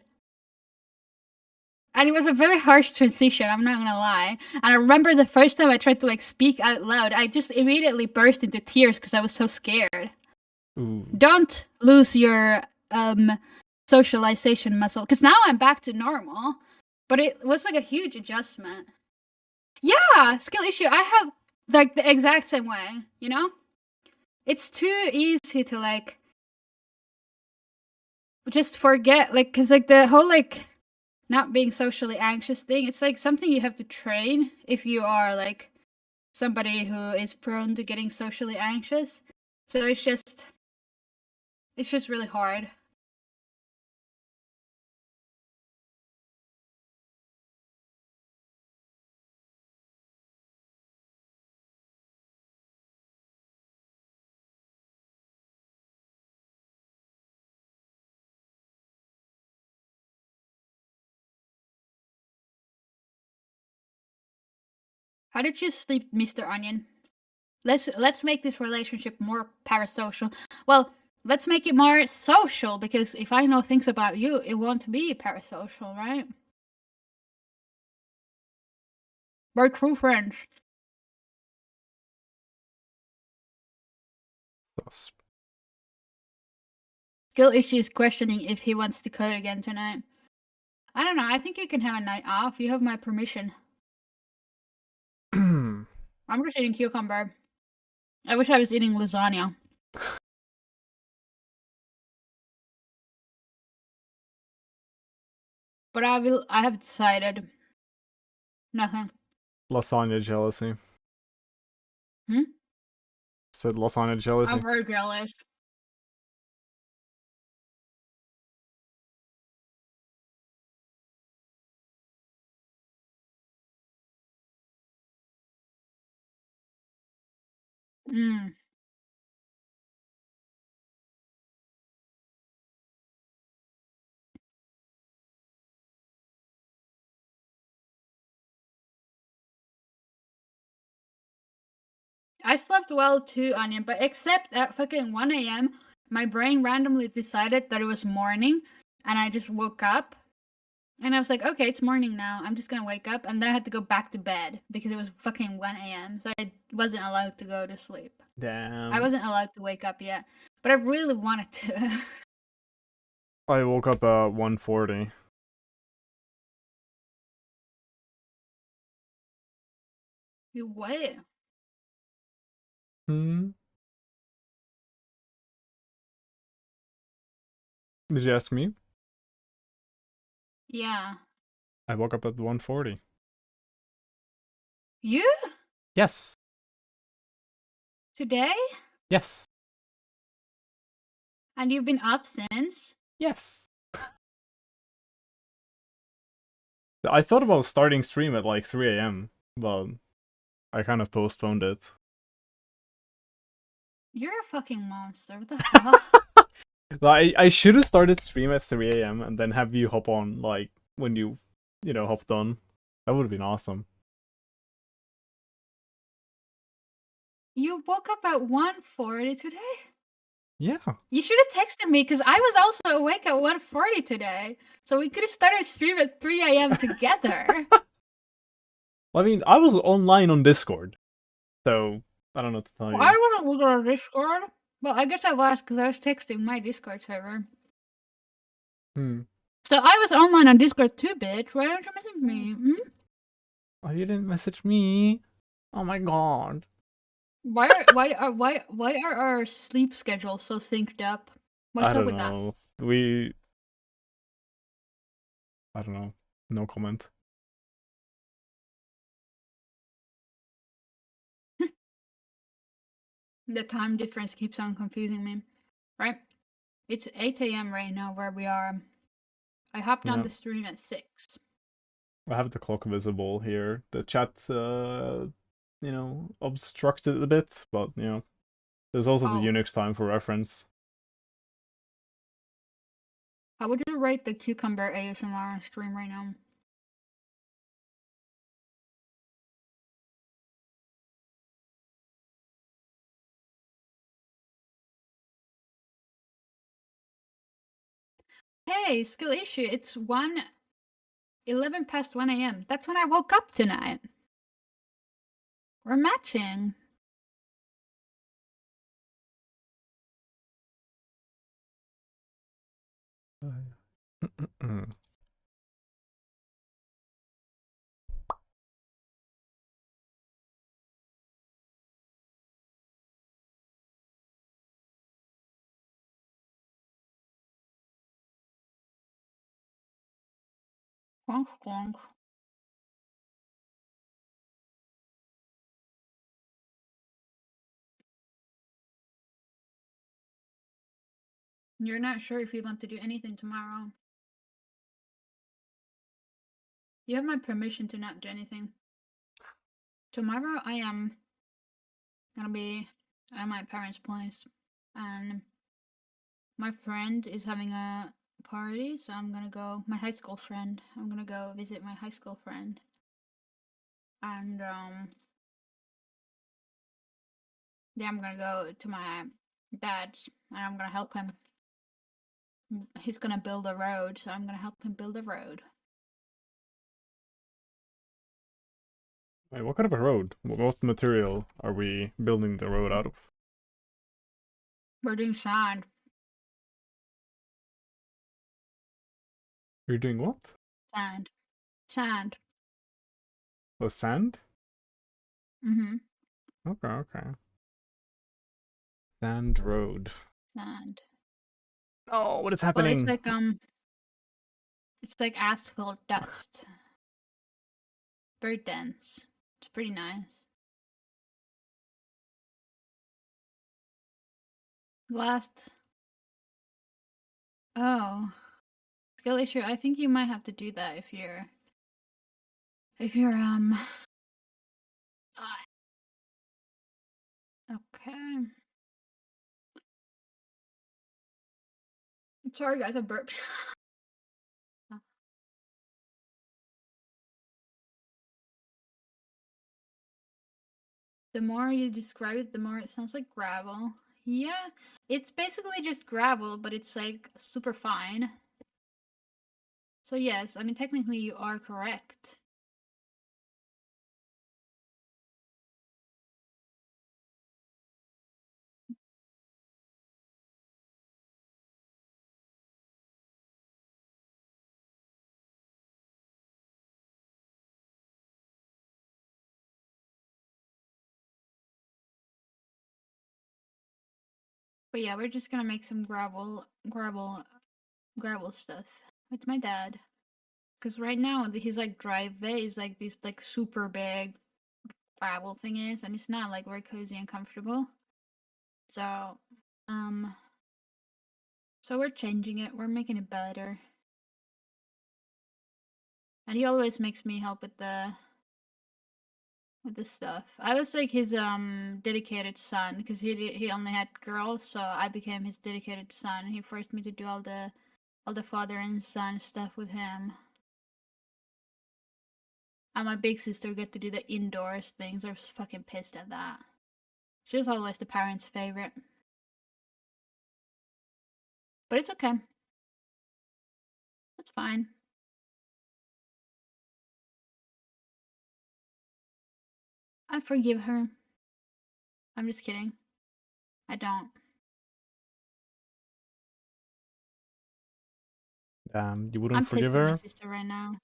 And it was a very harsh transition, I'm not gonna lie. And I remember the first time I tried to like speak out loud, I just immediately burst into tears because I was so scared. Ooh. Don't lose your socialization muscle. Because now I'm back to normal. But it was like a huge adjustment. Yeah, skill issue. I have like the exact same way, you know? It's too easy to like just forget, like, because like the whole like not being socially anxious thing, it's like something you have to train if you are like somebody who is prone to getting socially anxious. So it's just really hard. How did you sleep, Mr. Onion? Let's make this relationship more parasocial. Well, let's make it more social, because if I know things about you, it won't be parasocial, right? We're true friends. Sus. Skill issues questioning if he wants to code again tonight. I don't know. I think you can have a night off. You have my permission. I'm just eating cucumber. I wish I was eating lasagna. But I have decided nothing. Lasagna jealousy. Hmm? Said lasagna jealousy. I'm very jealous. Mm. I slept well too, Onion, but except at fucking 1 a.m., my brain randomly decided that it was morning, and I just woke up. And I was like, okay, it's morning now. I'm just gonna wake up. And then I had to go back to bed because it was fucking 1 a.m. So I wasn't allowed to go to sleep. Damn. I wasn't allowed to wake up yet. But I really wanted to. I woke up at 1:40. You what? Hmm? Did you ask me? Yeah. I woke up at 1:40. You? Yes. Today? Yes. And you've been up since? Yes. I thought about starting stream at like 3 a.m., but I kind of postponed it. You're a fucking monster. What the hell? I should have started stream at 3 a.m. and then have you hop on like when you hopped on. That would have been awesome. You woke up at 1:40 today? Yeah. You should have texted me because I was also awake at 1:40 today, so we could have started stream at 3 a.m. together. I mean, I was online on Discord, so I don't know what to tell Well, you. I wasn't looking on Discord. Well, I guess I was because I was texting my Discord server. Hmm. So I was online on Discord too, bitch. Why don't you message me? Hmm? Oh, you didn't message me. Oh my god. Why are our sleep schedules so synced up? What's I up don't with that? know. I don't know. No comment. The time difference keeps on confusing me. Right? It's 8 a.m. right now where we are. I hopped on Yeah. the stream at 6. I have the clock visible here. The chat, obstructed a bit, but, there's also the Oh. Unix time for reference. How would you rate the cucumber ASMR stream right now? Hey, skill issue. It's 11 past 1 a.m. That's when I woke up tonight. We're matching. Clonk, clonk. You're not sure if you want to do anything tomorrow. You have my permission to not do anything. Tomorrow I am gonna be at my parents' place, and my friend is having a party, so I'm gonna go. My high school friend. I'm gonna go visit my high school friend, and yeah, I'm gonna go to my dad's, and I'm gonna help him. He's gonna build a road, so I'm gonna help him build a road. Wait, what kind of a road? What material are we building the road out of? We're doing sand. You're doing what? Sand. Sand. Oh, sand? Mm-hmm. Okay, okay. Sand road. Sand. Oh, what is Well, happening? it's like asphalt dust. Very dense. It's pretty nice. Last. Oh. Skill issue. I think you might have to do that if you're okay. Sorry guys, I burped. The more you describe it, the more it sounds like gravel. Yeah, it's basically just gravel, but it's like super fine. So yes, I mean technically you are correct. But yeah, we're just gonna make some gravel stuff with my dad. Cause right now his like driveway is like this like super big gravel thing is, and it's not like very cozy and comfortable. So, so we're changing it. We're making it better. And he always makes me help with the stuff. I was like his dedicated son because he only had girls, so I became his dedicated son. He forced me to do all the father and son stuff with him. And my big sister got to do the indoors things. I was fucking pissed at that. She was always the parents' favorite. But it's okay. That's fine. I forgive her. I'm just kidding. I don't. You wouldn't I'm forgive pissed at my her? sister right now.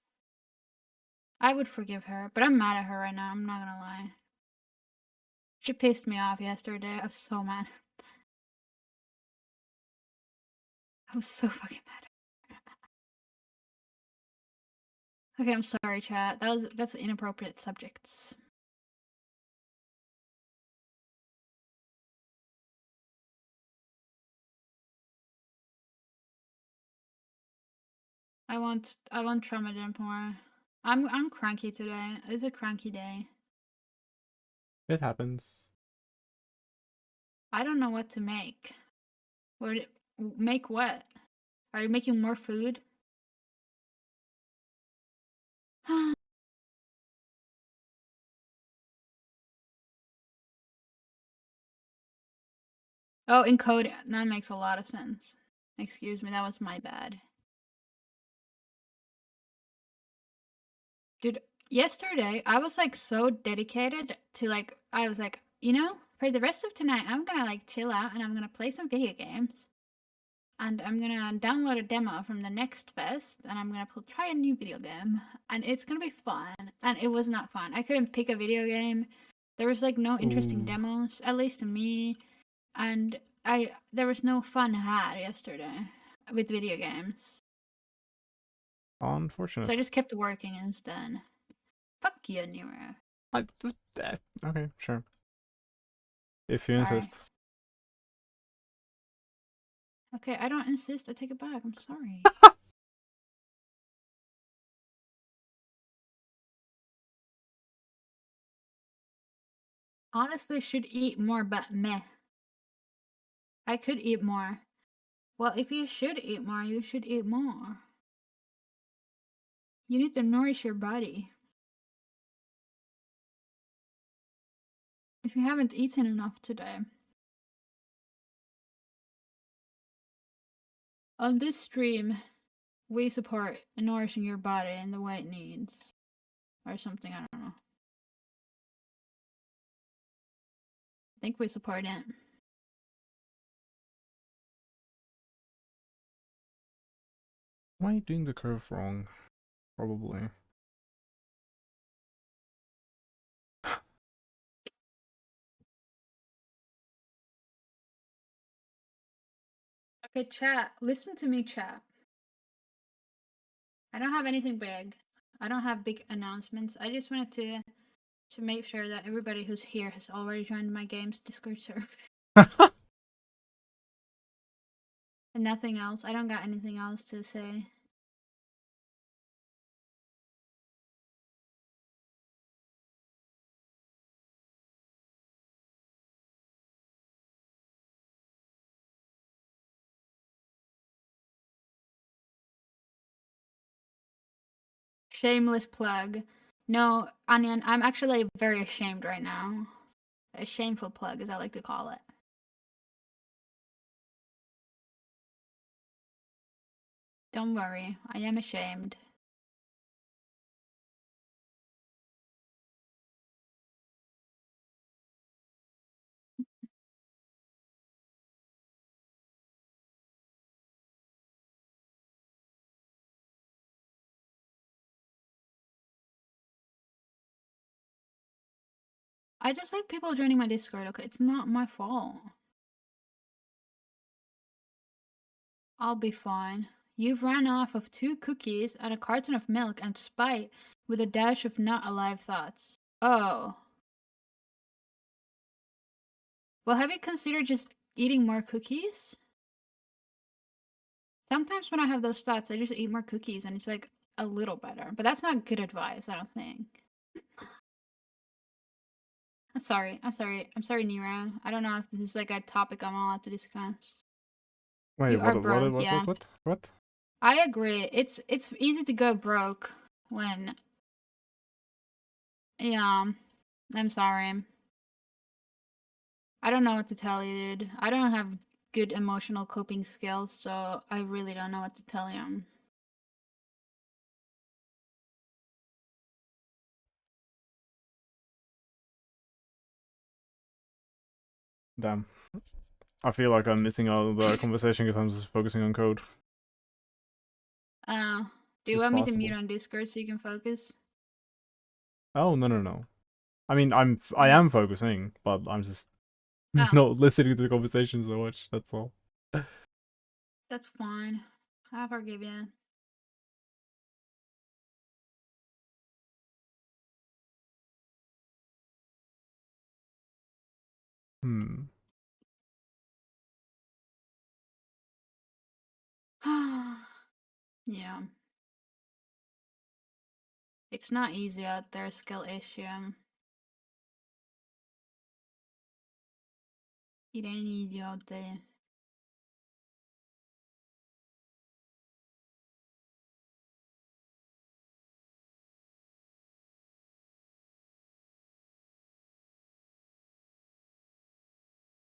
I would forgive her, but I'm mad at her right now. I'm not gonna lie. She pissed me off yesterday. I was so mad. I was so fucking mad. Okay, I'm sorry, chat. That's inappropriate subjects. I want trauma dump more. I'm cranky today. It's a cranky day. It happens. I don't know what to make. Make what? Are you making more food? Oh, encode. That makes a lot of sense. Excuse me, that was my bad. Dude, yesterday I was like so dedicated to like I was like, for the rest of tonight I'm gonna like chill out and I'm gonna play some video games. And I'm gonna download a demo from the next fest and I'm gonna try a new video game. And it's gonna be fun. And it was not fun. I couldn't pick a video game. There was like no interesting Ooh. demos, at least to me. And there was no fun had yesterday with video games. Unfortunate. So I just kept working instead. Fuck you, Nero. Okay, sure. If you Sorry. insist. Okay, I don't insist. I take it back. I'm sorry. Honestly, should eat more, but meh. I could eat more. Well, if you should eat more, you should eat more. You need to nourish your body. If you haven't eaten enough today. On this stream, we support nourishing your body in the way it needs. Or something, I don't know. I think we support it. Am I doing the curve wrong? Probably. Okay, chat. Listen to me, chat. I don't have anything big. I don't have big announcements. I just wanted to make sure that everybody who's here has already joined my game's Discord server. And nothing else. I don't got anything else to say. Shameless plug. No, Onion, I'm actually very ashamed right now. A shameful plug, as I like to call it. Don't worry, I am ashamed. I just like people joining my Discord, okay? It's not my fault. I'll be fine. You've ran off of 2 cookies and a carton of milk and spite with a dash of not alive thoughts. Oh. Well, have you considered just eating more cookies? Sometimes when I have those thoughts, I just eat more cookies and it's like a little better. But that's not good advice, I don't think. I'm sorry, Nero. I don't know if this is like a topic I'm allowed to discuss. Wait, You are broke, yeah. What? I agree. It's easy to go broke when... Yeah, I'm sorry. I don't know what to tell you, dude. I don't have good emotional coping skills, so I really don't know what to tell you. Damn. I feel like I'm missing out on the conversation because I'm just focusing on code. Do you It's want me to possible. mute on Discord so you can focus? Oh, no. I mean, I Okay. am focusing, but I'm just Oh. not listening to the conversation so much. That's all. That's fine. I forgive you. Yeah. It's not easy out there, skill issue. It ain't easy out there.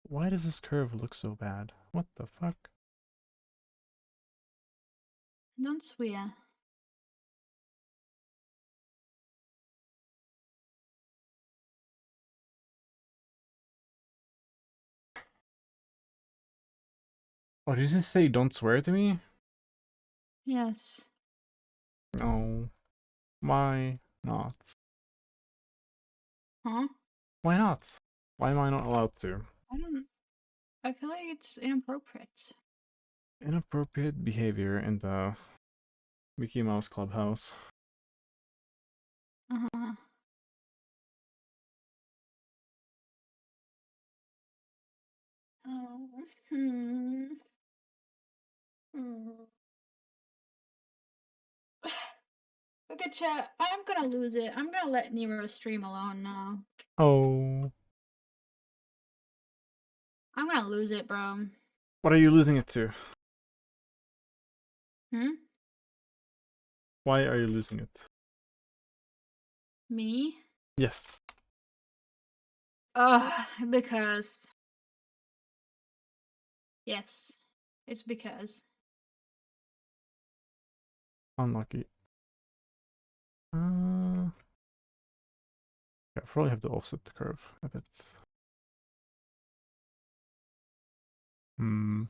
Why does this curve look so bad? What the fuck? Don't swear. Oh, did you just say don't swear to me? Yes. No. Why not? Huh? Why not? Why am I not allowed to? I feel like it's inappropriate. Inappropriate behavior in the Mickey Mouse Clubhouse. Uh-huh. Okay, chat. I'm gonna lose it. I'm gonna let Nero stream alone now. Oh. I'm gonna lose it, bro. What are you losing it to? Why are you losing it? Me? Yes. Because. Yes. It's because. Unlucky. Yeah, I probably have to offset the curve a bit. Him.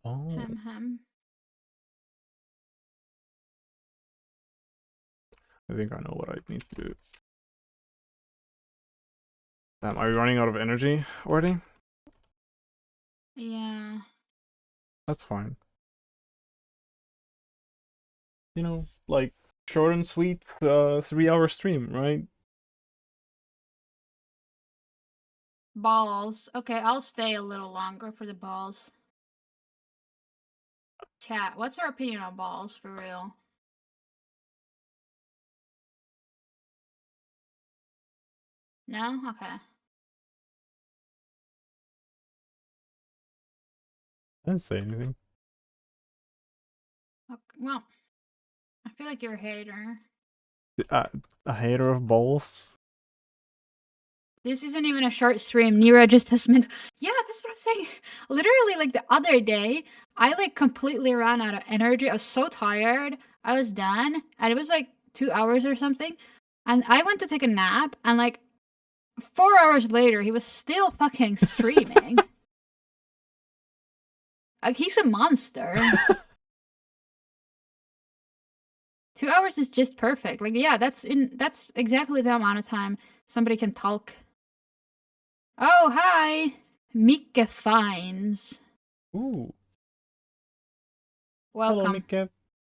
Oh. Hem. I think I know what I need to do. Damn, are you running out of energy already? Yeah. That's fine. You know, like, short and sweet, 3-hour stream, right? Balls. Okay, I'll stay a little longer for the balls. Chat, what's our opinion on balls, for real? No? Okay. I didn't say anything. Okay, well, I feel like you're a hater. A hater of balls? This isn't even a short stream. Nero just has meant. Yeah, that's what I'm saying. Literally, like the other day, I like completely ran out of energy. I was so tired. I was done, and it was like 2 hours or something. And I went to take a nap, and like 4 hours later, he was still fucking streaming. Like he's a monster. 2 hours is just perfect. Like yeah, that's exactly the amount of time somebody can talk. Oh hi, Mika Fines. Ooh. Welcome. Hello, Mika.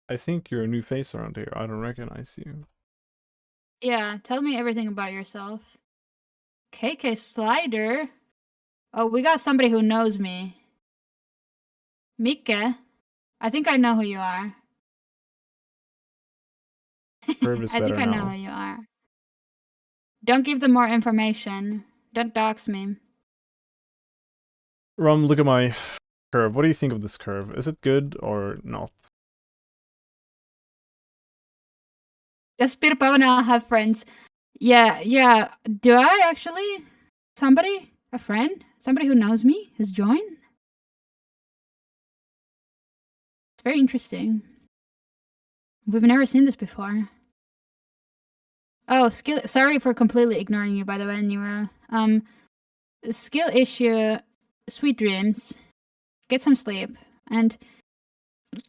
I think you're a new face around here. I don't recognize you. Yeah, tell me everything about yourself. KK Slider? Oh, we got somebody who knows me. Mika? I think I know who you are. Curve is I think better I know now. who you are. Don't give them more information. Don't dox me. Rum, look at my curve. What do you think of this curve? Is it good or not? Does Pirpavana have friends? Yeah. Do I actually? Somebody? A friend? Somebody who knows me has joined? It's very interesting. We've never seen this before. Oh, skill. Sorry for completely ignoring you, by the way, Nero. Skill issue. Sweet dreams. Get some sleep and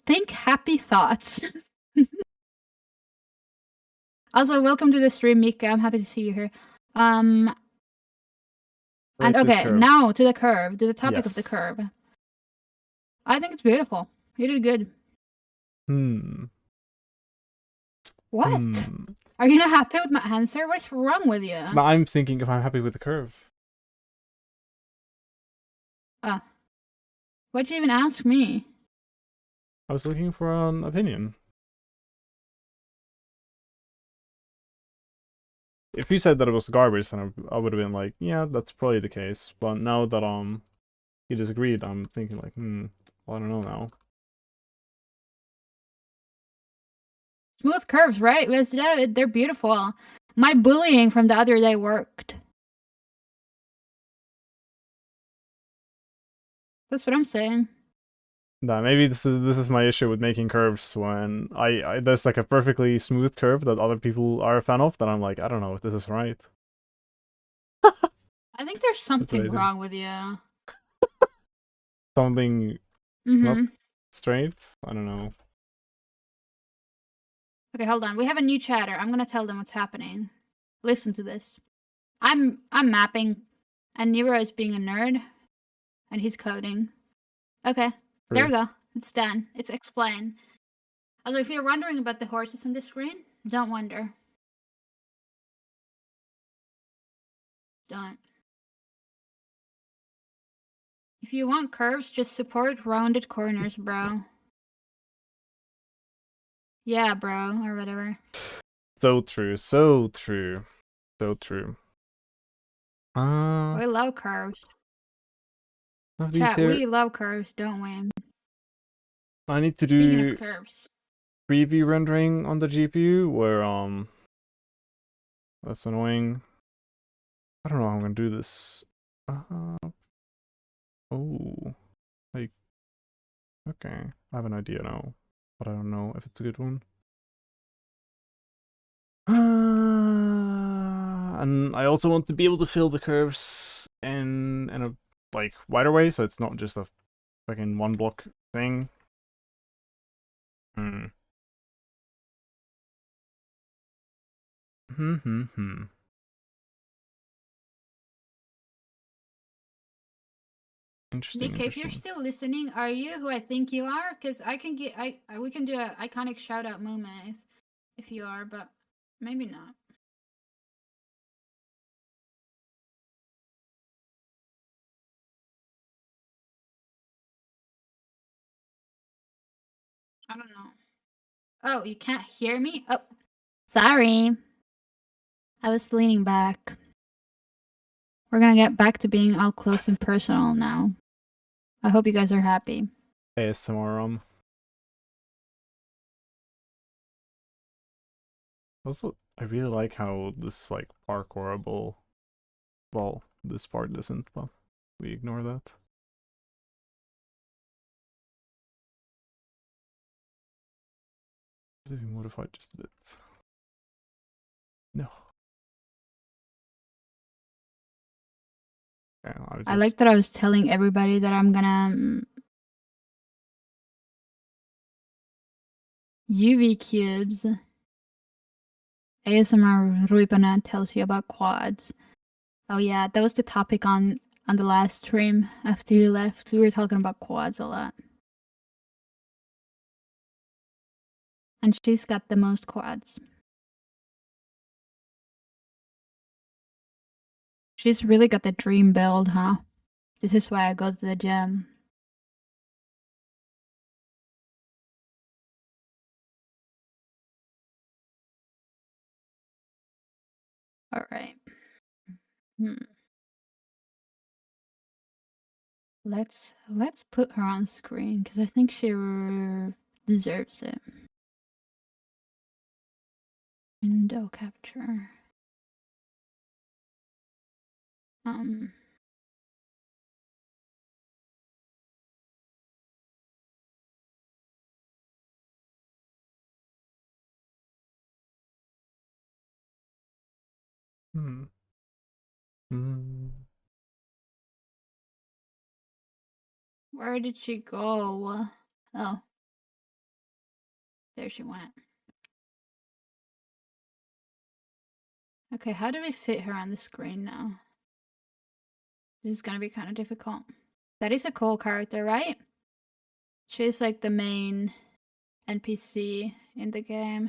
think happy thoughts. Also, welcome to the stream, Mika. I'm happy to see you here. And Rate this okay, curve. now to the curve, to the topic of the Yes. curve. I think it's beautiful. You did good. What? Are you not happy with my answer? What's wrong with you? But I'm thinking if I'm happy with the curve. Why'd you even ask me? I was looking for an opinion. If you said that it was garbage, then I would have been like, yeah, that's probably the case. But now that you disagreed, I'm thinking like, well, I don't know now. Smooth curves, right? They're beautiful. My bullying from the other day worked. That's what I'm saying. Nah, maybe this is my issue with making curves when I there's like a perfectly smooth curve that other people are a fan of that I'm like, I don't know if this is right. I think there's something amazing. wrong with you. Something not straight? I don't know. Okay, hold on. We have a new chatter. I'm gonna tell them what's happening. Listen to this. I'm mapping, and Nero is being a nerd, and he's coding. Okay, there we go. It's done. It's explained. Also, if you're wondering about the horses on the screen, don't wonder. Don't. If you want curves, just support rounded corners, bro. Yeah, bro, or whatever. So true, so true, so true. We love curves. Chat, we love curves, don't we? I need to Speaking do of curves, preview rendering on the GPU where that's annoying. I don't know how I'm gonna do this. Oh, like, okay, I have an idea now, but I don't know if it's a good one. And I also want to be able to fill the curves in a like wider way, so it's not just a fucking one block thing. Interesting. Nick, if you're still listening, are you who I think you are? Because I can get, we can do an iconic shout out moment if you are, but maybe not. I don't know. Oh, you can't hear me? Oh, sorry. I was leaning back. We're gonna get back to being all close and personal now. I hope you guys are happy. ASMR. Also, I really like how this like parkourable. Well, this part isn't, but we ignore that. If we modify just a bit. No. Okay, I like that I was telling everybody that I'm gonna UV cubes. ASMR Ruipana tells you about quads. Oh yeah, that was the topic on the last stream after you left. We were talking about quads a lot. And she's got the most quads. She's really got the dream build, huh? This is why I go to the gym. All right. Let's put her on screen because I think she deserves it. Window capture. Hmm. Hmm. Where did she go? Oh. There she went. Okay, how do we fit her on the screen now? This is gonna be kind of difficult. That is a cool character, right? She's like the main NPC in the game.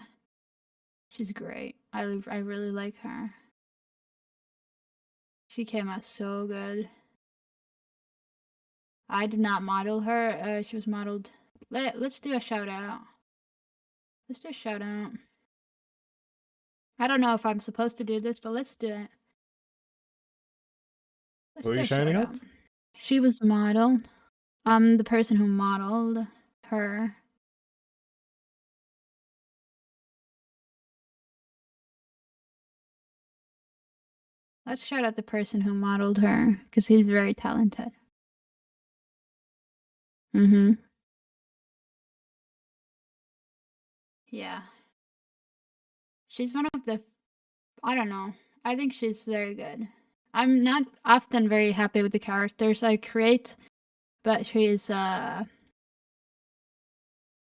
She's great. I really like her. She came out so good. I did not model her. She was modeled. Let's do a shout out. Let's do a shout out. I don't know if I'm supposed to do this, but let's do it. Let's Who are do you a shout shouting out. at? She was modeled. The person who modeled her. Let's shout out the person who modeled her, because he's very talented. Mm-hmm. Yeah. She's one of the... I don't know. I think she's very good. I'm not often very happy with the characters I create, but she's an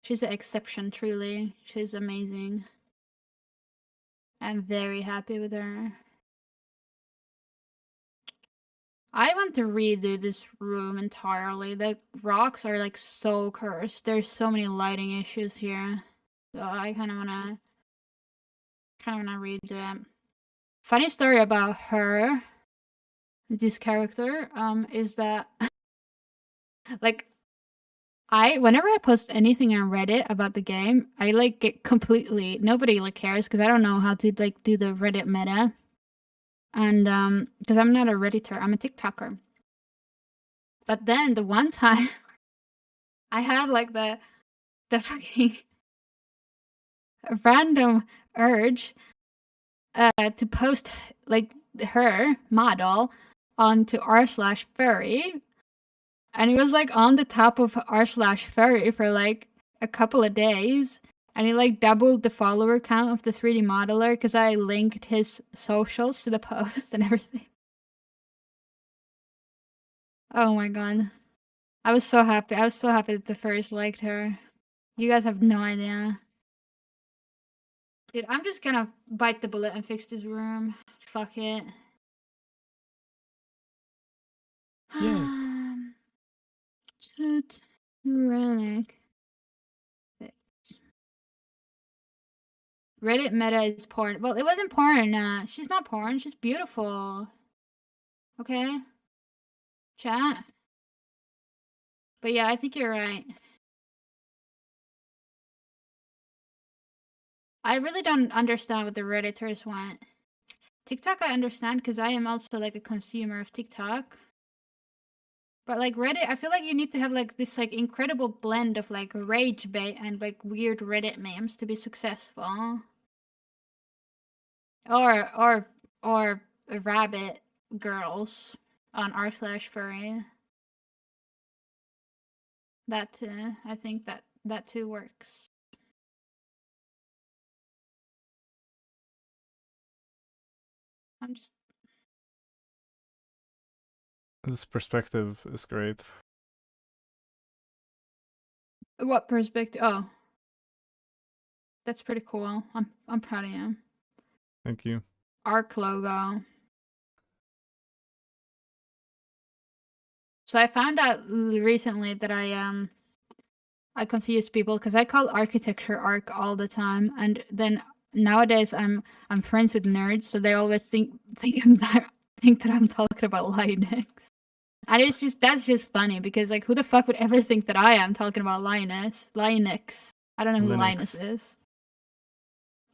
exception, truly. She's amazing. I'm very happy with her. I want to redo this room entirely. The rocks are like so cursed. There's so many lighting issues here. So I kind of wanna redo it. Funny story about her, this character, is that like whenever I post anything on Reddit about the game, I like get completely nobody like cares because I don't know how to like do the Reddit meta. And because I'm not a Redditor, I'm a TikToker. But then the one time I had like the fucking random urge to post like her model onto r/furry, and it was like on the top of r/furry for like a couple of days, and he like doubled the follower count of the 3D modeler because I linked his socials to the post and everything. Oh my god. I was so happy. I was so happy that the first liked her. You guys have no idea. Dude, I'm just gonna bite the bullet and fix this room. Fuck it. Yay. Relic. Reddit meta is porn. Well, it wasn't porn. She's not porn. She's beautiful. Okay? Chat? But yeah, I think you're right. I really don't understand what the Redditors want. TikTok I understand because I am also like a consumer of TikTok. But like Reddit, I feel like you need to have like this like incredible blend of like rage bait and like weird Reddit memes to be successful. Or rabbit girls on r/furry. That too. I think that too works. I'm just... This perspective is great. What perspective? Oh. That's pretty cool. I'm proud of you. Thank you. Arc logo. So I found out recently that I confuse people because I call architecture arc all the time, and then nowadays I'm friends with nerds, so they always think that I'm talking about Linux. And that's just funny because like who the fuck would ever think that I am talking about Linux? I don't know who Linus is.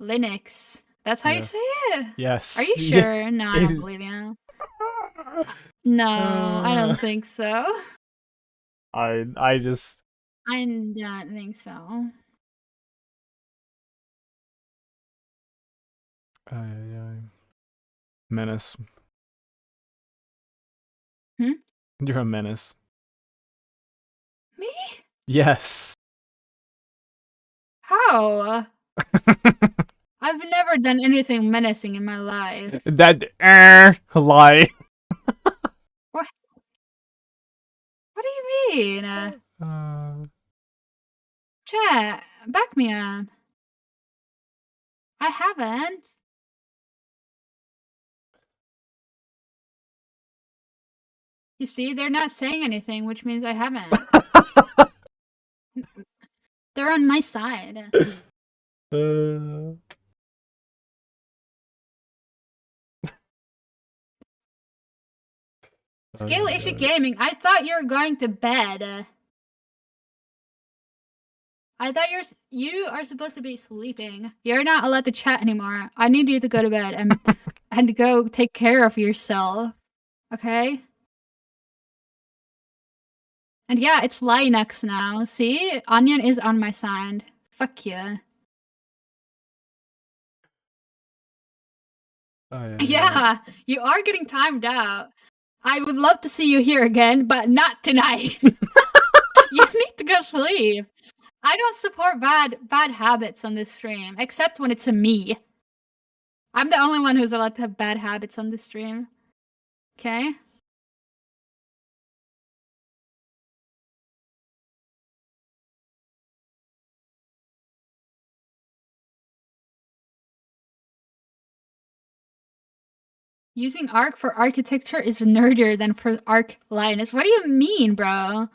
Linux. That's how you say it? Yes. Are you sure? No, I don't believe you. No, I don't think so. I just... I don't think so. Menace. Hmm? You're a menace. Me? Yes. How? I've never done anything menacing in my life. That lie. What? What do you mean? Chat, back me up. I haven't. You see, they're not saying anything, which means I haven't. They're on my side. Skill issue gaming. I thought you were going to bed. I thought you are supposed to be sleeping. You're not allowed to chat anymore. I need you to go to bed and go take care of yourself. Okay? And yeah, it's Linux now. See? Onion is on my side. Fuck you. Yeah, you are getting timed out. I would love to see you here again, but not tonight. You need to go sleep. I don't support bad habits on this stream, except when it's a me. I'm the only one who's allowed to have bad habits on this stream. Okay? Using Arc for architecture is nerdier than for Arc Linus. What do you mean, bro?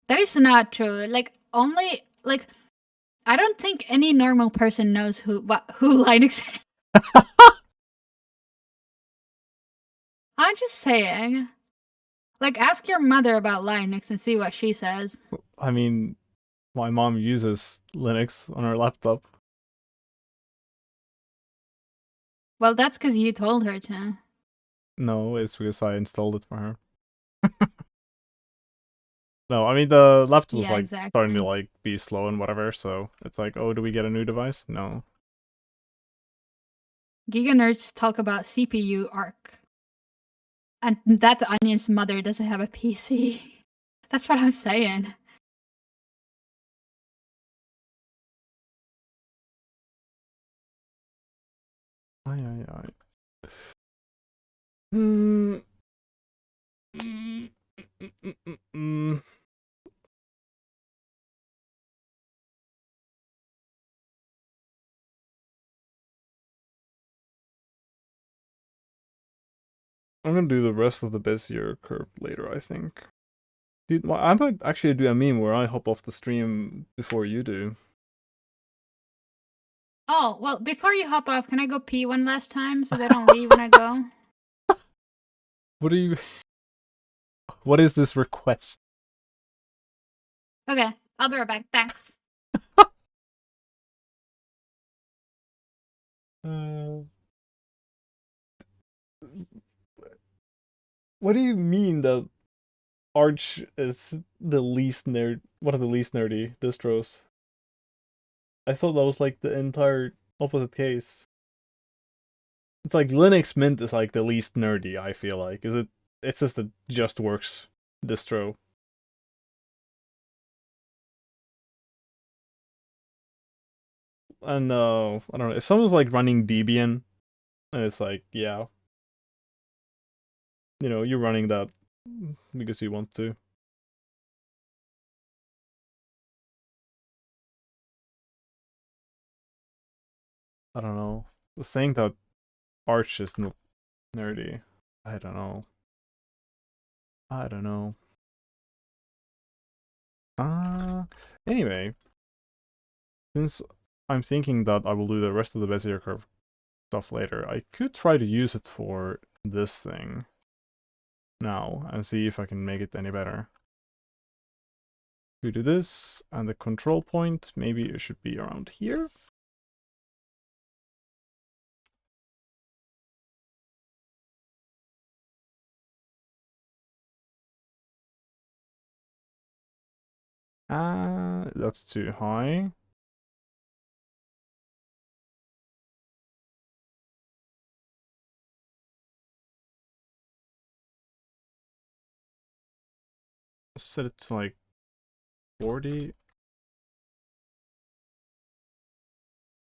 That is not true. Like, only, like, I don't think any normal person knows who Linux is. I'm just saying. Like, ask your mother about Linux and see what she says. I mean, my mom uses Linux on her laptop. Well, that's because you told her to. No, it's because I installed it for her. No, I mean the laptop was Yeah, like exactly. starting to like be slow and whatever, so it's like, oh, do we get a new device? No. Giga nerds talk about CPU Arc. And that Onion's mother doesn't have a PC. That's what I'm saying. Aye. Mm. I'm gonna do the rest of the Bezier curve later, I think. Dude, I might actually do a meme where I hop off the stream before you do. Oh, well, before you hop off, can I go pee one last time so they don't leave when I go? What are you... What is this request? Okay, I'll be right back. Thanks. What do you mean that Arch is the least one of the least nerdy distros? I thought that was like the entire opposite case. It's like Linux Mint is like the least nerdy, I feel like. It's just a just works distro. And I don't know, if someone's like running Debian and it's like, yeah, you know, you're running that because you want to. I don't know. Saying that Arch is not nerdy, I don't know. Anyway, since I'm thinking that I will do the rest of the Bezier curve stuff later, I could try to use it for this thing now and see if I can make it any better. We do this, and the control point, maybe it should be around here. That's too high. Set it to like 40.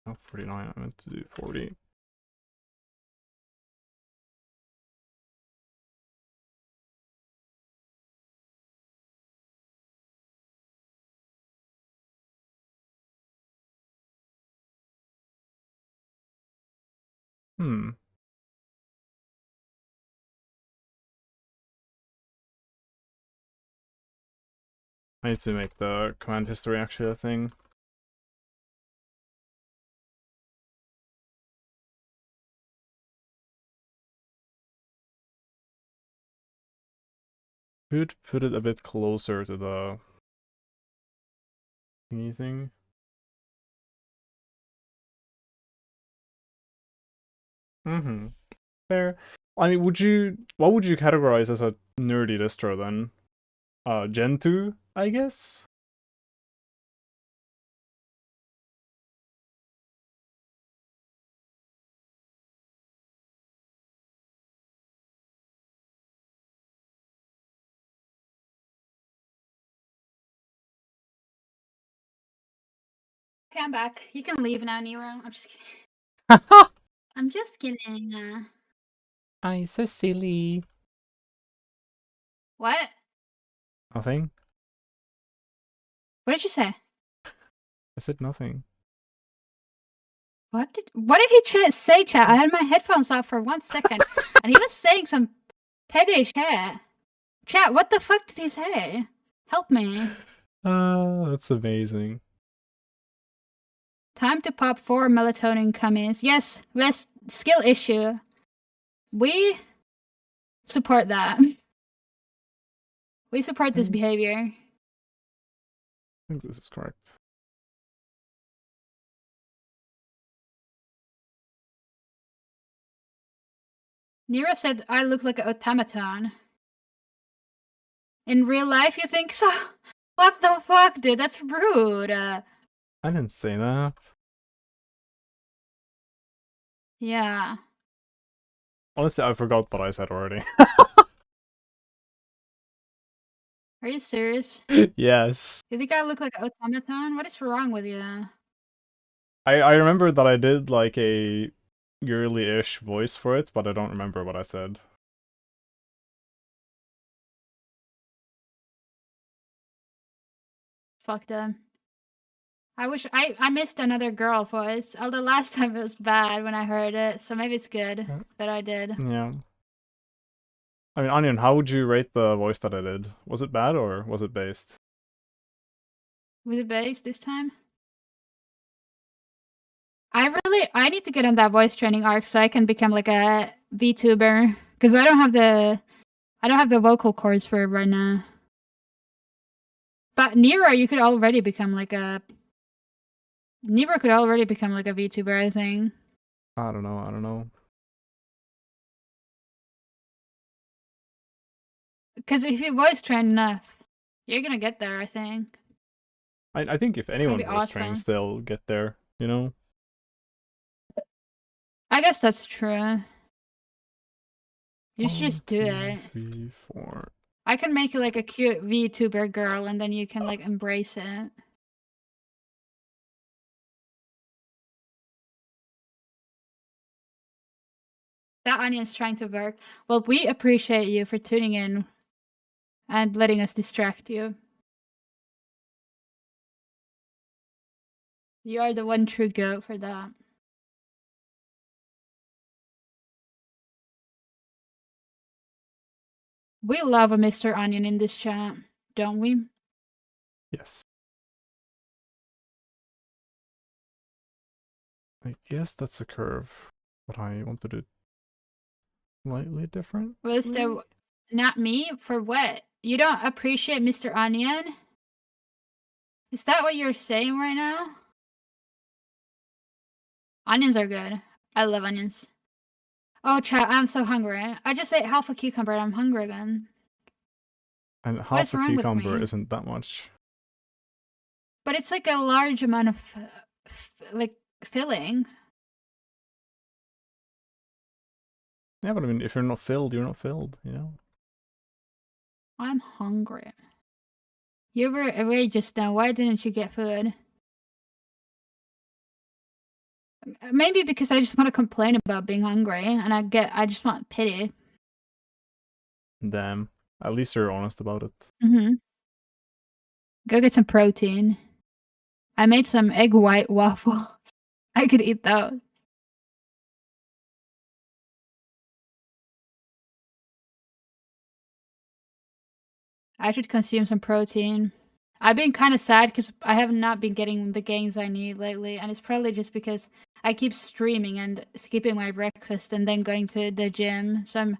Not 49, I meant to do 40. Hmm. I need to make the command history actually a thing. Could put it a bit closer to the thingy thing. Mm-hmm. Fair. I mean, what would you categorize as a nerdy distro then? Gen 2, I guess? Okay, I'm back. You can leave now, Nero. I'm just kidding. I'm just kidding. I'm so silly. What? Nothing? What did you say? I said nothing. What did he say, chat? I had my headphones off for 1 second, and he was saying some petty shit. Chat, what the fuck did he say? Help me. That's amazing. Time to pop 4 melatonin gummies. Yes, less skill issue. We support that. We support this behavior. I think this is correct. Nero said I look like an automaton. In real life, you think so? What the fuck, dude? That's rude. I didn't say that. Yeah. Honestly, I forgot what I said already. Are you serious? Yes. You think I look like an automaton? What is wrong with you? I remember that I did like a girly-ish voice for it, but I don't remember what I said. Fuck them. I wish I missed another girl voice. Although last time it was bad when I heard it, so maybe it's good that I did. Yeah. I mean, Onion, how would you rate the voice that I did? Was it bad or was it based? Was it bass this time? I need to get on that voice training arc so I can become like a VTuber. Because I don't have the vocal cords for it right now. But Nero, you could already become like a VTuber, I think. I don't know. Because if you voice train enough, you're gonna get there, I think. I think if anyone be voice trains, awesome. they'll get there, you know? I guess that's true. You should 1, just do 2, it. 3, 4. I can make you like a cute VTuber girl and then you can like embrace it. That onion's trying to work. Well, we appreciate you for tuning in and letting us distract you. You are the one true goat for that. We love a Mr. Onion in this chat, don't we? Yes. I guess that's a curve, but I want to do slightly different. Was the not me for what? You don't appreciate Mr. Onion? Is that what you're saying right now? Onions are good. I love onions. Oh, chat, I'm so hungry. I just ate half a cucumber and I'm hungry again. And What is half a wrong with cucumber me? isn't that much. But it's like a large amount of like filling. Yeah, but I mean, if you're not filled, you're not filled, you know? I'm hungry. You were away just now. Why didn't you get food? Maybe because I just want to complain about being hungry, and I just want pity. Damn. At least you're honest about it. Go get some protein. I made some egg white waffles. I could eat those. I should consume some protein. I've been kind of sad because I have not been getting the gains I need lately, and it's probably just because I keep streaming and skipping my breakfast and then going to the gym, so I'm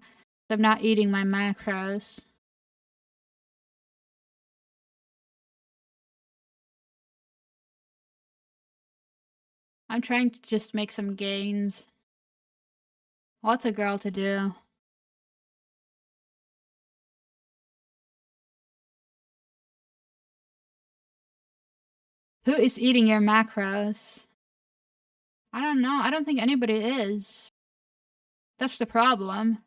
not eating my macros. I'm trying to just make some gains. What's a girl to do? Who is eating your macros? I don't know. I don't think anybody is. That's the problem.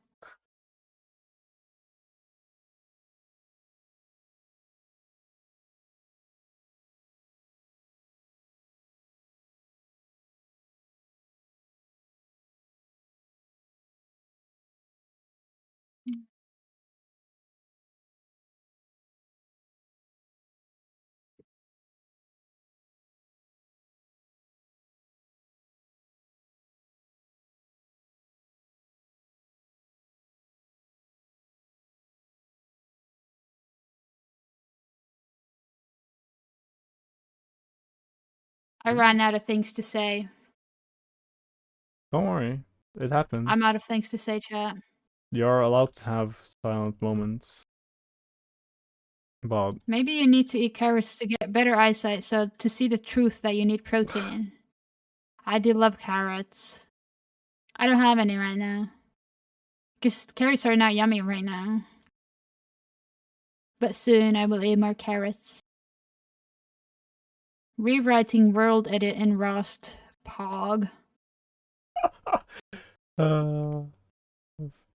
I ran out of things to say. Don't worry. It happens. I'm out of things to say, chat. You're allowed to have silent moments. But Maybe you need to eat carrots to get better eyesight, so to see the truth that you need protein. I do love carrots. I don't have any right now. Because carrots are not yummy right now. But soon I will eat more carrots. Rewriting world edit in Rust. Pog.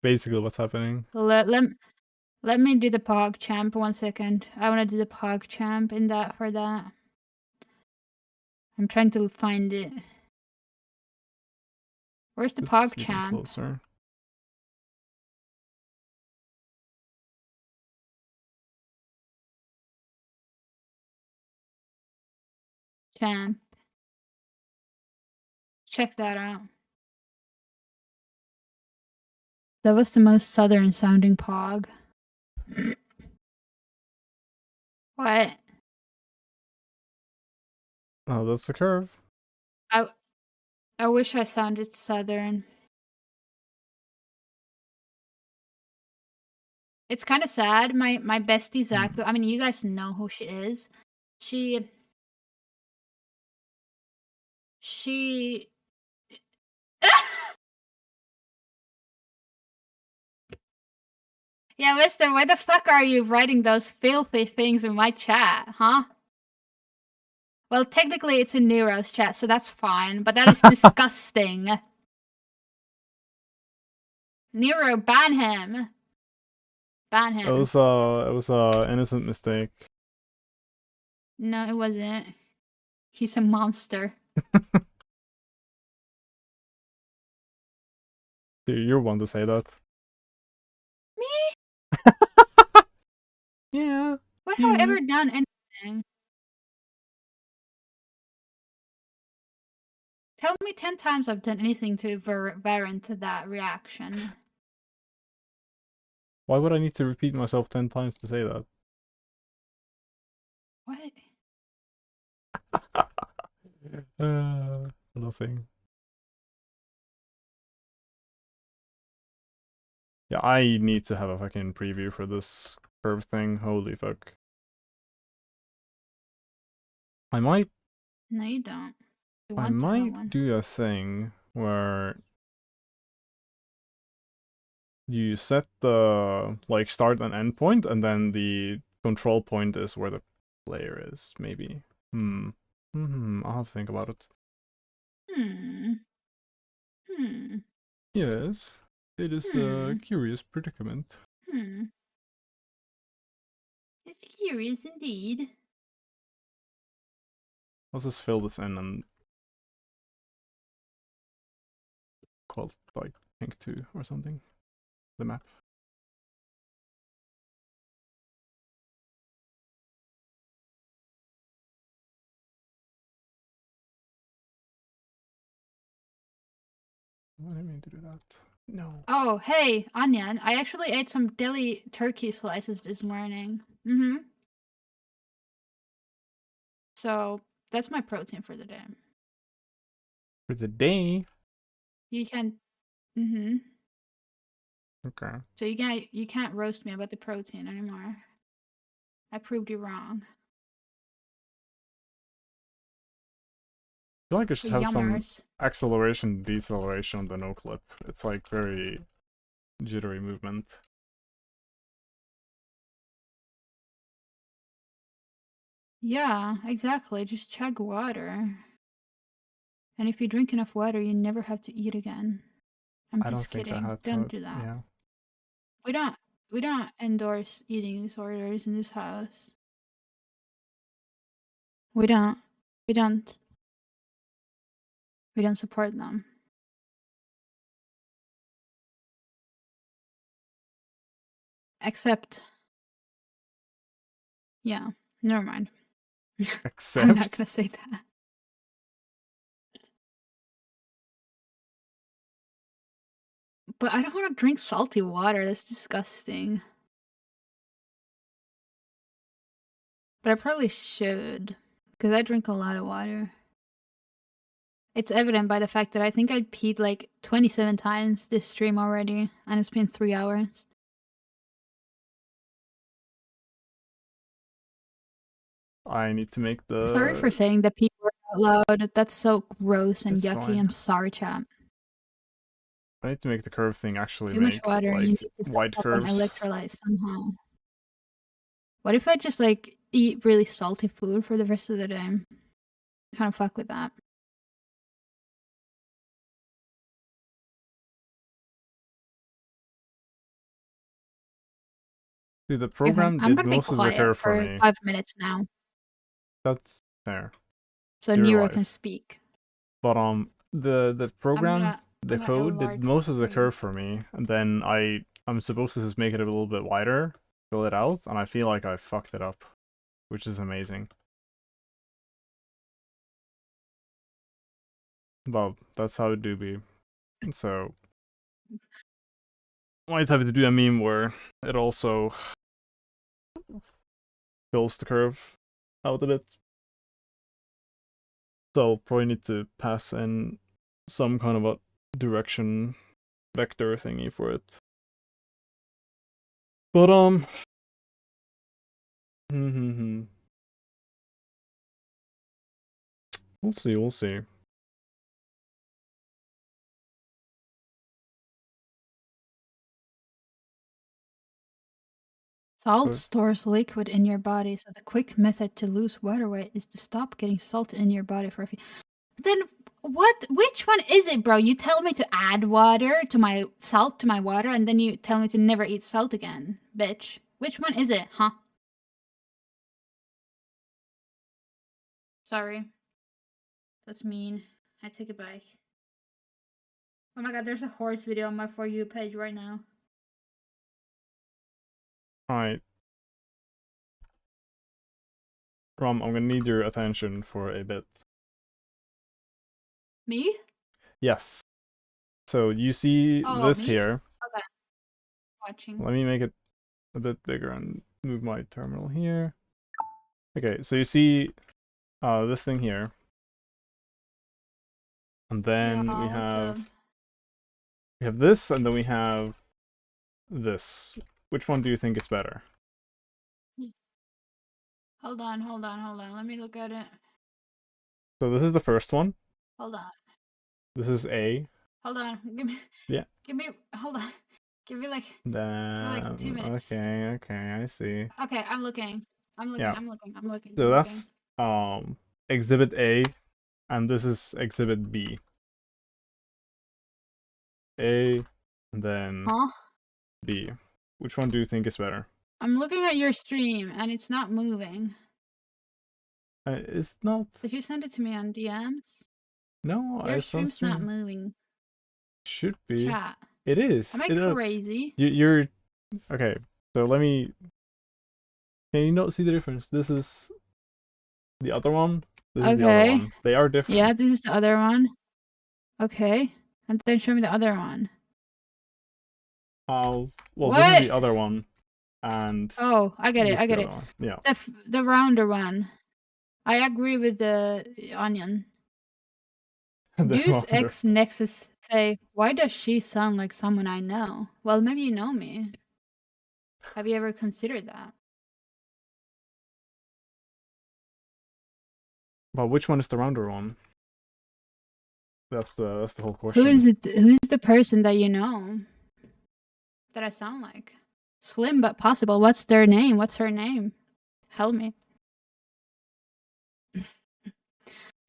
basically what's happening. Let me do the Pog champ 1 second. I want to do the Pog champ in that for that. I'm trying to find it. Where's the Pog champ? Closer. Champ. Check that out. That was the most southern sounding Pog. What? Oh, that's the curve. I wish I sounded southern. It's kind of sad. My bestie Zach. I mean, you guys know who she is. She. Yeah, Mister, why the fuck are you writing those filthy things in my chat, huh? Well, technically it's in Nero's chat, so that's fine, but that is disgusting. Nero, ban him. Ban him. It was a innocent mistake. No, it wasn't. He's a monster. Dude, you're one to say that. Me? Yeah. What have I ever done anything? Tell me 10 times I've done anything to warrant that reaction. Why would I need to repeat myself 10 times to say that? What? Nothing. Yeah, I need to have a fucking preview for this curve thing. Holy fuck. I might. No, you don't. You I want to have might one. do a thing where you set the like start and end point, and then the control point is where the player is. Maybe. I'll have to think about it. Yes, it is a curious predicament. It's curious indeed. Let's just fill this in and called like Pink 2 or something. The map. I didn't mean to do that. No. Oh, hey, Anya, I actually ate some deli turkey slices this morning. Mm-hmm. So that's my protein for the day. For the day? You can, mm-hmm. Okay. So you can't roast me about the protein anymore. I proved you wrong. I feel like I should have some Yummers. acceleration, deceleration on the no clip. It's like very jittery movement. Yeah, exactly. Just chug water. And if you drink enough water, you never have to eat again. I'm I don't just think I kidding. had Don't to. do that. Yeah. We don't endorse eating disorders in this house. We don't. We don't. We don't support them. Except, yeah, never mind. I'm not Except. gonna say that. But I don't want to drink salty water. That's disgusting. But I probably should, because I drink a lot of water. It's evident by the fact that I think I peed like 27 times this stream already, and it's been 3 hours. I need to make the. Sorry for saying the P word out loud. That's so gross and It's yucky. fine. I'm sorry, chat. I need to make the curve thing actually Too much make water. You like need to stock wide up on curves. electrolytes somehow. What if I just like eat really salty food for the rest of the day? Kind of fuck with that. See, the Okay, program I'm did gonna be most of the quiet curve for for me. 5 minutes now, That's fair. so Your Nero life. can speak. But the program, the I'm gonna code did enlarge most my of the screen. curve for me, and then I'm supposed to just make it a little bit wider, fill it out, and I feel like I fucked it up, which is amazing. But that's how it do be. So I might have to do a meme where it also fills the curve out a bit. So I'll probably need to pass in some kind of a direction vector thingy for it. But we'll see, we'll see. Salt But stores liquid in your body, so the quick method to lose water weight is to stop getting salt in your body for a few. Then what? Which one is it, bro? You tell me to add water to my salt to my water, and then you tell me to never eat salt again, bitch. Which one is it, huh? Sorry. That's mean. I take it back. Oh my god, there's a horse video on my For You page right now. alright. Rom, I'm gonna need your attention for a bit. Me? Yes. So you see Oh, this me? here. Okay. Watching. Let me make it a bit bigger and move my terminal here. Okay, so you see this thing here. And then Yeah, we have this, and then we have this. Which one do you think is better? Hold on. Let me look at it. So this is the first one. Hold on. This is A. Hold on. Give me. Yeah. Give me. Hold on. Give me like 2 minutes. Okay, I see. Okay, I'm looking. Yeah. I'm looking. So that's exhibit A, and this is exhibit B. A, and then Huh? B. Which one do you think is better? I'm looking at your stream and it's not moving. It's not. Did you send it to me on DMs? No, Your it's on stream's not stream. moving. Should be. Chat. It is. Am I It, crazy? you're okay. So let me. Can you not see the difference? This is the other one. This is the other Okay. one. They are different. Yeah, this is the other one. Okay. And then show me the other one. Well, this What? is the other one, and Oh, I get this it. I is the get other it. one. Yeah. The rounder one. I agree with the onion. The Deuce rounder. X Nexus say, why does she sound like someone I know? Well, maybe you know me. Have you ever considered that? Well, which one is the rounder one? That's the whole question. Who is it? Who's the person that you know that I sound like? Slim but possible. What's their name? What's her name? Help me.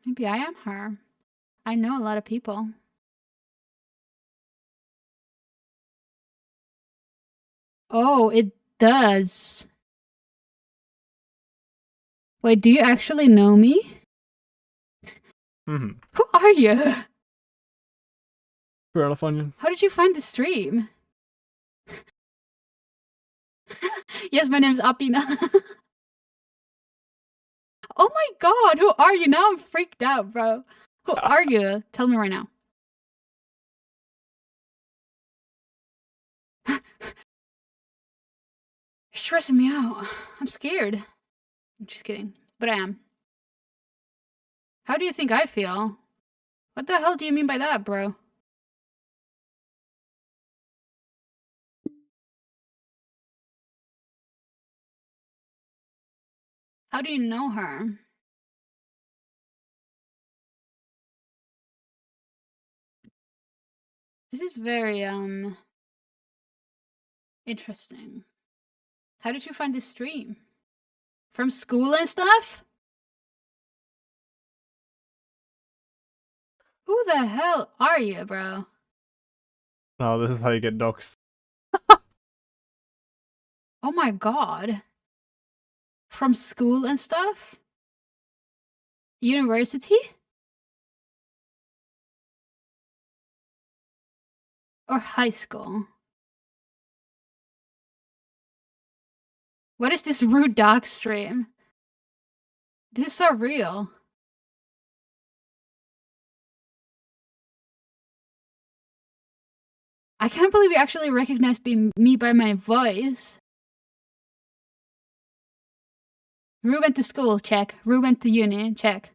Maybe I am her. I know a lot of people. Oh, it does. Wait, do you actually know me? Mm-hmm. Who are you? Fair enough, onion. How did you find the stream? Yes, my name's Apina. Oh my god, who are you? Now I'm freaked out, bro. Who are you? Tell me right now. You're stressing me out. I'm scared. I'm just kidding. But I am. How do you think I feel? What the hell do you mean by that, bro? How do you know her? This is very, interesting. How did you find this stream? From school and stuff? Who the hell are you, bro? No, this is how you get doxxed. Oh my god. From school and stuff? University? Or high school? What is this rude dog stream? This is so real. I can't believe you actually recognized me by my voice. Rue went to school, check. Rue went to uni, check.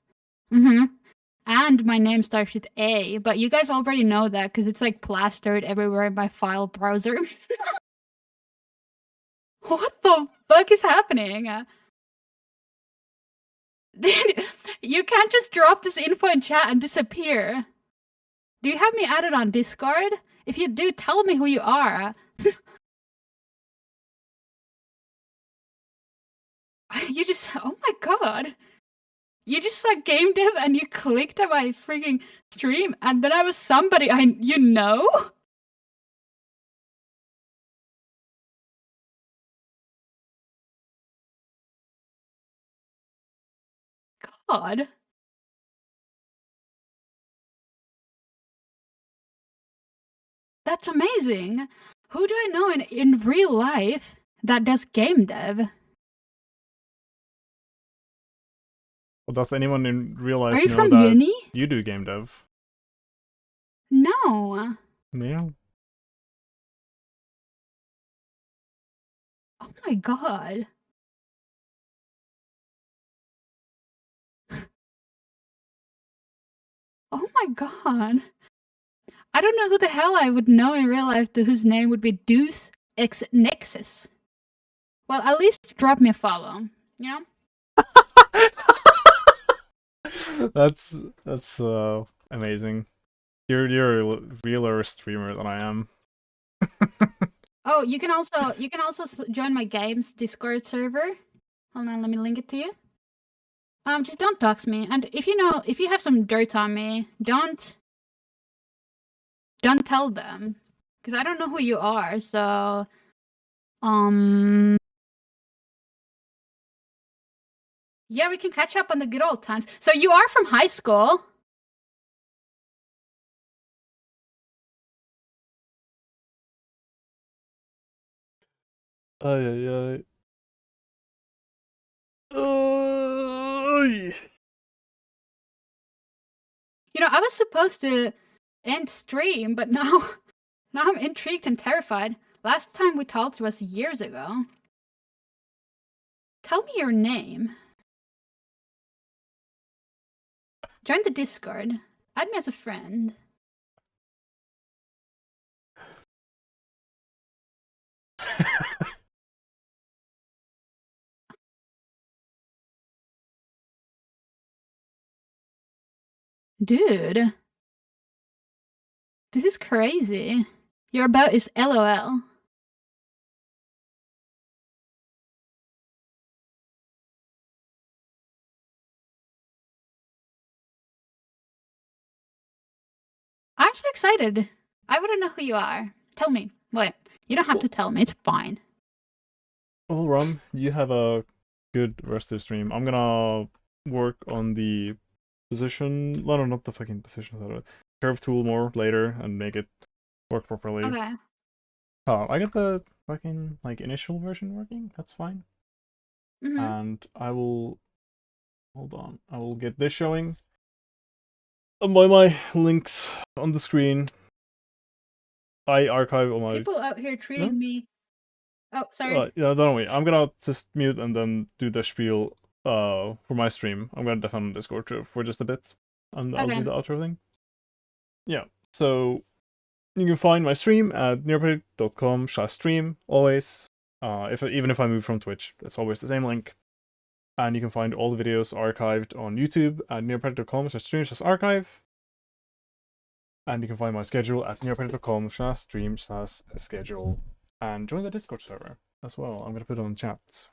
And my name starts with A, but you guys already know that because it's like plastered everywhere in my file browser. What the fuck is happening? You can't just drop this info in chat and disappear. Do you have me added on Discord? If you do, tell me who you are. You just, oh my god. You just saw game dev and you clicked on my freaking stream and then I was somebody you know? God. That's amazing. Who do I know in real life that does game dev? Well, does anyone in real life Are you know from that uni? you do game dev? No. Yeah. Oh my god. Oh my god. I don't know who the hell I would know in real life whose name would be Deuce X Nexus. Well, at least drop me a follow, you know? That's amazing. You're a realer streamer than I am. Oh, you can also join my games Discord server. Hold on, let me link it to you. Just don't dox me, and if you have some dirt on me, don't tell them, because I don't know who you are. So, yeah, we can catch up on the good old times. So you are from high school. Ay, ay, ay. Ay. You know, I was supposed to end stream, but now I'm intrigued and terrified. Last time we talked was years ago. Tell me your name. Join the Discord. Add me as a friend. Dude. This is crazy. Your about is LOL. I'm so excited. I want to know who you are. Tell me. Wait, you don't have to tell me. It's fine. Well, Rum, you have a good rest of the stream. I'm gonna work on the position. No, not the fucking position. Curve tool more later and make it work properly. Okay. Oh, I got the fucking like initial version working. That's fine. Mm-hmm. And I will hold on. I will get this showing. By my links on the screen. I archive all my. People out here treating me. Oh, sorry. Yeah, don't worry. I'm gonna just mute and then do the spiel for my stream. I'm gonna defend Discord too for just a bit. And I'll do the outro thing. Yeah. So you can find my stream at nearpredict.com/stream always. Even if I move from Twitch, it's always the same link. And you can find all the videos archived on YouTube at nearpredict.com/stream/archive. And you can find my schedule at nearpredict.com/stream/schedule. And join the Discord server as well. I'm gonna put it on chat.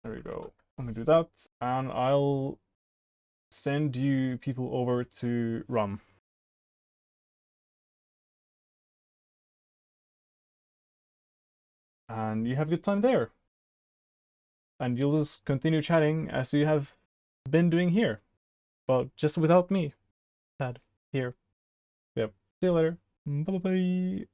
There we go. I'm gonna do that, and I'll send you people over to Rum. And you have a good time there. And you'll just continue chatting as you have been doing here. But just without me. Here. Yep. See you later. Bye-bye.